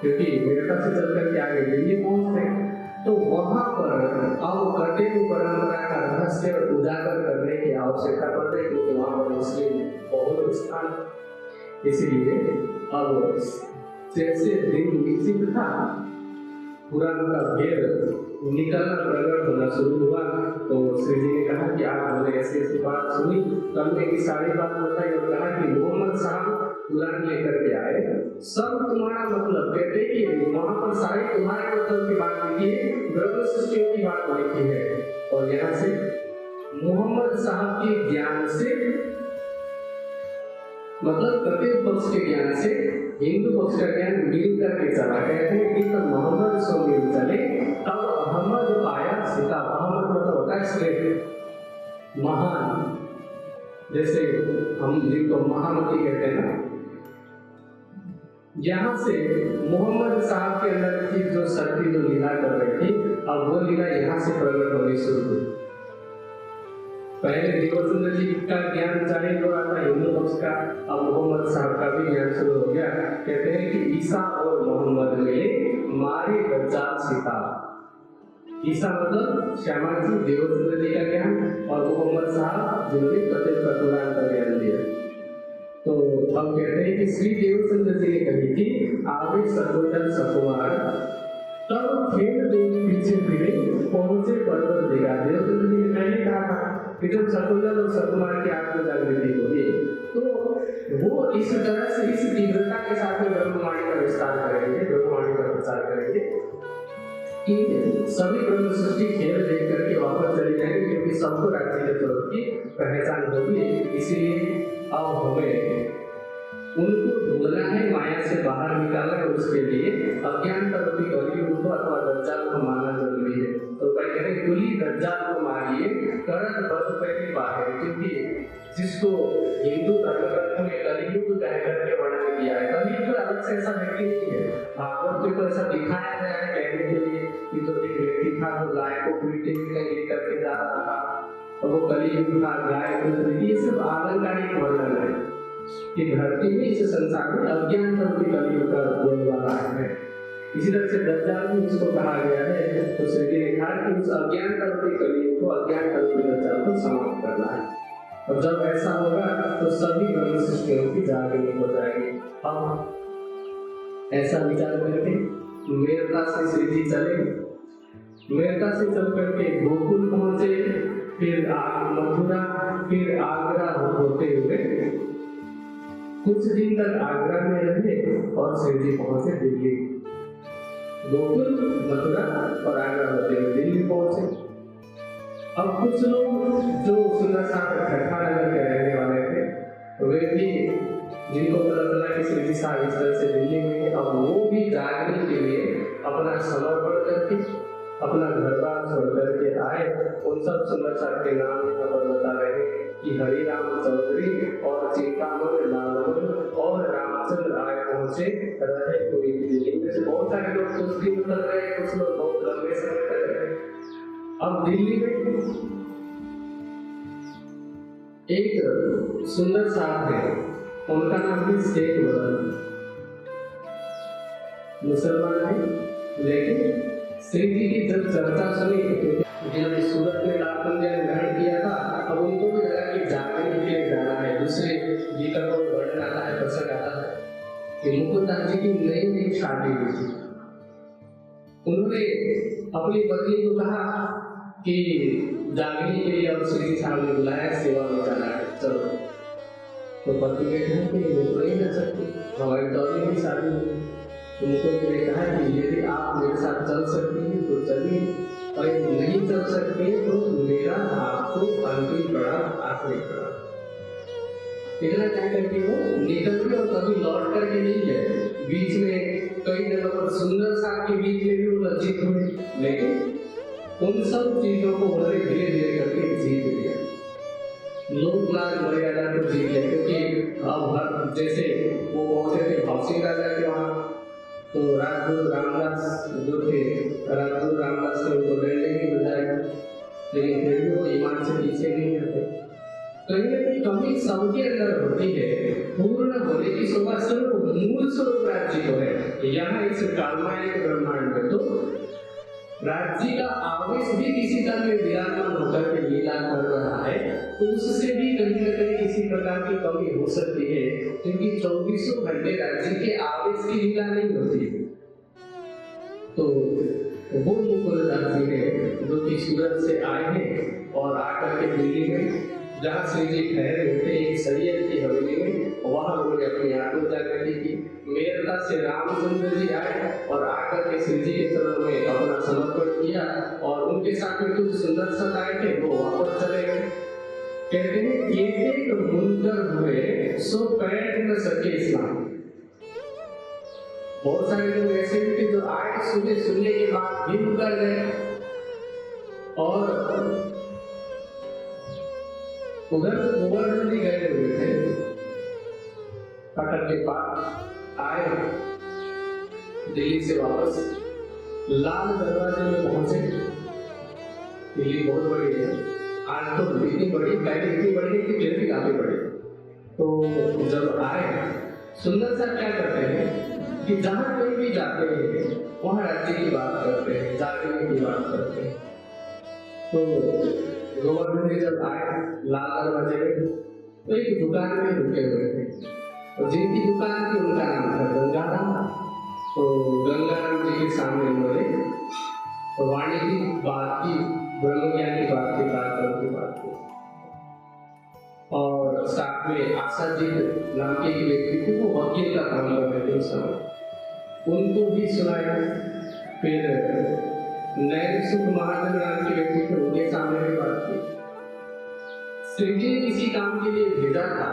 क्योंकि मेरठ से चलकर के आगे दिल्ली पहुंचते हैं, तो वहां पर अब कटेव परंपरा का रहस्य उजागर करने की आवश्यकता पड़ रही, क्योंकि वहां पर मुस्लिम बहुत स्थान। इसलिए अब जैसे दिन विकसित था, पुराण का भेद निकलना प्रकट होना शुरू हुआ, तो श्री जी ने कहा कि आज हमने ऐसी ऐसी बात सुनी। करने की सारी बात बताई और कहा कि मोहम्मद साहब पुराण लेकर के आए, सब तुम्हारा मतलब। कहते कि वहां पर सारे तुम्हारे मतलब की बात लिखी है, ब्रह्म सृष्टियों की बात लिखी है। और यहाँ से मोहम्मद साहब के ज्ञान से, मतलब कतेव पक्ष के ज्ञान से हिंदू पक्ष का ज्ञान मिल करके चला। कहते हैं कि तब मोहम्मद सो मिल चले, तब अहमद आया सीता। अहमद मतलब होता है श्रेष्ठ, महान। जैसे हम जिनको महामती कहते हैं ना, यहाँ से मोहम्मद साहब के अंदर की जो शक्ति जो लीला कर रही थी, अब वो लीला यहाँ से प्रकट होनी शुरू हुई। पहले देवचंद्र जी का ज्ञान चाहे हो रहा था हिंदू पक्ष का, अब मोहम्मद साहब का भी ज्ञान शुरू हो गया। कहते हैं कि ईसा और मोहम्मद मिले मारे दज्जाल सीता। ईसा मतलब श्यामा जी देवचंद्र जी का ज्ञान, और मोहम्मद साहब जिन्होंने कतेव का पुराण का ज्ञान दिया। तो हम कहते हैं कि श्री देवचंद्र जी ने कही थी, आवे सकुंडल सकुमार तब खेल देख पीछे फिरे पहुंचे पर्वत दिखा। देवचंद्र जी ने पहले कहा था कि जब सकुंडल और सकुमार की आत्म जागृति होगी, तो वो इस तरह से इस तीव्रता के साथ में ब्रह्मवाणी का विस्तार करेंगे, ब्रह्मवाणी का प्रचार करेंगे कि सभी ब्रह्म सृष्टि खेल देख करके वापस चले जाएंगे, क्योंकि सबको राज्य के स्वरूप की पहचान होगी। इसलिए अब हमें उनको ढूंढना है, माया से बाहर निकालना है। उसके लिए अज्ञान रूपी कलियुग को अथवा दज्जाल को मारना जरूरी है। तो कहते हैं कुली दज्जाल को मारिए, करत बद पहले बाहर। क्योंकि जिसको हिंदू धर्मग्रंथों में कलियुग कह करके वर्णन किया है, कलियुग अलग से ऐसा व्यक्ति नहीं है। भागवत में तो ऐसा दिखाया गया है कहने के लिए कि तो एक व्यक्ति था जो गाय को पीटे में कहीं लेकर के जा रहा था, तो वो कलियुग था, गाय को। ये सब आलंकारिक वर्णन है कि धरती में इस संसार में अज्ञान रूपी कलियुग का बोलबाला है। इसी तरह से दज्जाल भी उसको कहा गया है। तो श्री जी ने कहा कि उस अज्ञान रूपी कलियुग को, अज्ञान रूपी दज्जाल को समाप्त करना है। और जब ऐसा होगा तो सभी ब्रह्म सृष्टियों की जागृति हो जाएगी। अब ऐसा विचार करके मेरठा से श्री जी चले। मेरठा से चल करके गोकुल पहुंचे, फिर मथुरा, फिर आगरा होते हुए कुछ दिन तक आगरा में रहे और श्री जी पहुंचे दिल्ली। गोकुल, मथुरा और आगरा होते हुए दिल्ली पहुंचे। अब कुछ लोग जो सुंदर साहब ठट्ठा नगर के रहने वाले थे, वे भी जिनको पता चला कि श्री जी साहब इस तरह से दिल्ली में हैं, अब वो भी जागने के लिए अपना समर्पण करके अपना घर बार छोड़ करके आए। उन सब सुंदर साहब के नाम यहाँ पर बता रहे हैं कि हरिराम चौधरी और चिंतामण लालमन और रामचंद्र आए पहुंचे रहे कोई दिल्ली में से बहुत सारे लोग कुछ दिन तक रहे, कुछ लोग बहुत लंबे समय तक रहे। अब दिल्ली में एक सुंदर साहब है, उनका नाम भी शेख बदल, मुसलमान है, लेकिन श्री जी की जब चर्चा सुनी, जिन्होंने सूरत में लालगंज में ग्रहण किया था, अब उनको भी लगा कि जागरण के लिए जाना है। दूसरे जी का कोई वर्णन आता है, प्रसंग आता है कि मुकुंददास जी की नई नई शादी हुई थी। उन्होंने अपनी पत्नी को कहा कि जागरण के लिए अब श्री साहब ने बुलाया, सेवा में जाना है, चलो। तो पत्नी ने कहा कि मैं तो नहीं जा सकती, हमारी तो अभी भी शादी हुई। तो मुकुंद ने कहा कि यदि आप मेरे साथ चल सकती हैं तो चलिए, और यदि नहीं चल सकते तो मेरा आपको अंतिम प्रणाम, आखिरी प्रणाम। इतना कह करके वो निकल गए और कभी लौट करके नहीं गए। बीच में कई जगह पर सुंदर साहब के बीच में भी वो लज्जित हुए, लेकिन उन सब चीजों को उन्होंने धीरे धीरे करके जीत लिया। लोक लाज मर्यादा को जीत लिया, क्योंकि अब हर जैसे वो पहुंचे थे हौसी राजा के वहाँ, तो राजदूत रामदास जो थे, राजदूत रामदास ने उनको डंडे भी बजाया, लेकिन फिर भी वो ईमान से पीछे नहीं हटे। कहीं ना कहीं कमी सबके अंदर होती है, पूर्ण होने की शोभा स्वरूप मूल स्वरूप राज्य को है। यहाँ इस कालमायिक ब्रह्मांड में तो राज्य का आवेश भी किसी तरह में विराजमान होकर के लीला कर रहा है, तो उससे भी कहीं न कहीं किसी प्रकार की कमी हो सकती है, क्योंकि 24 घंटे राज्य के आवेश की लीला नहीं होती। तो वो मुकुंददास जी है जो कि सूरत से आए हैं और आकर के दिल्ली में जहाँ श्री जी ठहरे हुए एक सैयद की हवेली में, वहाँ उन्होंने अपनी आत्म जागृति की। मेरठा से रामचंद्र जी आए और आकर के श्री जी के चरणों में अपना समर्पण किया, और उनके साथ में कुछ सुंदर सख आए थे, वो वापस चले गए। कहते हैं एक मुनकर हुए सो पैठ न सके इस्लाम। बहुत सारे लोग ऐसे भी थे जो आए, सुनने के बाद भी मुकर गए, और उधर तो गोवर्धन जी गए हुए थे, कटक के पास आए, दिल्ली से वापस लाल दरवाजे में पहुंचे। दिल्ली बहुत बड़ी है, आज तो इतनी बड़ी, पहले इतनी बड़ी है कि फिर भी काफी बड़ी। तो जब आए, सुंदर सा क्या करते हैं कि जहां कोई भी जाते हैं वहां राज्य की बात करते हैं, जागरण की बात करते हैं। तो गोवर्धन जी जब आए लाल दरवाजे में, तो एक दुकान में रुके हुए थे, और जिनकी दुकान थी उनका नाम था गंगाराम। तो गंगाराम जी के सामने उन्होंने वाणी की बात की, ब्रह्म ज्ञान की बात की, कार्यक्रम की बात की, और साथ में आशाजीत नाम के एक व्यक्ति थे, वो वकील का काम कर रहे थे उस समय, उनको भी सुनाया। फिर नैन सुख महाजन नाम के व्यक्ति थे, उनके सामने भी बात की। श्री जी ने किसी काम के लिए भेजा था,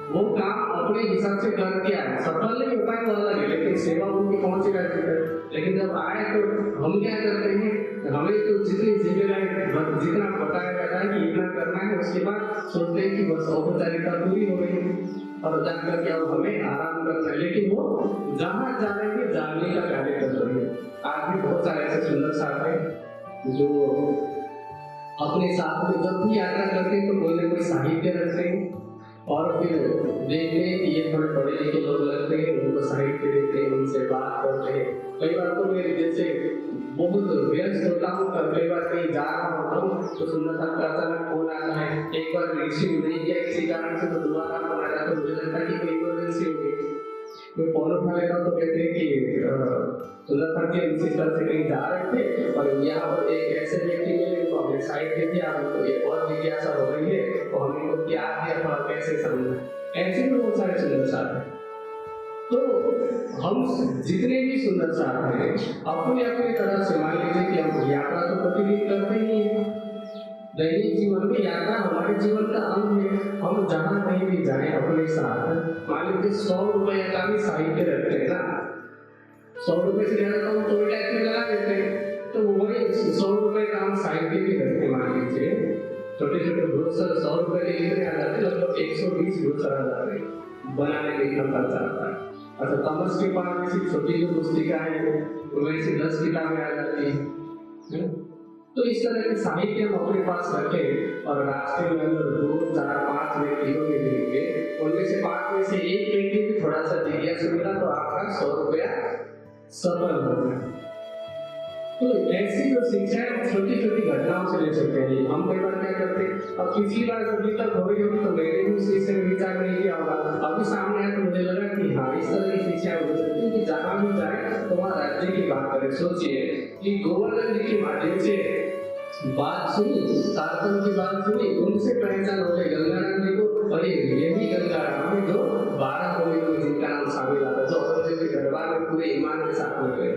वो काम अपने हिसाब से करके आए, सफल नहीं हो पाए तो अलग है, लेकिन सेवा उनकी पहुंच रहती है। लेकिन जब आए तो हम क्या करते हैं, हमें तो जितनी जिम्मेदारी जितना बताया जाता है कि इतना करना है, उसके बाद सोचते हैं कि बस औपचारिकता पूरी हो गई और जाकर के अब हमें आराम करना है, लेकिन वो जहाँ जा रहे हैं जाने का कार्य कर रहे हैं। आज भी बहुत सारे ऐसे सुंदर साथ हैं जो अपने साथ में जब भी यात्रा करते हैं तो कोई ना कोई साहित्य रखते हैं, और फिर देखते हैं कि ये थोड़े पढ़े लिखे लोग लगते हैं, उनको साहित्य देते हैं, उनसे बात करते हैं। कई बार तो मैं जैसे बहुत व्यस्त होता हूँ, कई बार कहीं जा रहा होता हूँ तो सुंदर साहब का अचानक फोन आता है, एक बार रिसीव नहीं किया किसी कारण से तो दोबारा फोन आ जाता है, मुझे लगता है कि कोई इमरजेंसी हो गई। मैं फोन उठा लेता हूँ तो कहते हैं कि सुंदर साहब जी इसी तरह से कहीं जा रहे थे और यहाँ पर एक ऐसे व्यक्ति मिले जिनको हमने साहित्य दिया, हमको एक और जिज्ञासा हो रही है तो हमने इनको क्या दिया, थोड़ा कैसे समझना। ऐसे भी बहुत सारे सुंदर साहब हैं। तो हम जितने भी सुंदर साथ हैं अपने अपने तरफ से मान लीजिए कि हम यात्रा तो प्रतिदिन करते ही हैं, दैनिक जीवन में यात्रा हमारे जीवन का अंग है। हम जहाँ कहीं भी जाएं अपने साथ मान लीजिए 100 रुपये का भी साहित्य रखते हैं ना, 100 रुपये से ज़्यादा तो हम टोल टैक्स में लगा देते हैं, तो वही 100 रुपये का हम साहित्य भी रखते मान लीजिए। छोटे छोटे ग्रोसर 100 रुपये के कितने आ जाते हैं, लगभग 120 ग्रोसर आ जाते हैं, बनाने में इतना खर्चा आता है। अच्छा कॉमर्स के पास किसी छोटी जो पुस्तिका है वैसे 10 किताबें आ जाती हैं। तो इस तरह के साहित्य हम अपने पास रखें और रास्ते में अगर 2, 4, 5 व्यक्तियों के मिलेंगे, उनमें से 5 में से एक व्यक्ति भी थोड़ा सा जिज्ञासु मिला तो आपका 100 रुपया सफल हो गया। तो ऐसी जो शिक्षा है हम छोटी छोटी घटनाओं से ले सकते हैं। हम कई बार क्या करते हैं, अब पिछली बार जब तक हो गई होगी तो मैंने भी उस विषय में विचार नहीं किया होगा, अभी सामने आया तो मुझे लगा कि हाँ इस तरह की शिक्षा हो सकती है कि जहाँ भी जाए तो वहाँ राज्य की बात करें। सोचिए कि गोवर्धन जी के माध्यम से बात सुनी, शासन की बात सुनी, उनसे पहचान हो गई गंगाराम जी को, अरे यही गंगाराम है जो 12 कवियों में जिनका नाम शामिल आता है, जो औरंगजेब के दरबार में पूरे ईमान के साथ हो गए।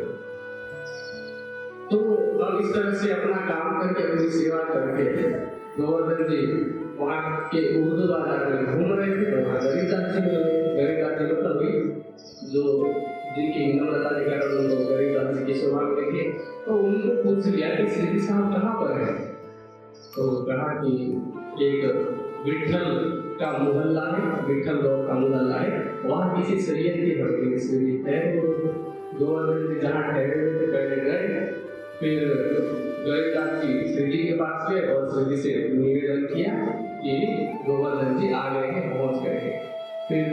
तो अब इस तरह से अपना काम करके अपनी सेवा करके गोवर्धन जी वहाँ के उर्दू बाजार में घूम रहे थे, तो वहाँ गरीबदास जी मिले। गरीबदास जी मतलब भी जो जिनकी विनम्रता के कारण उनको गरीबदास जी की शोभा में देखे, तो उनको पूछ लिया कि श्री साहब कहाँ पर है, तो कहा कि एक विठल का मोहल्ला है, विठल गाँव का मोहल्ला है, वहाँ किसी सैयद की हवेली में श्री ठहरे। गोवर्धन जी जहाँ ठहरे हुए थे पहले गए, फिर गरीबदास जी श्री जी के पास गए और श्री जी से निवेदन किया कि गोवर्धन जी आ गए हैं, पहुंच गए हैं। फिर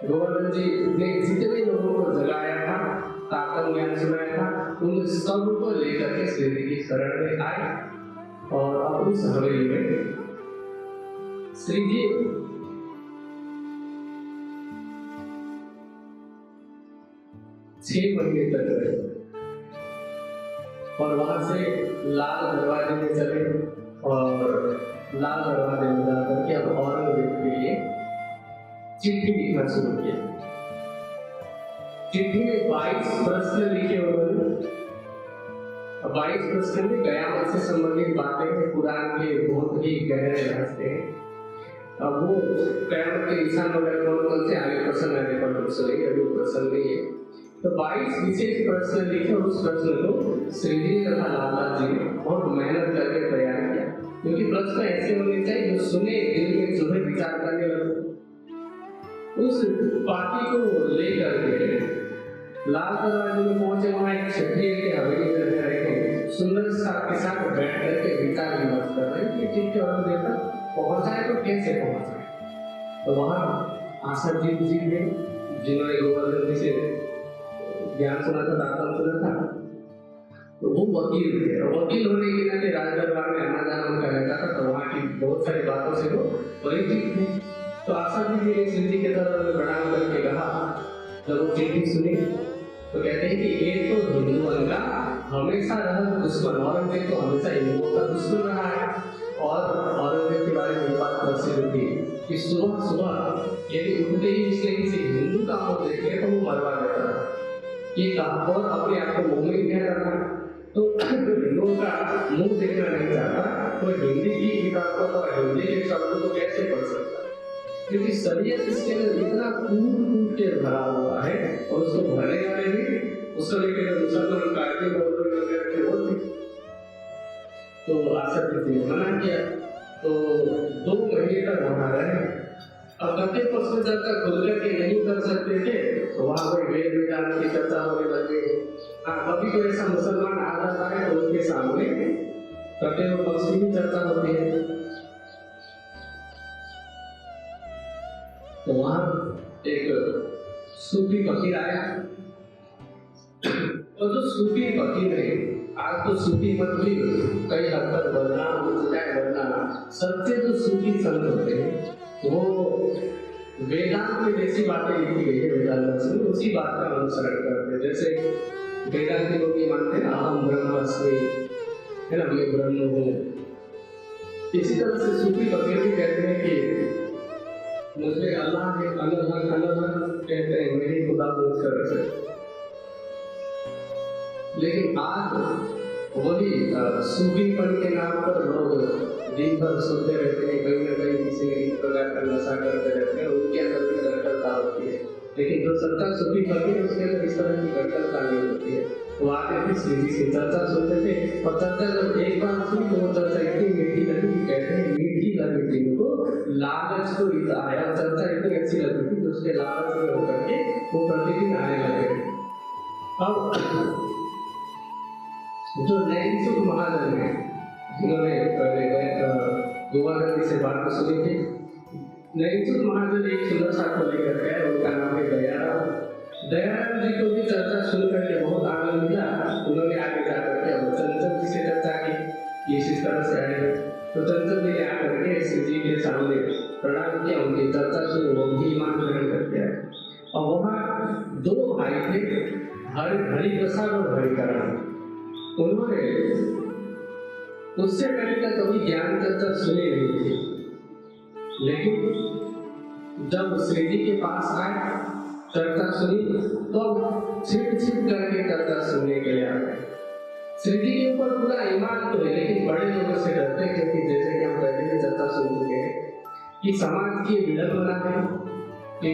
गोवर्धन जी ने जितने लोगों को जगाया था, ताकत ज्ञान सुनाया था, उन सबको लेकर के श्री जी की शरण में आए और अब उस हवेली में श्री जी 6 महीने तक रहे और वहां से लाल दरवाजे में चले और लाल दरवाजे में जाकर के अब औरंगजेब के लिए चिट्ठी लिखना शुरू किया। चिट्ठी में 22 प्रश्न लिखे उन्होंने। 22 प्रश्न में कयामत से संबंधित बातें हैं, कुरान के बहुत ही गहरे रहस्य हैं। अब वो कयामत के निशान वगैरह कौन से आगे प्रश्न आने पर अभी प्रश्न नहीं है। तो 22 विशेष प्रश्न लिखे और उस प्रश्न को श्री जी तथा लालदास जी ने बहुत मेहनत करके तैयार किया, क्योंकि प्रश्न ऐसे होने चाहिए जो सुने दिल में चुभे विचार करने लगे। उस पार्टी को लेकर के लाल दरवाजे में पहुंचे, वहाँ एक क्षत्रिय के हवेली में रह रहे थे, सुंदर के साथ बैठ करके विचार विमर्श कर रहे कि ठीक है और देता पहुंचाए तो कैसे पहुंचाए। तो वहाँ आसरजीत जी ने, जिन्होंने गोवर्धन जी से ज्ञान सुना था, दातन सुना था, तो वो वकील थे और वकील होने के नाते राज दरबार में आना जाना उनका रहता था, तो वहाँ की बहुत सारी बातों से वो परिचित थे। तो आसरजीत जी ने श्री जी के तरफ प्रणाम करके कहा, जब वो चिट्ठी सुनी तो कहते हैं कि ये तो हिंदुओं का हमेशा रहा दुश्मन, औरंगजेब तो हमेशा हिंदुओं का दुश्मन रहा है। और औरंगजेब के बारे में बात प्रसिद्ध थी कि सुबह सुबह यदि उठते ही इसने किसी हिंदू का मुंह देखे तो वो मरवा देता था। ये कहा और अपने आप को मोमिन कह रहा था, तो हिंदुओं का मुंह देखना नहीं चाहता, तो हिंदी की किताब को तो हिंदी के शब्द को कैसे पढ़ सकता, क्योंकि शरीयत इसके अंदर इतना कूट के भरा हुआ है और उसको भरने वाले भी उसको लेकर मुसलमान कायदे बोल रहे थे। तो आसरजीत जी ने मना किया, तो 2 महीने तक वहां रहे। अब कथे प्रश्न चर्चा खुल करके नहीं कर सकते थे, तो वहां कोई वेद विज्ञान की चर्चा होने लगी। कभी कोई ऐसा मुसलमान आ जाता है तो उनके सामने कथे और पक्ष की चर्चा होती है। तो वहां एक सूफी फकीर आया, और जो सूफी फकीर है, आज तो सूफी मत भी कई हद तक बदनाम हो चुका है, बदनाम। सच्चे जो सूफी संत होते हैं वो वेदांत में जैसी बातें लिखी गई है वेदांत में उसी बात का अनुसरण करते हैं। जैसे वेदांत लोग ये मानते हैं अहम ब्रह्मास्मि, है ना, मैं ब्रह्म हूँ। इसी तरह से सूफी फकीर भी कहते हैं कि मुझे अल्लाह के अलग अलग कहते हैं मेरी खुदा मुझ कर रहे। लेकिन आज वही सूफीपन के नाम पर लोग दिन भर सोते रहते हैं, कहीं ना कहीं किसी न किसी प्रकार का नशा करते रहते हैं, उनके अंदर भी कट्टरता होती है। लेकिन जो सच्चा सूफी फकीर है उसके अंदर इस तरह की कट्टरता नहीं होती है। वो आते थे श्री जी की चर्चा सुनते थे, और चर्चा जब एक बार सुनी तो वो चर्चा इतनी मीठी लगी, कहते हैं मीठी लगी थी उनको, लालच तो आया, चर्चा इतनी अच्छी लगी थी कि उसके लालच में होकर के वो प्रतिदिन आने लगे। अब जो नैनसुख महाजन है, जिन्होंने पहले गोवानंदी से बात सुनी थी, नैनसुख महाजन एक सुंदर सा को लेकर गए, उनका नाम है दयाराम। दयाराम जी को भी चर्चा सुन करके बहुत आनंद मिला। उन्होंने आगे जाकर के चंचल जी से चर्चा की, इस तरह से आए तो चंचल जी ने आकर के श्री जी के सामने प्रणाम किया, उनकी चर्चा सुनी, वो भी ईमान ग्रहण करके आए। और वहाँ दो भाई थे, हरि प्रसाद और हरिकरण। उन्होंने उससे पहले तक कभी ज्ञान चर्चा सुनी नहीं थी, लेकिन जब श्री जी के पास आए, चर्चा सुनी, तो छिप छिप करके चर्चा सुनने के लिए आ गए। श्री जी के ऊपर पूरा ईमान तो है, लेकिन बड़े लोगों से डरते हैं, क्योंकि जैसे कि हम पहले भी चर्चा सुन चुके हैं कि समाज की विडंबना है कि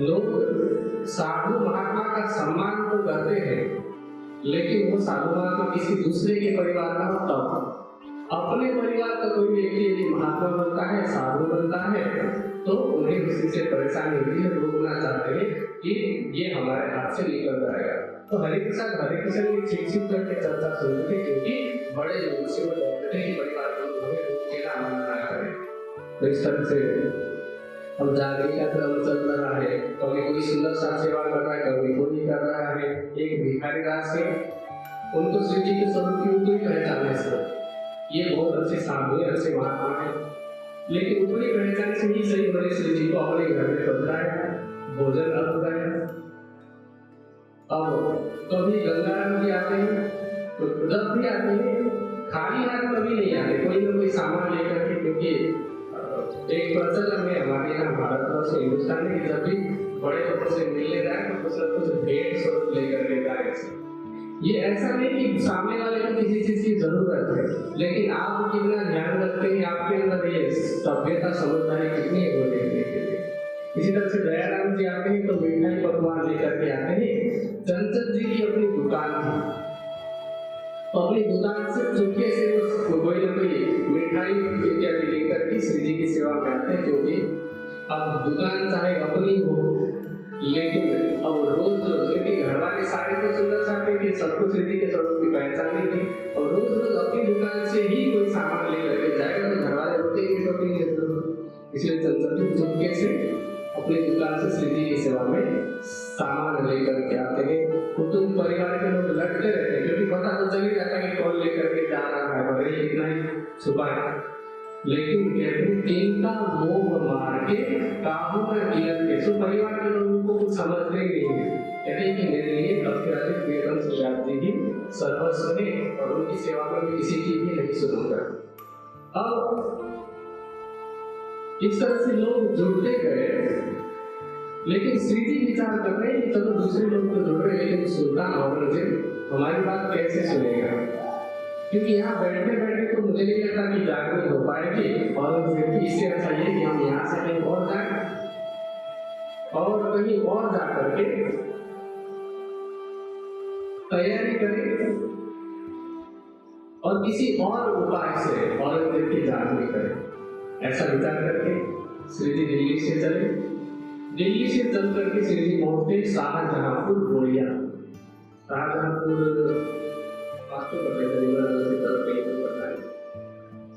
लोग साधु महात्मा का सम्मान तो करते हैं, लेकिन वो साधु महात्मा किसी दूसरे के परिवार का होता है। अपने परिवार का कोई व्यक्ति यदि महात्मा बनता है, साधु बनता है, तो उन्हें किसी से परेशानी होती है, रोकना चाहते हैं कि ये हमारे हाथ से निकल जाएगा। तो हरिप्रसाद हरिकृष्ण की छिप करके चर्चा सुनते थे, क्योंकि बड़े लोग से वो डरते थे कि परिवार को हमें रोकेगा, मना ना करें। तो इस तरह से अब जागरण का क्रम चल रहा है, कभी कोई सुंदर सा सेवा कर रहा है, कभी कोई कर रहा है। एक भिखारी दास है, उनको श्री जी के स्वरूप की उनको ही पहचान है सर, ये बहुत अच्छे साधु है, अच्छे महात्मा है, लेकिन उनकी पहचान से ही सही बड़े श्री जी को अपने घर में पधराया, भोजन लगाया। अब कभी गंगाराम जी आते हैं, तो जब भी आते हैं खाली हाथ कभी नहीं आते, कोई ना कोई सामान लेकर के, क्योंकि एक प्रचलन में हमारे यहाँ भारतवर्ष से हिंदुस्तान में जब भी बड़े लोगों से मिलने जाए तो कुछ ना कुछ भेंट स्वरूप लेकर के जाए। ये ऐसा नहीं कि सामने वाले को किसी चीज की जरूरत है, लेकिन आप कितना ध्यान रखते हैं, आपके अंदर ये सभ्यता समझदारी कितनी है वो देखने के लिए। इसी तरह से दयाराम जी आते हैं तो मिठाई पकवान लेकर के आते हैं। चंचल जी की अपनी दुकान थी, तो अपनी दुकान से चुपके से कोई ना कोई मिठाई इत्यादि लेकर के श्री जी की सेवा में आते हैं, क्योंकि अब दुकान चाहे अपनी हो, लेकिन अब रोज क्योंकि घर वाले सारे तो सुनना चाहते कि सबको श्री जी के स्वरूप की पहचान नहीं थी, और रोज रोज अपनी दुकान से ही कोई सामान ले करके जाएगा तो घर वाले रोते ही रोकेंगे। इसलिए चंचल जी चुपके से अपनी दुकान से श्री जी की सेवा में सामान लेकर के आते हैं। कुटुंब परिवार के लोग लड़ते रहते हैं, क्योंकि पता तो चल ही जाता है कि कौन लेकर के जा रहा है, भले ही इतना ही छुपा है। लेकिन कहते हैं इनका मोह मार के काबू में गिरत के, सो परिवार के लोगों को कुछ समझते ही नहीं है। कहते हैं कि मेरे लिए अत्याधिक वेतन सुजात जी की सर्वस्व है, और उनकी सेवा में मैं किसी की भी नहीं सुनूंगा। अब इस तरह से लोग जुड़ते गए, लेकिन श्री जी विचार कर रहे हैं कि चलो दूसरे लोग तो जुड़ रहे हैं, लेकिन सुल्तान औरंगजेब हमारी बात कैसे सुनेगा, क्योंकि यहाँ बैठे बैठे तो मुझे नहीं लगता कि जागृत हो पाएगी औरंगजेब की। इससे अच्छा ये कि हम यहाँ से कहीं और जाए, और कहीं और जा करके तैयारी करें, और किसी और उपाय से औरंगजेब की जांच भी करें। ऐसा विचार करके श्री जी दिल्ली से चले। दिल्ली से चल करके श्री जी पहुंचते शाहजहांपुर गोड़िया। शाहजहांपुर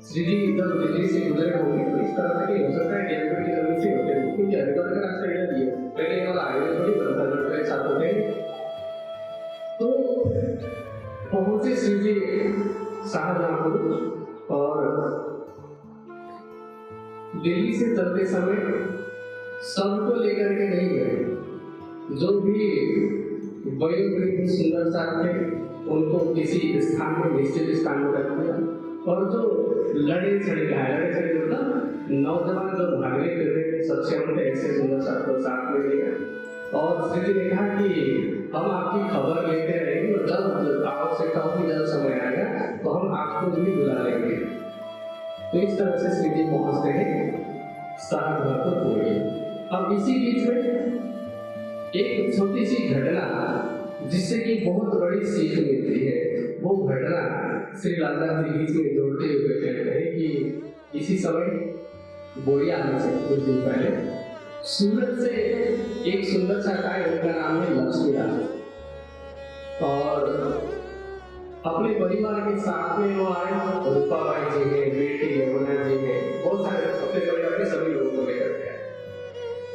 श्री जी जब दिल्ली से गुजरे होंगे तो इस तरह से हो सकता है कि हरिद्वार की जमीन से होते हैं, क्योंकि हरिद्वार का रास्ता इधर ही है, पहले वाला हाईवे थोड़ी बनता है, एक साथ होते हैं। तो पहुंचे श्री जी शाहजहांपुर, और दिल्ली से चलते समय सबको लेकर के नहीं गए, जो भी वयोवृद्ध सुंदर साथ थे उनको किसी स्थान में, निश्चित स्थान में रख दिया, और जो लड़े छड़े मतलब नौजवान जो भागने फिर रहे थे सबसे हम ऐसे सुंदर साथ को साथ में लेगा। और श्री जी ने कहा कि हम आपकी खबर लेते रहेंगे और जब आवश्यकता होगी, जब समय आएगा तो हम आपको भी बुला लेंगे। तो इस तरह से श्री जी पहुंचते हैं सारनाथपुर। अब इसी बीच में एक छोटी सी घटना जिससे कि बहुत बड़ी सीख मिलती है, वो घटना श्री लालदास जी बीच में जोड़ते हुए कहते हैं कि इसी समय बोरिया से कुछ दिन पहले सूरत से एक सुंदर सा गाय, उनका नाम है लक्ष्मीदास, और अपने परिवार के साथ में वो आए। रूपाबाई जी ने, बेटी यमुना जी ने, बहुत सारे अपने परिवार के सभी लोगों को लेकर के आए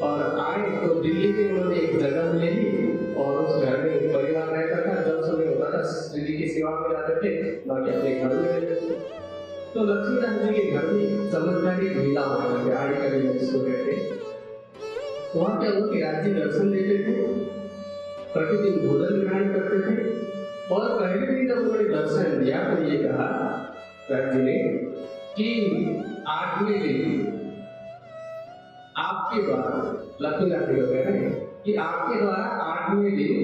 और आए तो दिल्ली में उन्होंने एक जगह ले ली और उस घर में परिवार रहता था। जब समय होता था श्री जी की सेवा में जाते थे, बाकी अपने घर में रहते थे। तो लक्ष्मीदास जी के घर में चमत्कारी लीला होने लगे, आड़ी का लीला जिसको कहते हैं। वहाँ क्या हुआ कि राज्य दर्शन देते थे, प्रतिदिन भोजन ग्रहण करते थे। और पहले दिन जब उन्होंने दर्शन दिया तो ये कहा राज्य ने कि 8वें दिन आपके द्वारा, लक्ष्मीदास जी कह रहे हैं कि आपके द्वारा 8वें दिन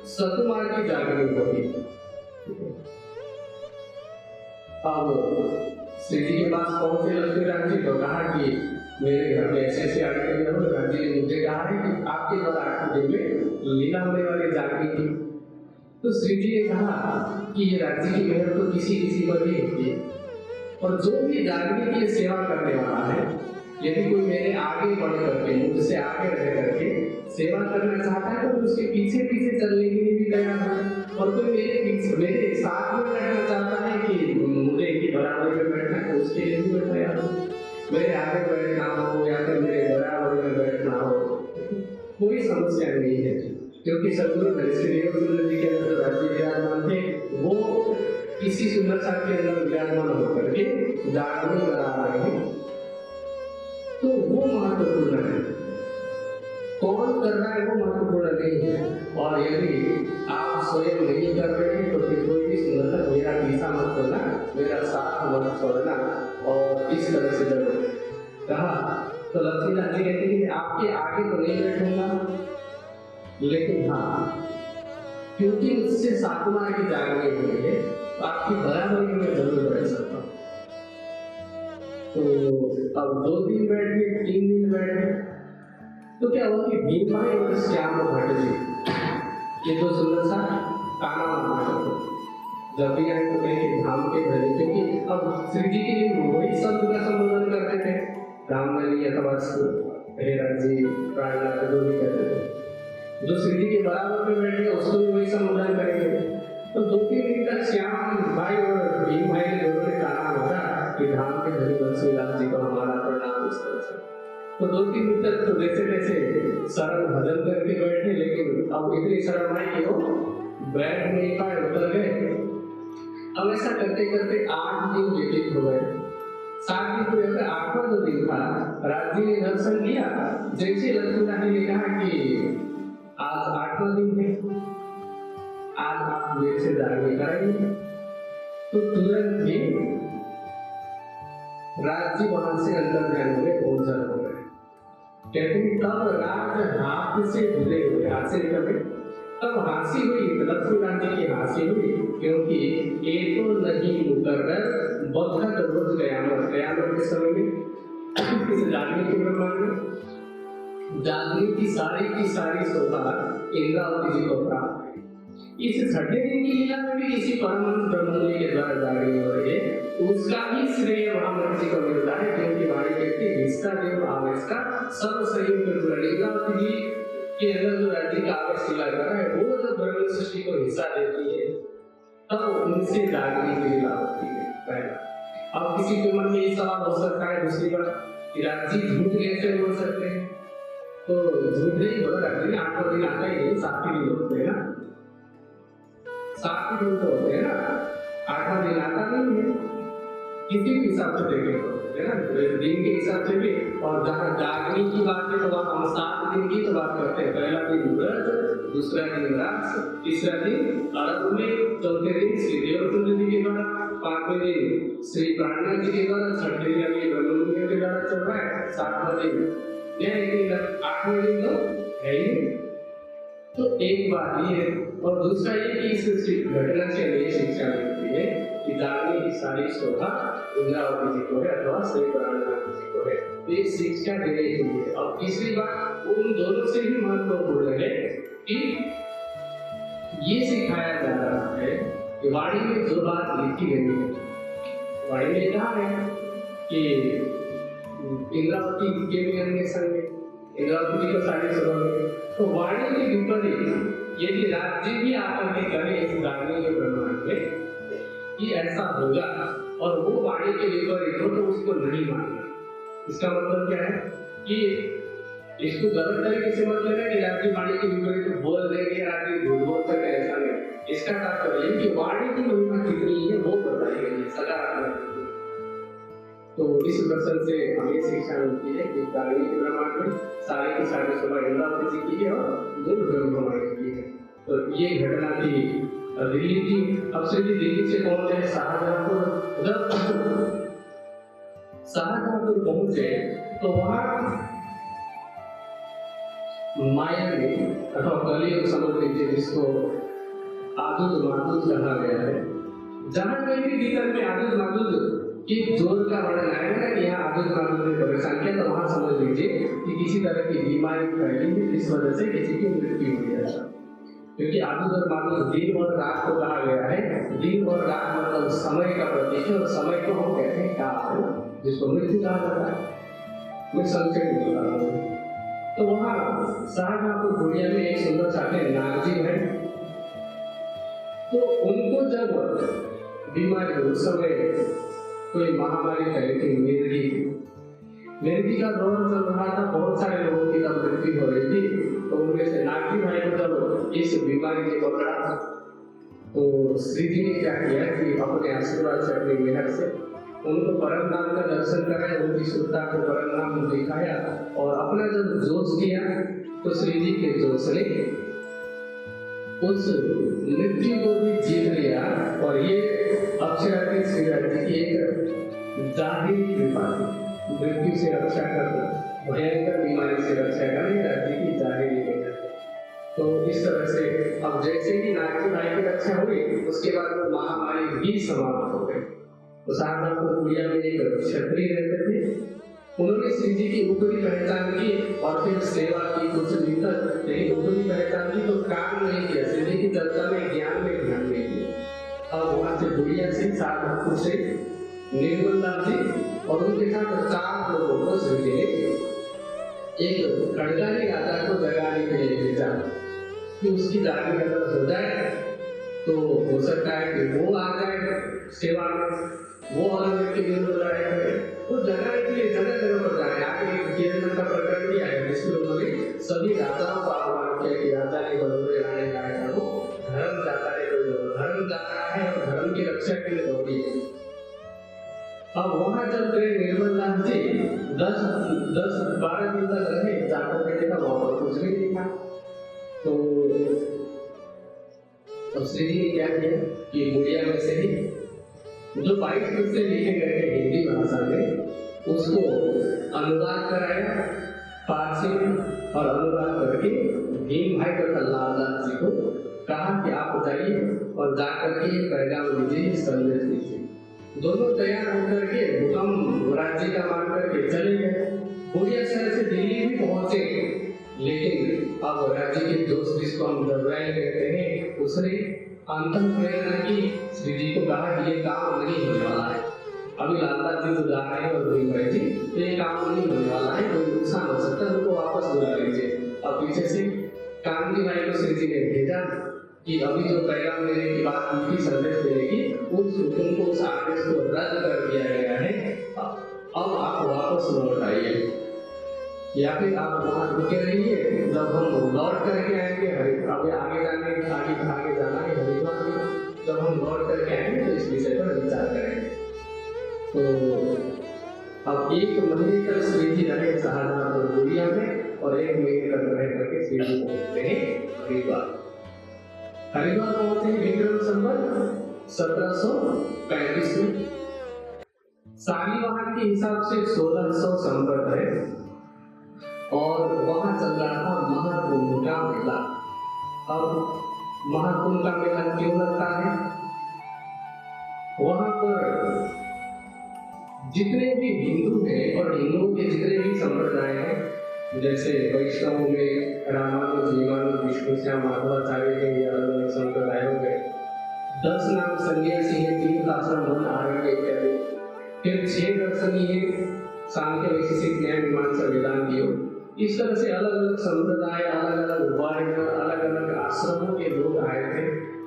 सतुमार की जागरण होगी। अब श्री जी के पास पहुंचे लक्ष्मीदास जी तो कहा कि मेरे घर में ऐसे ऐसे आगे राज्य ने मुझे कहा है कि आपके द्वारा 8वें दिन में लीला होने वाली जागरण की। तो श्री जी ने कहा कि ये राज्य की मेहर तो किसी किसी पर भी होती है, और जो भी जागरण की सेवा करने वाला है, यदि कोई मेरे आगे बढ़ करके, मुझसे आगे रह करके सेवा करना चाहता है तो उसके पीछे पीछे चलने के लिए भी तैयार है। और कोई मेरे साथ में बैठना चाहता है कि मुझे इनकी बराबरी में बैठना है, तो उसके लिए भी मैं तैयार हूँ। मेरे आगे बैठना हो या फिर मेरे बराबरी में बैठना हो, कोई समस्या नहीं है, क्योंकि सदगुरु धनश्री जी के अंदर राज्य विराजमान थे, वो किसी सुंदर साथ के अंदर विराजमान होकर के जागरण करा रहे हैं। तो वो महत्वपूर्ण है, कौन कर रहा है वो महत्वपूर्ण नहीं है। और यदि आप स्वयं नहीं कर रहे हैं तो फिर कोई भी सुंदरता, मेरा पीछा मत करना, मेरा साथ मत छोड़ना। और इस तरह से जब कहा तो लक्ष्मीदास जी कहते हैं कि आपके आगे तो नहीं बैठूंगा, लेकिन हाँ, क्योंकि उससे सातुमार की जागरण हुई है तो आपकी बराबरी में जरूर बैठ सकता हूँ। तो अब 2 दिन बैठ गए, 3 दिन बैठ गए, तो क्या हुआ कि भीम भाई और श्याम भट्ट जी, ये 2 सुंदर सा काना मारते, जब भी आए तो कहेंगे धाम के भले, क्योंकि अब श्री जी के लिए वही शब्द का संबोधन करते थे, रामनली अथवा हेरा जी, प्राणनाथ, जो भी कहते थे। जो श्री जी के बराबर में बैठे उसको भी वही संबोधन करेंगे। तो 2-3 दिन तक श्याम भाई और भीम भाई ने दोनों ने कहा होगा कि धाम के धनी लक्ष्मीदास जी को हमारा प्रणाम। इस तरह से तो 2-3 दिन तक तो जैसे तैसे सरल भजन करके बैठे, लेकिन अब इतनी शर्म आई कि वो बैठ नहीं पाए, उतर गए। अब ऐसा करते करते 8 दिन व्यतीत हो गए। 7 दिन पूरे होकर 8वां जो दिन था, राज्य ने दर्शन किया। जैसे लक्ष्मीदास जी ने कहा कि आज 8वां दिन है, आज आप देर से जागरण करेंगे, तो तुरंत ही राज्य वहां से अंदर ध्यान हुए, ओझल हो गए। कहते हैं तब राज हाथ से भुले हुए, हाथ से निकले, तब हंसी हुई, लक्ष्मीदास जी की हंसी हुई, क्योंकि एक तो नहीं मुकर्रर बखत रोज कयामत के समय में किसी जागरण के ब्रह्मांड में जागरण की सारी शोभा इंद्रावती जी को प्राप्त। इस 6ठे दिन की लीला में भी इसी परम ब्रह्ममुनि के द्वारा जागरण हो रही है, उसका ही श्रेय महामंत्री को मिलता है, क्योंकि वाणी कहती है इसका देव आवेश का सब सहयोग कर इंद्रावती जी के अंदर जो राज्य का आवेश लीला कर रहा है, वो जब ब्रह्म सृष्टि को हिस्सा देती है तब उनसे जागरण की लीला होती है। पहला, अब किसी के मन में ये सवाल हो सकता है दूसरी बात कि राज्य झूठ कैसे बोल सकते हैं, तो झूठ नहीं बोला, राज्य 8वां दिन आता ही नहीं, 7वें दिन होते हैं ना, 7वें दिन तो होते हैं ना, 8वां दिन आता नहीं है, किसी भी हिसाब से देखें है ना, दिन के हिसाब से भी। और जहाँ जागरण की बात है तो वहाँ हम 7 दिन की तो बात करते हैं। पहला दिन व्रत, दूसरा दिन रास, तीसरा दिन अर्घ में, चौथे दिन श्री देवकुंज जी के द्वारा, 5वें दिन श्री प्राणनाथ जी के द्वारा, 6ठे दिन अभी ब्रह्ममुनि के द्वारा चल रहा है, 7वां दिन क्या इतनी 8 महीने तो है ही नहीं। तो एक बात ये और दूसरा ये कि इस घटना से हमें शिक्षा मिलती है कि दानी की सारी शोभा इंद्रावती जी को है अथवा श्री प्राणनाथ जी को है। तो ये शिक्षा देने के लिए। और तीसरी बात उन दोनों से भी महत्वपूर्ण है कि ये सिखाया जा रहा है कि वाणी में जो बात लिखी गई है, वाणी में कहा है कि इंद्रावती के भी अन्य संग इंद्रावती जी को सारी शोभा मिली। तो वाणी के विपरीत यदि राज्य भी आकर के कहे इस गाने के ब्रह्मांड में कि ऐसा होगा और वो वाणी के विपरीत हो तो उसको नहीं मानना। इसका मतलब क्या है कि इसको गलत तरीके से मतलब है कि राज्य वाणी के विपरीत बोल देंगे, राज्य झूठ बोल सकते, ऐसा नहीं। इसका तात्पर्य है कि वाणी की महिमा कितनी है वो बताई गई है सकारात्मक। तो इस दर्शन से हमें शिक्षा मिलती है कि गाने के ब्रह्मांड में सारे की सारी शोभा इंद्रावती जी की है और मूल ब्रह्मांड की है। तो ये घटना थी दिल्ली की। अब से दिल्ली से पहुंचे शाहजहांपुर। जब शाहजहांपुर पहुंचे तो वहां माया में अथवा कलियुग समझ लीजिए जिसको आदुद मादुद कहा गया है। जहां कहीं भीतर में आदुद मादुद कि जोर का वर्णन आएगा ना कि यहाँ आदुद मादुद में परेशान किया तो वहां समझ लीजिए कि किसी तरह की बीमारी फैली है जिस वजह से किसी की मृत्यु हुई है। क्योंकि आदुद और मादुद दिन और रात को कहा गया है। दिन और रात मतलब समय का प्रतीक है और समय को हम कहते हैं काल, जिसको मृत्यु कहा जाता है। मैं संक्षेप में बता रहा हूँ। तो वहाँ शाहजहांपुर दुनिया में एक सुंदर साथी नागजी है। तो उनको जब बीमारी उस समय कोई महामारी फैली थी, मिर्गी का दौर चल रहा था, बहुत सारे लोगों की तब मृत्यु हो रही थी। तो उनमें से नागजी भाई को जब इस बीमारी ने पकड़ा तो श्री जी ने क्या किया कि अपने आशीर्वाद से, अपनी मेहर से उनको परम नाम का दर्शन कराया, उनकी शुद्धता को परम नाम दिखाया और अपना जब जोश किया तो श्री जी के जोश ने उस मृत्यु को भी जीत लिया। और ये अक्षरार्थी श्री राज्य की एक जाहिर कृपा थी। मृत्यु से रक्षा करना, भयंकर बीमारी से रक्षा करना राज्य की जाहिर है। तो इस तरह से अब जैसे ही नागजी भाई की रक्षा हुई उसके बाद वो महामारी भी समाप्त हो गई। तो शाहजहांपुर कुड़िया में एक क्षत्रिय रहते थे। उन्होंने श्री जी की ऊपरी पहचान की और फिर सेवा की कुछ दिन तक, लेकिन ऊपरी पहचान की तो काम नहीं किया, श्री जी की चर्चा में ज्ञान में ध्यान नहीं दिया। अब वहां से कुड़िया से शाहजहांपुर से निर्मल दास जी और उनके साथ 4 लोगों को श्री जी ने एक खड़गाली राजा को जगाने के लिए भेजा कि उसकी जाति अगर हो जाए तो हो सकता है कि वो आ जाए सेवा में, वो अलग व्यक्ति निर्मल रहेगा। तो जगाने के लिए जगह जगह पर जाए। आगे एक कीर्तन का प्रकरण दिया है जिसमें उन्होंने सभी राजाओं का आह्वान किया कि राजा ने बड़ोरे राणे गाया वो धर्म जाता है, धर्म जाता है और धर्म की रक्षा के लिए दौड़ी है। अब वहां जब गए निर्मल दास जी 10-12 दिन तक रहे, जाकर के देखा वहां पर कुछ भी नहीं था। तो श्री जी ने क्या किया कि मुड़िया में से ही जो 22 से लिखे गए थे हिंदी भाषा में उसको अनुवाद कराया फारसी में और अनुवाद करके भीम भाई तथा लालदास जी को कहा कि आप जाइए और जाकर के पैगाम दीजिए, संदेश दीजिए। दोनों तैयार होकर के हुक्म राज्य का मान करके चले गए। बुढ़िया शहर से दिल्ली भी पहुंचे, लेकिन अब राज्य के दोस्त जिसको हम दबराई कहते हैं उसने अंतम प्रेरणा की श्री जी को कहा कि ये काम नहीं होने वाला है। अभी लालदास जी को जा रहे हैं और भीम भाई जी ये काम नहीं होने वाला है, कोई नुकसान हो सकता है, उनको वापस बुला लीजिए। अब पीछे से कांति भाई को श्री जी ने भेजा कि अभी जो पैगाम देने की बात की थी, संदेश देने की, उस हुक्म को, उस आदेश को रद्द कर दिया गया है। अब आप वापस लौट आइए या फिर आप वहां रुके रहिए। जब हम लौट करके आएंगे, अभी आगे जाना है हरिद्वार में, जब हम लौट करके आएंगे तो इस विषय पर विचार करेंगे। तो अब 1 महीने तक श्री जी रहे शाहजहांपुर दुनिया में और 1 महीने तक रह करके श्री जी पहुंचते हैं हरिद्वार। हरिद्वार पहुंचे विक्रम संवत 1735 में। सालीवाहन के हिसाब से 1600 संवत है और वहाँ चल रहा था महाकुंभ का मेला। अब महाकुंभ का मेला क्यों लगता है? वहाँ पर जितने भी हिंदू हैं और हिंदुओं के जितने भी संप्रदाय हैं, जैसे वैष्णवों में रामानुज, निमानुज, विष्णुश्याम, माधवाचार्य के ये अलग अलग संप्रदाय हो गए, 10 नाम सन्यासी है, 3 आश्रम, वन, आरण्य इत्यादि, फिर 6 दर्शनी है, सांख्य, वैशेषिक, न्याय, मीमांसा, वेदांत, योग। इस तरह से अलग अलग संप्रदाय, अलग अलग वर्ण, अलग अलग आश्रमों के लोग आए थे।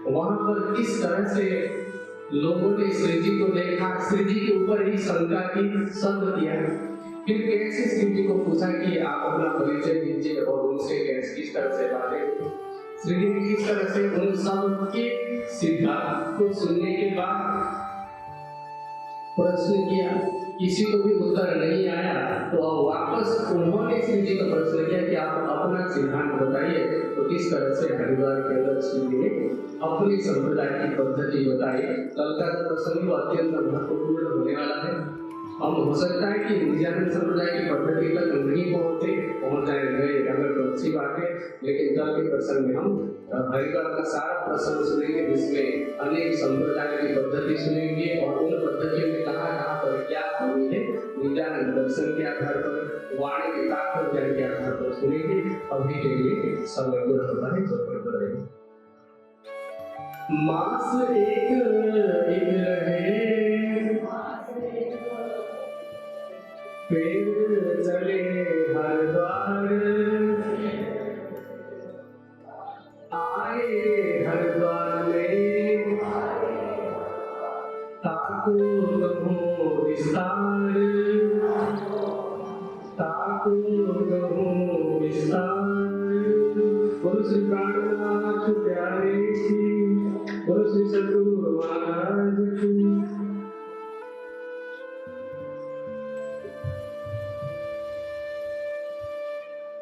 वहां पर किस तरह से लोगों ने श्री जी को देखा, श्री जी के ऊपर ही शंका की, संदेह किया। फिर कैसे श्री जी को पूछा कि आप अपना परिचय दीजिए और उनसे किस तरह से बातें। श्री जी ने किस तरह से उन सब के सिद्धांत को सुनने के बाद प्रश्न किया, किसी को भी उत्तर नहीं आया, तो अब वापस उन्होंने श्री जी को प्रश्न किया कि आप अपना सिद्धांत बताइए। तो किस तरह से हरिद्वार के अंदर श्री जी ने अपनी संप्रदाय की पद्धति बताई। कल का प्रसंग अत्यंत महत्वपूर्ण होने वाला है। हम हो सकता है कि नित्यानंद संप्रदाय की पद्धति तक नहीं पहुंच जाएंगे, अगर तो अच्छी बात है, लेकिन कल के प्रसंग में हम हरिद्वार का सारा प्रसंग सुनेंगे, जिसमें अनेक संप्रदाय की पद्धति सुनेंगे और उन पद्धतियों में कहाँ कहाँ पर क्या कमी है, नित्यानंद दर्शन के आधार पर, वाणी के तात्पर्य ज्ञान के आधार पर सुनेंगे। अभी के लिए समय पूरा होता है, जो करेंगे। मास एक रहे, फिर चले हरिद्वार, आए हरिद्वार में, ताको कहो विस्तार, ताको कहो विस्तार। बोलो श्री प्राणनाथ प्यारे की